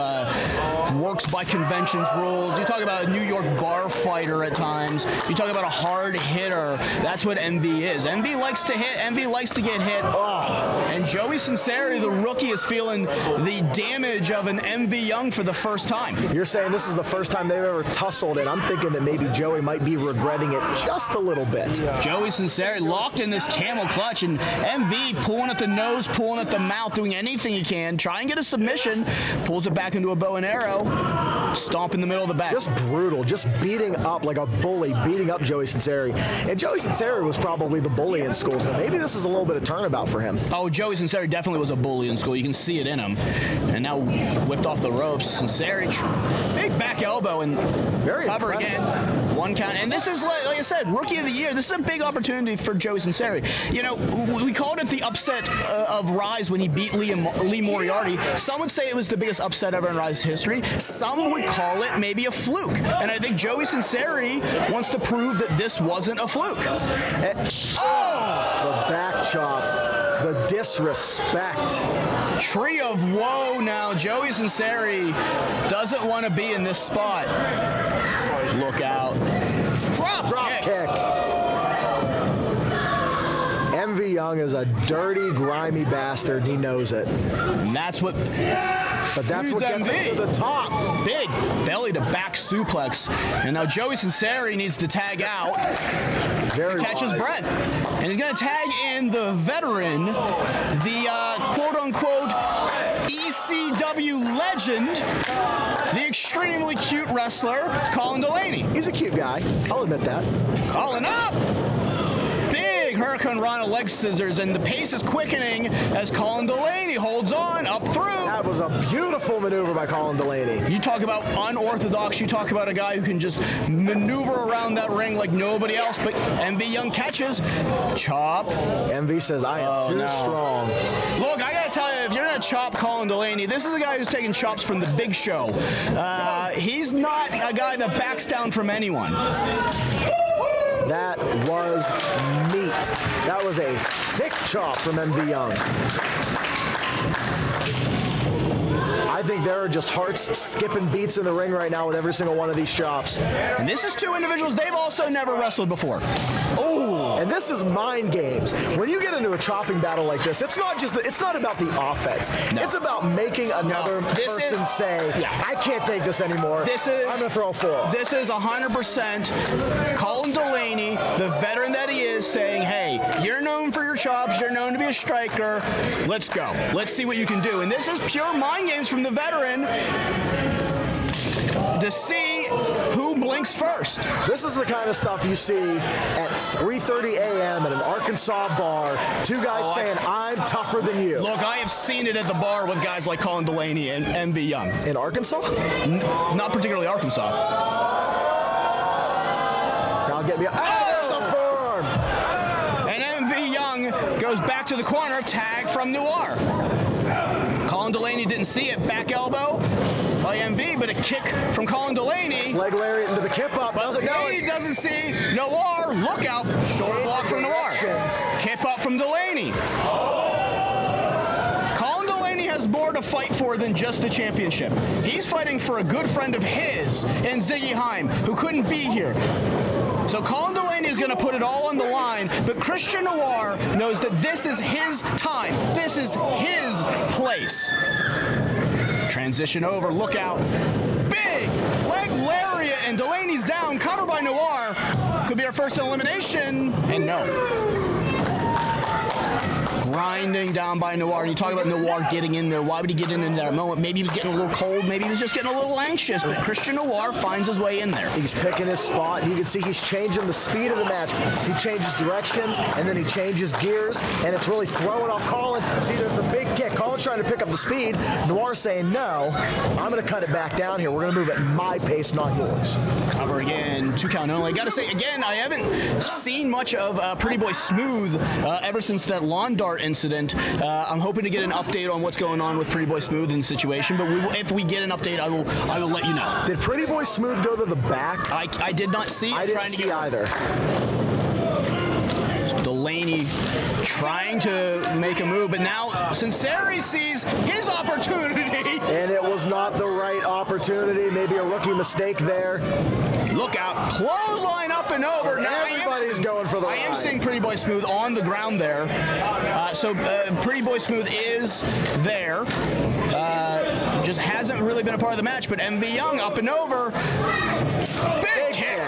works by convention's rules. You talk about a New York bar fighter at times. You talk about a hard hitter. That's what MV is. MV likes to hit. MV likes to get hit. Oh. And Joey Sunseri, the rookie, is feeling the damage of an MV Young for the first time. You're saying this is the first time they've ever tussled, and I'm thinking that maybe Joey might be regretting it just a little bit. Joey Sunseri locked in this camel clutch, and MV pulling at the nose, pulling at the mouth, doing anything he can, try and get a submission, pulls it back into a bow and arrow, stomp in the middle of the back. Just brutal, just beating up like a bully, beating up Joey Sunseri. And Joey Sunseri was probably the bully in school, so maybe this is a little bit of turnabout for him. Oh, Joey Sunseri definitely was a bully in school. You can see it in him. And now whipped off the ropes. Sunseri, big back elbow and very cover impressive. Again. One count. And this is, like I said, Rookie of the Year. This is a big opportunity for Joey Sunseri. You know, we called it the upset of Ryse when he beat Lee Moriarty. Some would say it was the biggest upset ever in Ryse history. Some would call it maybe a fluke. And I think Joey Sunseri wants to prove that this wasn't a fluke. The back chop, the disrespect. Tree of woe now. Joey Sunseri doesn't want to be in this spot. Look out. Drop kick. MV Young is a dirty, grimy bastard. He knows it. And that's what... But that's what gets him to the top. Big belly to back suplex. And now Joey Sunseri needs to tag out to catch his breath. And he's going to tag in the veteran, the quote-unquote ECW legend, the extremely cute wrestler, Colin Delaney. He's a cute guy. I'll admit that. Colin up! Hurricane Rana leg scissors, and the pace is quickening as Colin Delaney holds on up through. That was a beautiful maneuver by Colin Delaney. You talk about unorthodox, you talk about a guy who can just maneuver around that ring like nobody else, but MV Young catches. Chop. MV says, I am too strong. Look, I gotta tell you, if you're gonna chop Colin Delaney, this is a guy who's taking chops from the Big Show. He's not a guy that backs down from anyone. That was meat. That was a thick chop from MV Young. I think there are just hearts skipping beats in the ring right now with every single one of these chops. And this is two individuals they've also never wrestled before. Oh, and this is mind games. When you get into a chopping battle like this, it's not about the offense. No. It's about making another person say, I can't take this anymore. I'm gonna throw a four. This is 100% Colin Delaney, the veteran that he is, saying, hey, you're known for your chops, you're known to be a striker. Let's go. Let's see what you can do. And this is pure mind games from the veteran to see who blinks first. This is the kind of stuff you see at 3:30 a.m. at an Arkansas bar. Two guys saying, I'm tougher than you. Look, I have seen it at the bar with guys like Colin Delaney and MV Young. In Arkansas? Not particularly Arkansas. Crowd get me up. Oh, there's a forearm. And MV Young goes back to the corner, tag from Noir. Colin Delaney didn't see it. Back elbow by MV, but a kick from Colin Delaney. Leg lariat into the kip up. But Delaney doesn't see Noir. Look out. Short block from Noir. Kip up from Delaney. Colin Delaney has more to fight for than just the championship. He's fighting for a good friend of his in Ziggy Haim, who couldn't be here. So Colin Delaney is going to put it all on the line, but Christian Noir knows that this is his time. This is his place. Transition over, look out. Big leg lariat, and Delaney's down, covered by Noir. Could be our first elimination, and no. Grinding down by Noir. You talk about Noir getting in there. Why would he get in that moment? Maybe he was getting a little cold. Maybe he was just getting a little anxious. But Christian Noir finds his way in there. He's picking his spot, and you can see he's changing the speed of the match. He changes directions, and then he changes gears, and it's really throwing off Colin. See, there's the big kick. Colin Noir's trying to pick up the speed. Noir saying, no, I'm going to cut it back down here. We're going to move at my pace, not yours. Cover again, 2 count only. Got to say, again, I haven't seen much of Pretty Boy Smooth ever since that lawn dart incident. I'm hoping to get an update on what's going on with Pretty Boy Smooth in the situation, but if we get an update, I will let you know. Did Pretty Boy Smooth go to the back? I did not see. I didn't see either. Delaney trying to make a move, but now Sunseri sees his opportunity. And it was not the right opportunity. Maybe a rookie mistake there. Look out. Clothesline up and over. Now everybody's going for the I am seeing Pretty Boy Smooth on the ground there. So Pretty Boy Smooth is there. Just hasn't really been a part of the match, but MV Young up and over. Big kick.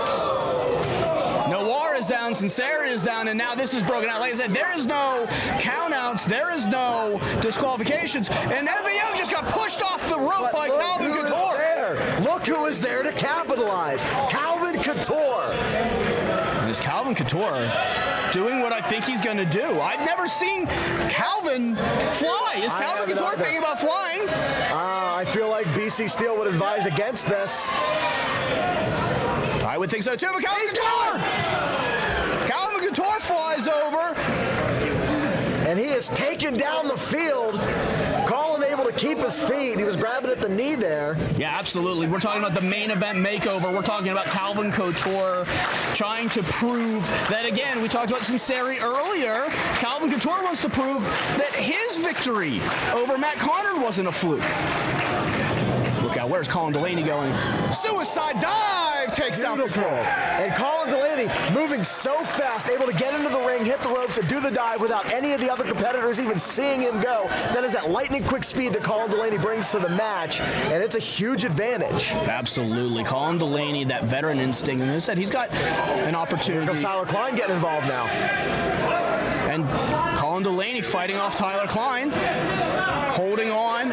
Noir is down, Sunseri is down, and now this is broken out. Like I said, there is no countouts, there is no disqualifications, and MV Young just got pushed off the rope by Calvin Couture. Look who is there to capitalize. Calvin Couture. And is Calvin Couture doing what I think he's going to do? I've never seen Calvin fly. Is Calvin Couture thinking about flying? I feel like BC Steel would advise against this. I would think so too, but Calvin Couture! Calvin Couture flies over. And he is taken down the field. Colin able to keep his feet. He was grabbing at the knee there. Yeah, absolutely. We're talking about the main event makeover. We're talking about Calvin Couture trying to prove that, again, we talked about Sunseri earlier. Calvin Couture wants to prove that his victory over Matt Conard wasn't a fluke. Look out, where's Colin Delaney going? Suicide dive takes out the crowd. And Colin Delaney moving so fast, able to get into the ring, hit the ropes, and do the dive without any of the other competitors even seeing him go. That is that lightning quick speed that Colin Delaney brings to the match, and it's a huge advantage. Absolutely. Colin Delaney, that veteran instinct, and as I said, he's got an opportunity. Here comes Klein getting involved now. And Colin Delaney fighting off Klein, holding on.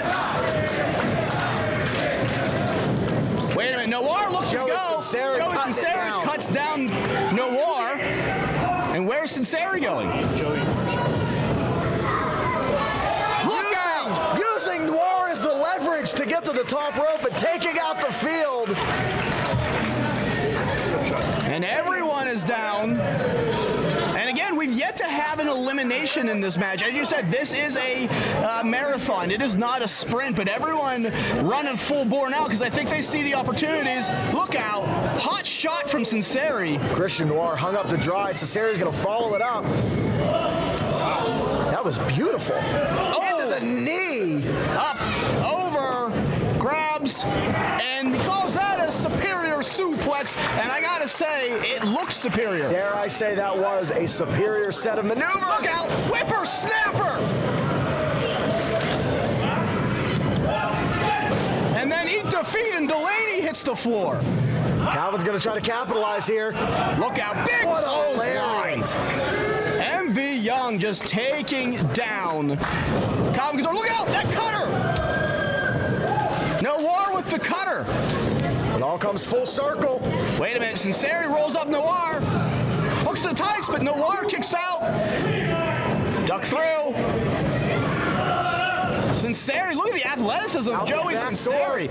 Wait a minute, Noir looks to go. Joey Sunseri cuts down Noir. And where's Sunseri going? Look out! Using Noir as the leverage to get to the top rope and taking out the field. And everyone is down. And again, we've yet to have an elimination in this match. As you said, this is a marathon. It is not a sprint, but everyone running full bore now because I think they see the opportunities. Look out. Hot shot from Sunseri. Christian Noir hung up to dry, and Sunseri's going to follow it up. That was beautiful. Into the knee. Up, over, grabs, and he calls that a superior suplex, and I gotta say, it looks superior. Dare I say that was a superior set of maneuvers. Look out, whippersnapper! And then eat defeat, and Delaney hits the floor. Calvin's gonna try to capitalize here. Look out, big clothesline. MV Young just taking down Calvin Couture. Look out, that cutter! Noir with the cutter. It all comes full circle. Wait a minute, Sunseri rolls up Noir. Hooks the tights, but Noir kicks out. Duck through. Sunseri, look at the athleticism of Joey Sunseri.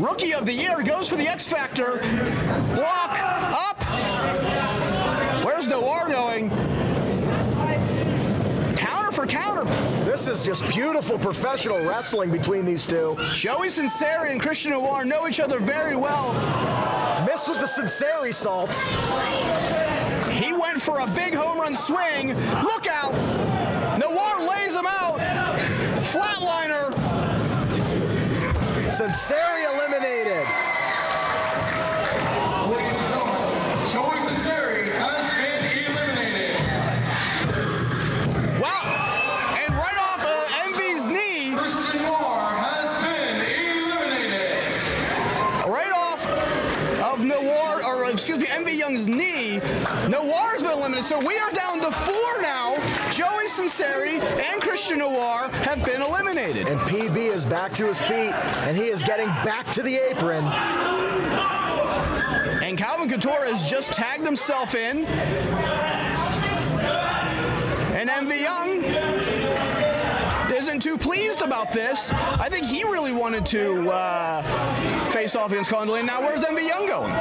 Rookie of the year, goes for the X Factor. Block, up. Where's Noir going? Counter for counter. This is just beautiful professional wrestling between these two. Joey Sunseri and Christian Noir know each other very well. Missed with the Sunseri salt. He went for a big home run swing. Look out. Noir lays him out. Flatliner. Sunseri eliminated. Ladies and gentlemen, Joey Sunseri has been eliminated. Wow. And right off Envy's knee. Christian Noir has been eliminated. Right off of Noir, or excuse me, Envy Young's knee. Noir's been eliminated. So we are down to 4 now. Joey Sunseri and Christian Noir have been eliminated. And PB is back to his feet, and he is getting back to the apron. And Calvin Couture has just tagged himself in. And MV Young isn't too pleased about this. I think he really wanted to face off against Colin Delaney. Now, where's Envy Young going?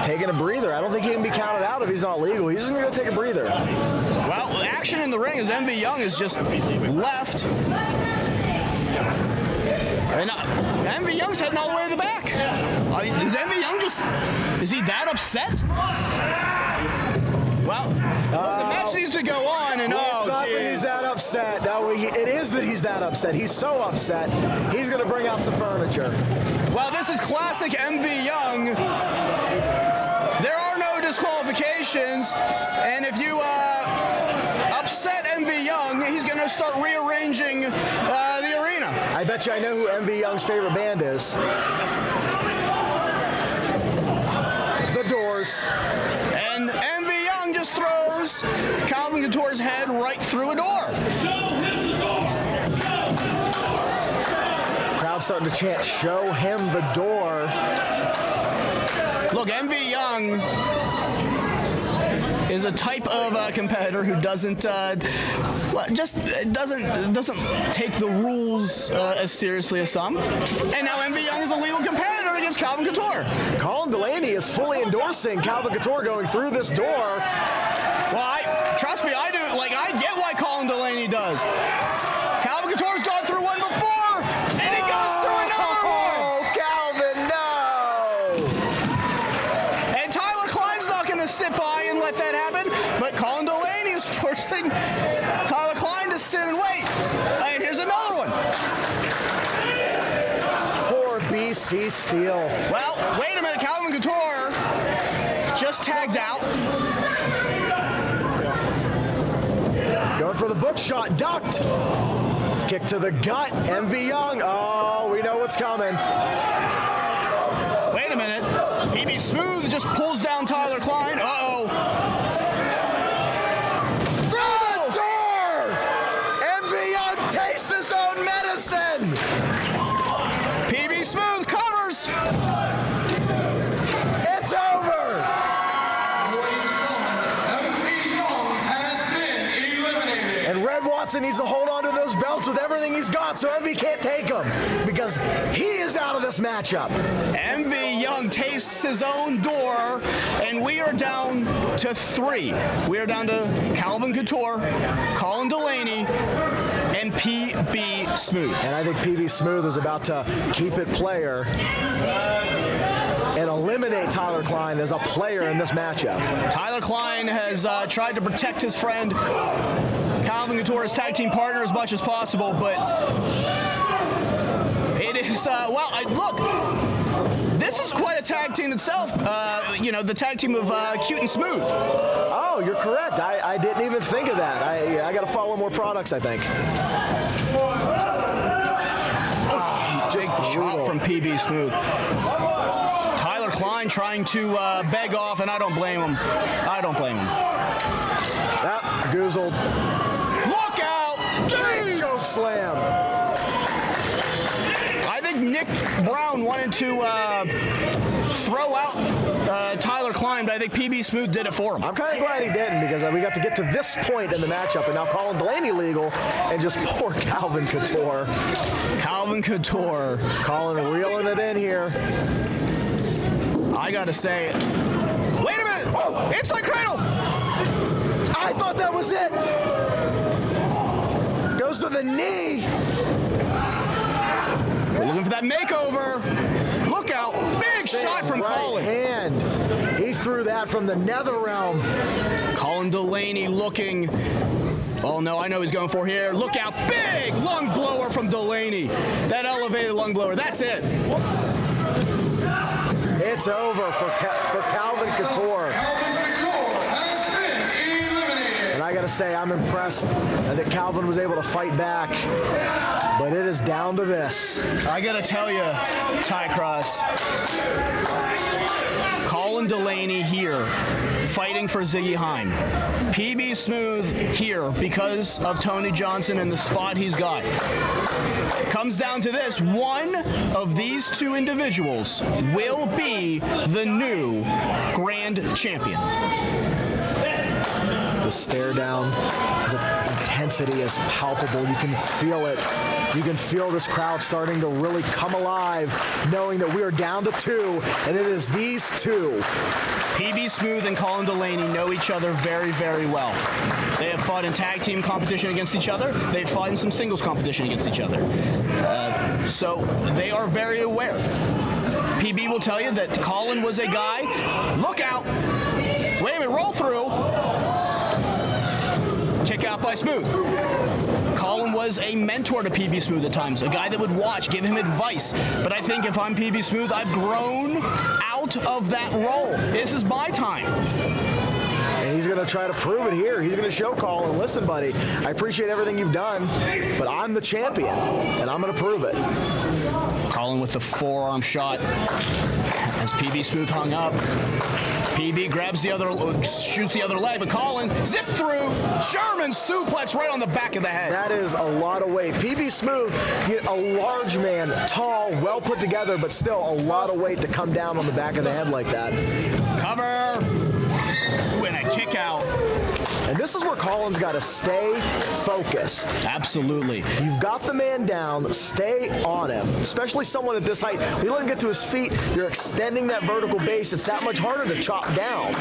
Taking a breather. I don't think he can be counted out if he's not legal. He's just going to go take a breather. Well, action in the ring as Envy Young is just left. And Envy Young's heading all the way to the back. Envy Young is he that upset? Well, the match needs to go on, and it's not that he's that upset. No, it is that he's that upset. He's so upset, he's going to bring out some furniture. Well, this is classic Envy Young. There are no disqualifications, and if you upset Envy Young, he's going to start rearranging the arena. I bet you I know who Envy Young's favorite band is. The Doors. And Envy Young just throws Calvin Couture's head right through a door. Crowd starting to chant, "Show him the door." Look, Envy Young is a type of competitor who doesn't take the rules as seriously as some. And now Envy Young is a legal competitor against Calvin Couture. Colin Delaney is fully endorsing Calvin Couture going through this door. Well, trust me, I do. Like, I get why Colin Delaney does. Calvin Couture's gone through one before, and he goes through another one. Oh, Calvin, no! And Tyler Klein's not going to sit by and let that happen, but Colin Delaney is forcing Tyler Klein to sit and wait. And here's another one. Poor BC Steel. Well, wait a minute. Calvin Couture just tagged out. Going for the book shot, ducked. Kick to the gut, Envy Young. Oh, we know what's coming. Wait a minute. PB Smooth just pulls down Tyler Klein. Uh-oh. Through the door! Envy Young tastes his own medicine. PB Smooth covers. It's over. And Red Watson needs to hold on to those belts with everything he's got so Envy can't take them because he is out of this matchup. Envy Young tastes his own door, and we are down to 3. We are down to Calvin Couture, Colin Delaney, and PB Smooth. And I think PB Smooth is about to keep it player and eliminate Tyler Klein as a player in this matchup. Tyler Klein has tried to protect his friend Calvin Couture, his tag team partner, as much as possible, but it is, look, this is quite a tag team itself. The tag team of Cute and Smooth. Oh, you're correct. I didn't even think of that. I got to follow more products, I think. Big shot from PB Smooth. Tyler Klein trying to beg off, and I don't blame him. Goozled. Look out! Big choke slam. I think Nick Brown wanted to throw out Tyler Klein, but I think PB Smooth did it for him. I'm kind of glad he didn't because we got to get to this point in the matchup, and now Colin Delaney legal, and just poor Calvin Couture. Colin reeling it in here. I gotta say, wait a minute! Oh, inside cradle! I thought that was it. Goes to the knee. We're looking for that makeover. Look out! Big shot from Colin. Hand. He threw that from the nether realm. Colin Delaney looking. Oh no, I know he's going for here. Look out! Big lung blower from Delaney. That elevated lung blower. That's it. It's over for Calvin Couture. And I gotta say, I'm impressed that Calvin was able to fight back. But it is down to this. I gotta tell you, Ty Cross, Colin Delaney here, fighting for Ziggy Heim. PB Smooth here because of Tony Johnson and the spot he's got. Comes down to this. One of these two individuals will be the new Grand Champion. The stare down, the intensity is palpable. You can feel it. You can feel this crowd starting to really come alive, knowing that we are down to 2, and it is these 2. PB Smooth and Colin Delaney know each other very, very well. They have fought in tag team competition against each other. They've fought in some singles competition against each other. So they are very aware. PB will tell you that Colin was a guy. Look out! Wait a minute, roll through. Kick out by Smooth. Colin was a mentor to PB Smooth at times, a guy that would watch, give him advice. But I think if I'm PB Smooth, I've grown out of that role. This is my time. And he's going to try to prove it here. He's going to show Colin, listen, buddy, I appreciate everything you've done, but I'm the champion, and I'm going to prove it. Colin with the forearm shot as PB Smooth hung up. PB grabs the other, shoots the other leg, but Colin zip through, German suplex right on the back of the head. That is a lot of weight. PB Smooth, a large man, tall, well put together, but still a lot of weight to come down on the back of the head like that. Cover. Ooh, and a kick out. And this is where Colin's got to stay focused. Absolutely. You've got the man down, stay on him, especially someone at this height. We let him get to his feet, you're extending that vertical base. It's that much harder to chop down.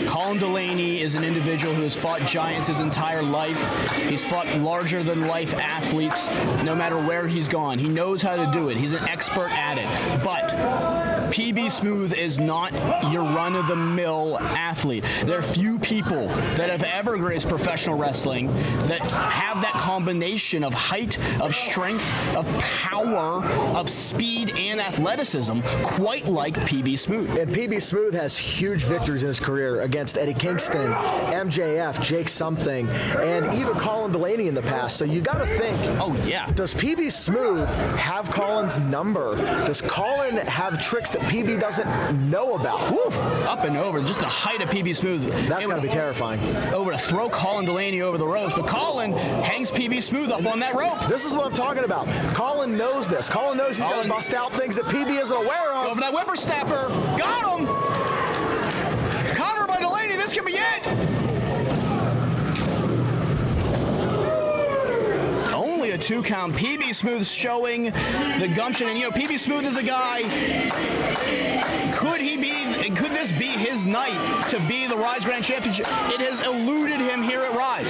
Colin Delaney is an individual who has fought giants his entire life. He's fought larger-than-life athletes no matter where he's gone. He knows how to do it. He's an expert at it. But PB Smooth is not your run-of-the-mill athlete. There are few people that have ever graced professional wrestling that have that combination of height, of strength, of power, of speed, and athleticism quite like PB Smooth. And PB Smooth has huge victories in his career against Eddie Kingston, MJF, Jake Something, and even Colin Delaney in the past. So you got to think, oh yeah, does PB Smooth have Colin's number? Does Colin have tricks that PB doesn't know about? Woo! Up and over, just the height of PB Smooth. That's got to be terrifying. Over to throw Colin Delaney over the ropes, but Colin hangs PB Smooth up on that rope. This is what I'm talking about. Colin knows this. Colin knows he's got to bust out things that PB isn't aware of. Over that whippersnapper. Got him! Cover by Delaney. This could be it. Only a 2 count. PB Smooth showing the gumption. And, you know, PB Smooth is a guy. Could this be his night to be the Ryse Grand Championship? It has eluded him here at Ryse.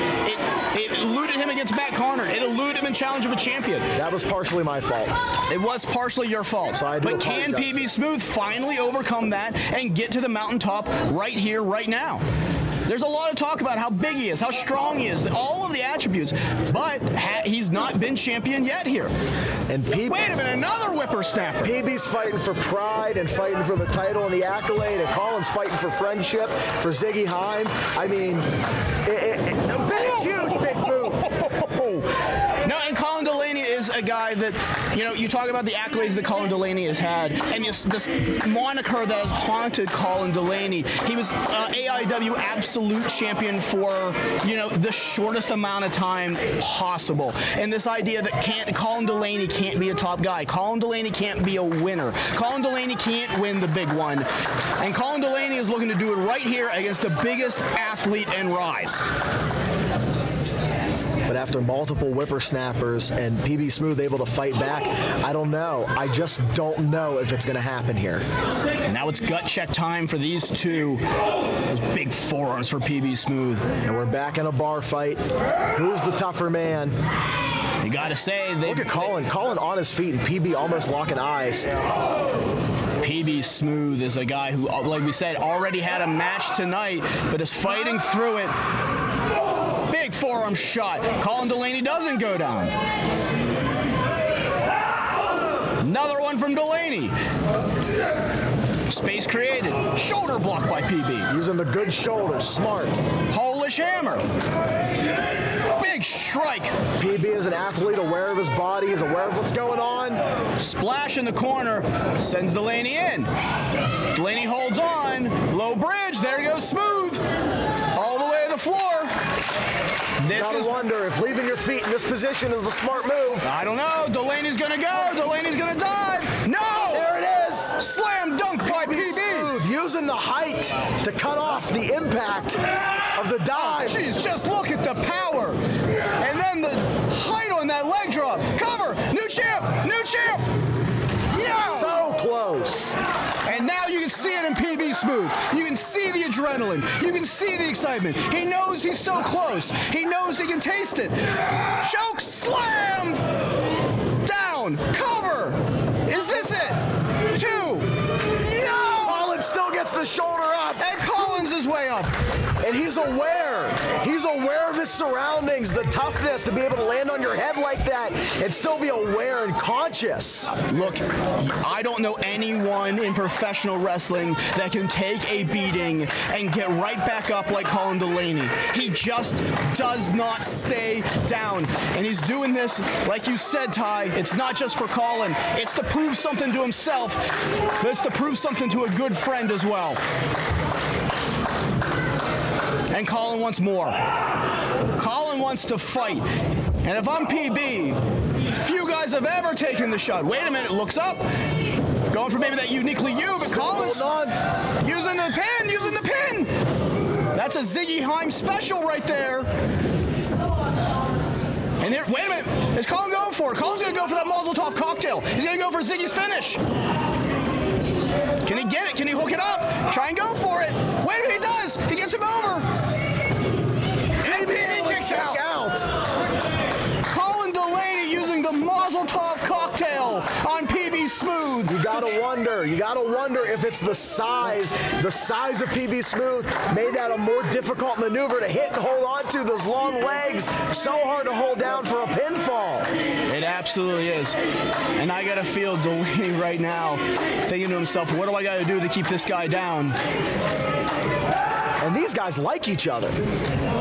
It eluded him against Matt Conard. It eluded him in Challenge of a Champion. That was partially my fault. It was partially your fault. So but can PB Smooth finally overcome that and get to the mountaintop right here, right now? There's a lot of talk about how big he is, how strong he is, all of the attributes, but he's not been champion yet here. And PB, wait a minute, another whippersnapper. PB's fighting for pride and fighting for the title and the accolade, and Colin's fighting for friendship, for Ziggy Heim. I mean, huge big move. No, and Colin Delaney is a guy that, you know, you talk about the accolades that Colin Delaney has had, and this moniker that has haunted Colin Delaney. He was AIW absolute champion for, you know, the shortest amount of time possible. And this idea that Colin Delaney can't be a top guy. Colin Delaney can't be a winner. Colin Delaney can't win the big one. And Colin Delaney is looking to do it right here against the biggest athlete in Ryse. But after multiple whippersnappers and PB Smooth able to fight back, I don't know. I just don't know if it's going to happen here. And now it's gut check time for these two. Those big forearms for PB Smooth. And we're back in a bar fight. Who's the tougher man? You got to say, look at Colin. Colin on his feet and PB almost locking eyes. PB Smooth is a guy who, like we said, already had a match tonight, but is fighting through it. Big forearm shot. Colin Delaney doesn't go down. Another one from Delaney. Space created. Shoulder block by PB. Using the good shoulder. Smart. Polish hammer. Big strike. PB is an athlete, aware of his body, is aware of what's going on. Splash in the corner. Sends Delaney in. Delaney holds on. Low bridge. There goes Smooth. All the way to the floor. Gotta wonder if leaving your feet in this position is the smart move. I don't know. Delaney's gonna go. Delaney's gonna dive. No! There it is. Slam dunk by PB. Smooth using the height to cut off the impact of the dive. Jeez, just look at the power. And then the height on that leg drop. Cover, new champ, new champ. Yeah! So close. And now you can see it in PB Smooth. You can see the adrenaline. You can see the excitement. He knows he's so close. He knows he can taste it. Choke slam! Down, cover. Is this it? 2. No! Colin still gets the shoulder up. And Colin's his way up. And he's aware. He's aware of his surroundings, the toughness to be able to land on your head like that and still be aware and conscious. Look, I don't know anyone in professional wrestling that can take a beating and get right back up like Colin Delaney. He just does not stay down. And he's doing this, like you said, Ty, it's not just for Colin. It's to prove something to himself, but it's to prove something to a good friend as well. And Colin wants more. Colin wants to fight. And if I'm PB, few guys have ever taken the shot. Wait a minute, looks up. Going for maybe that uniquely you, but Colin's using the pin, using the pin. That's a Ziggy Heim special right there. And there, wait a minute, is Colin going for it? Colin's gonna go for that Mazel Tov cocktail. He's gonna go for Ziggy's finish. Can he get it? Can he hook it up? Try and go for it. Wait a minute, he does. He gets him over. And PB kicks out. Colin Delaney using the Mazel Tov cocktail on PB Smooth. You gotta wonder if it's the size of PB Smooth made that a more difficult maneuver to hit and hold on to. Those long legs, so hard to hold down for a pinfall. It absolutely is. And I gotta feel Delaney right now thinking to himself, what do I gotta do to keep this guy down? And these guys like each other.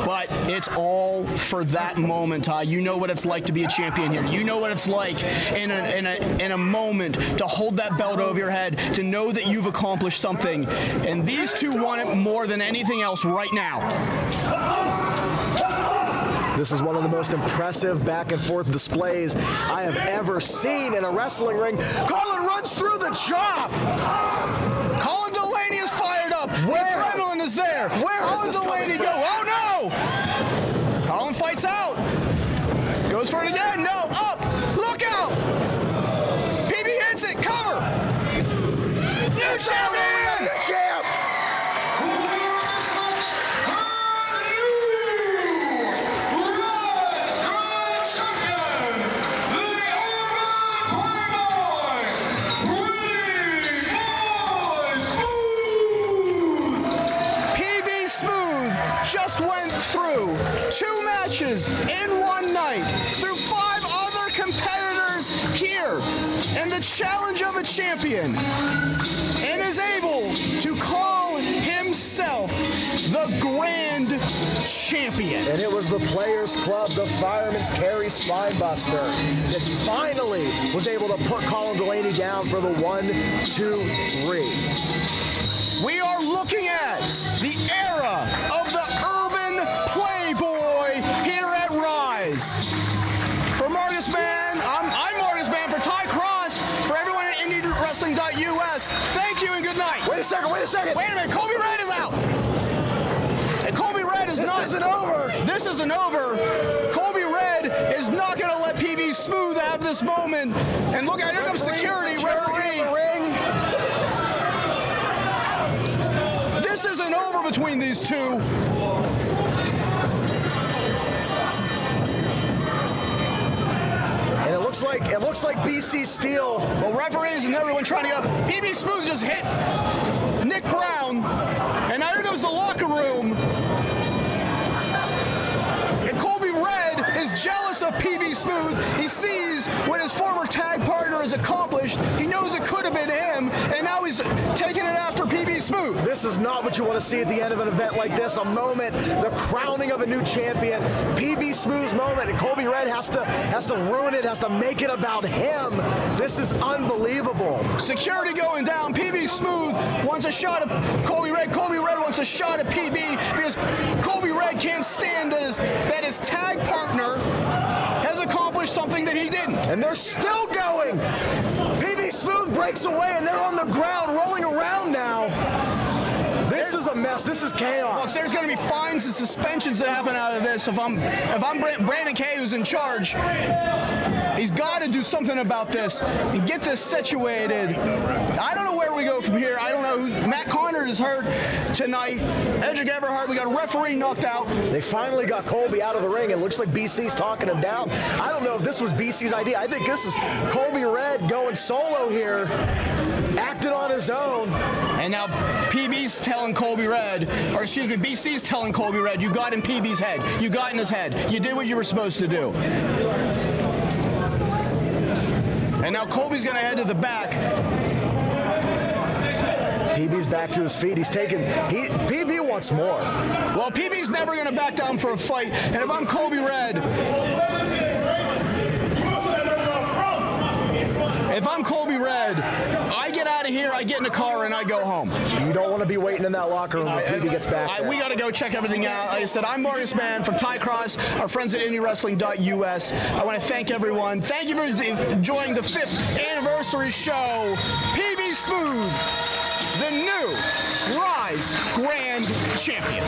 But it's all for that moment, Ty. You know what it's like to be a champion here. You know what it's like in a moment to hold that belt over your head, to know that you've accomplished something. And these two want it more than anything else right now. This is one of the most impressive back and forth displays I have ever seen in a wrestling ring. Colin runs through the chop. Colin Delaney is fired up. Where? The adrenaline is there. Where Colin is this Delaney go? Oh no! Colin fights out. Goes for it again. No, up. Look out. PB hits it. Cover. New champion. New champ. Just went through 2 matches in one night through 5 other competitors here in the challenge of a champion and is able to call himself the Grand Champion. And it was the Players Club, the Fireman's Carry Spinebuster, that finally was able to put Colin Delaney down for the 1, 2, 3. We are looking at the era of the Urban Playboy here at Ryse. For Marcus Man, I'm Marcus Man. For Ty Cross, for everyone at IndyWrestling.us, thank you and good night. Wait a second. Wait a minute, Colby Red is out. And Colby Red is not. This isn't over. This isn't over. Colby Red is not going to let PB Smooth have this moment. And look out, here comes security, referee. In the ring. This isn't over between these two. And it looks like BC Steel. Well, referees and everyone trying to go. PB Smooth just hit Nick Brown, and now here comes the locker room. And Colby Red is jealous of PB Smooth. He sees what his former tag partner has accomplished. He knows it could have been him, and now he's taking it after PB Smooth. This is not what you want to see at the end of an event like this. A moment, the crowning of a new champion. PB Smooth's moment, and Colby Red has to ruin it, has to make it about him. This is unbelievable. Security going down. PB Smooth wants a shot at Colby Red. Colby Red wants a shot at PB because Colby Red can't stand that his tag partner has accomplished something that he didn't. And they're still going. PB Smooth breaks away, and they're on the ground rolling around now. This is a mess. This is chaos. Look, there's going to be fines and suspensions that happen out of this. If I'm Brandon Kay, who's in charge, he's got to do something about this and get this situated. I don't know where we go from here. I don't know. Matt Conard is hurt tonight. Edric Everhart, we got a referee knocked out. They finally got Colby out of the ring. It looks like BC's talking him down. I don't know if this was BC's idea. I think this is Colby Red going solo here, acted on his own. And now PB's telling Colby Red, or excuse me, BC's telling Colby Red, you got in PB's head. You got in his head. You did what you were supposed to do. And now Colby's going to head to the back. PB's back to his feet. PB wants more. Well, PB's never going to back down for a fight. And if I'm Colby Red, I get out of here, I get in the car, and I go home. You don't want to be waiting in that locker room when PB gets back there. We got to go check everything out. Like I said, I'm Marcus Mann from Ty Cross, our friends at IndyWrestling.us. I want to thank everyone. Thank you for enjoying the 5th anniversary show. PB Smooth, the new Ryse Grand Champion.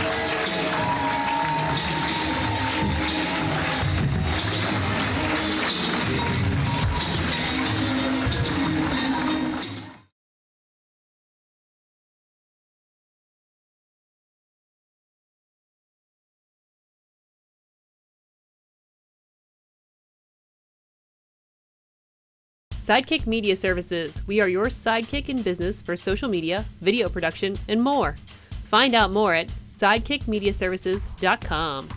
Sidekick Media Services. We are your sidekick in business for social media, video production, and more. Find out more at sidekickmediaservices.com.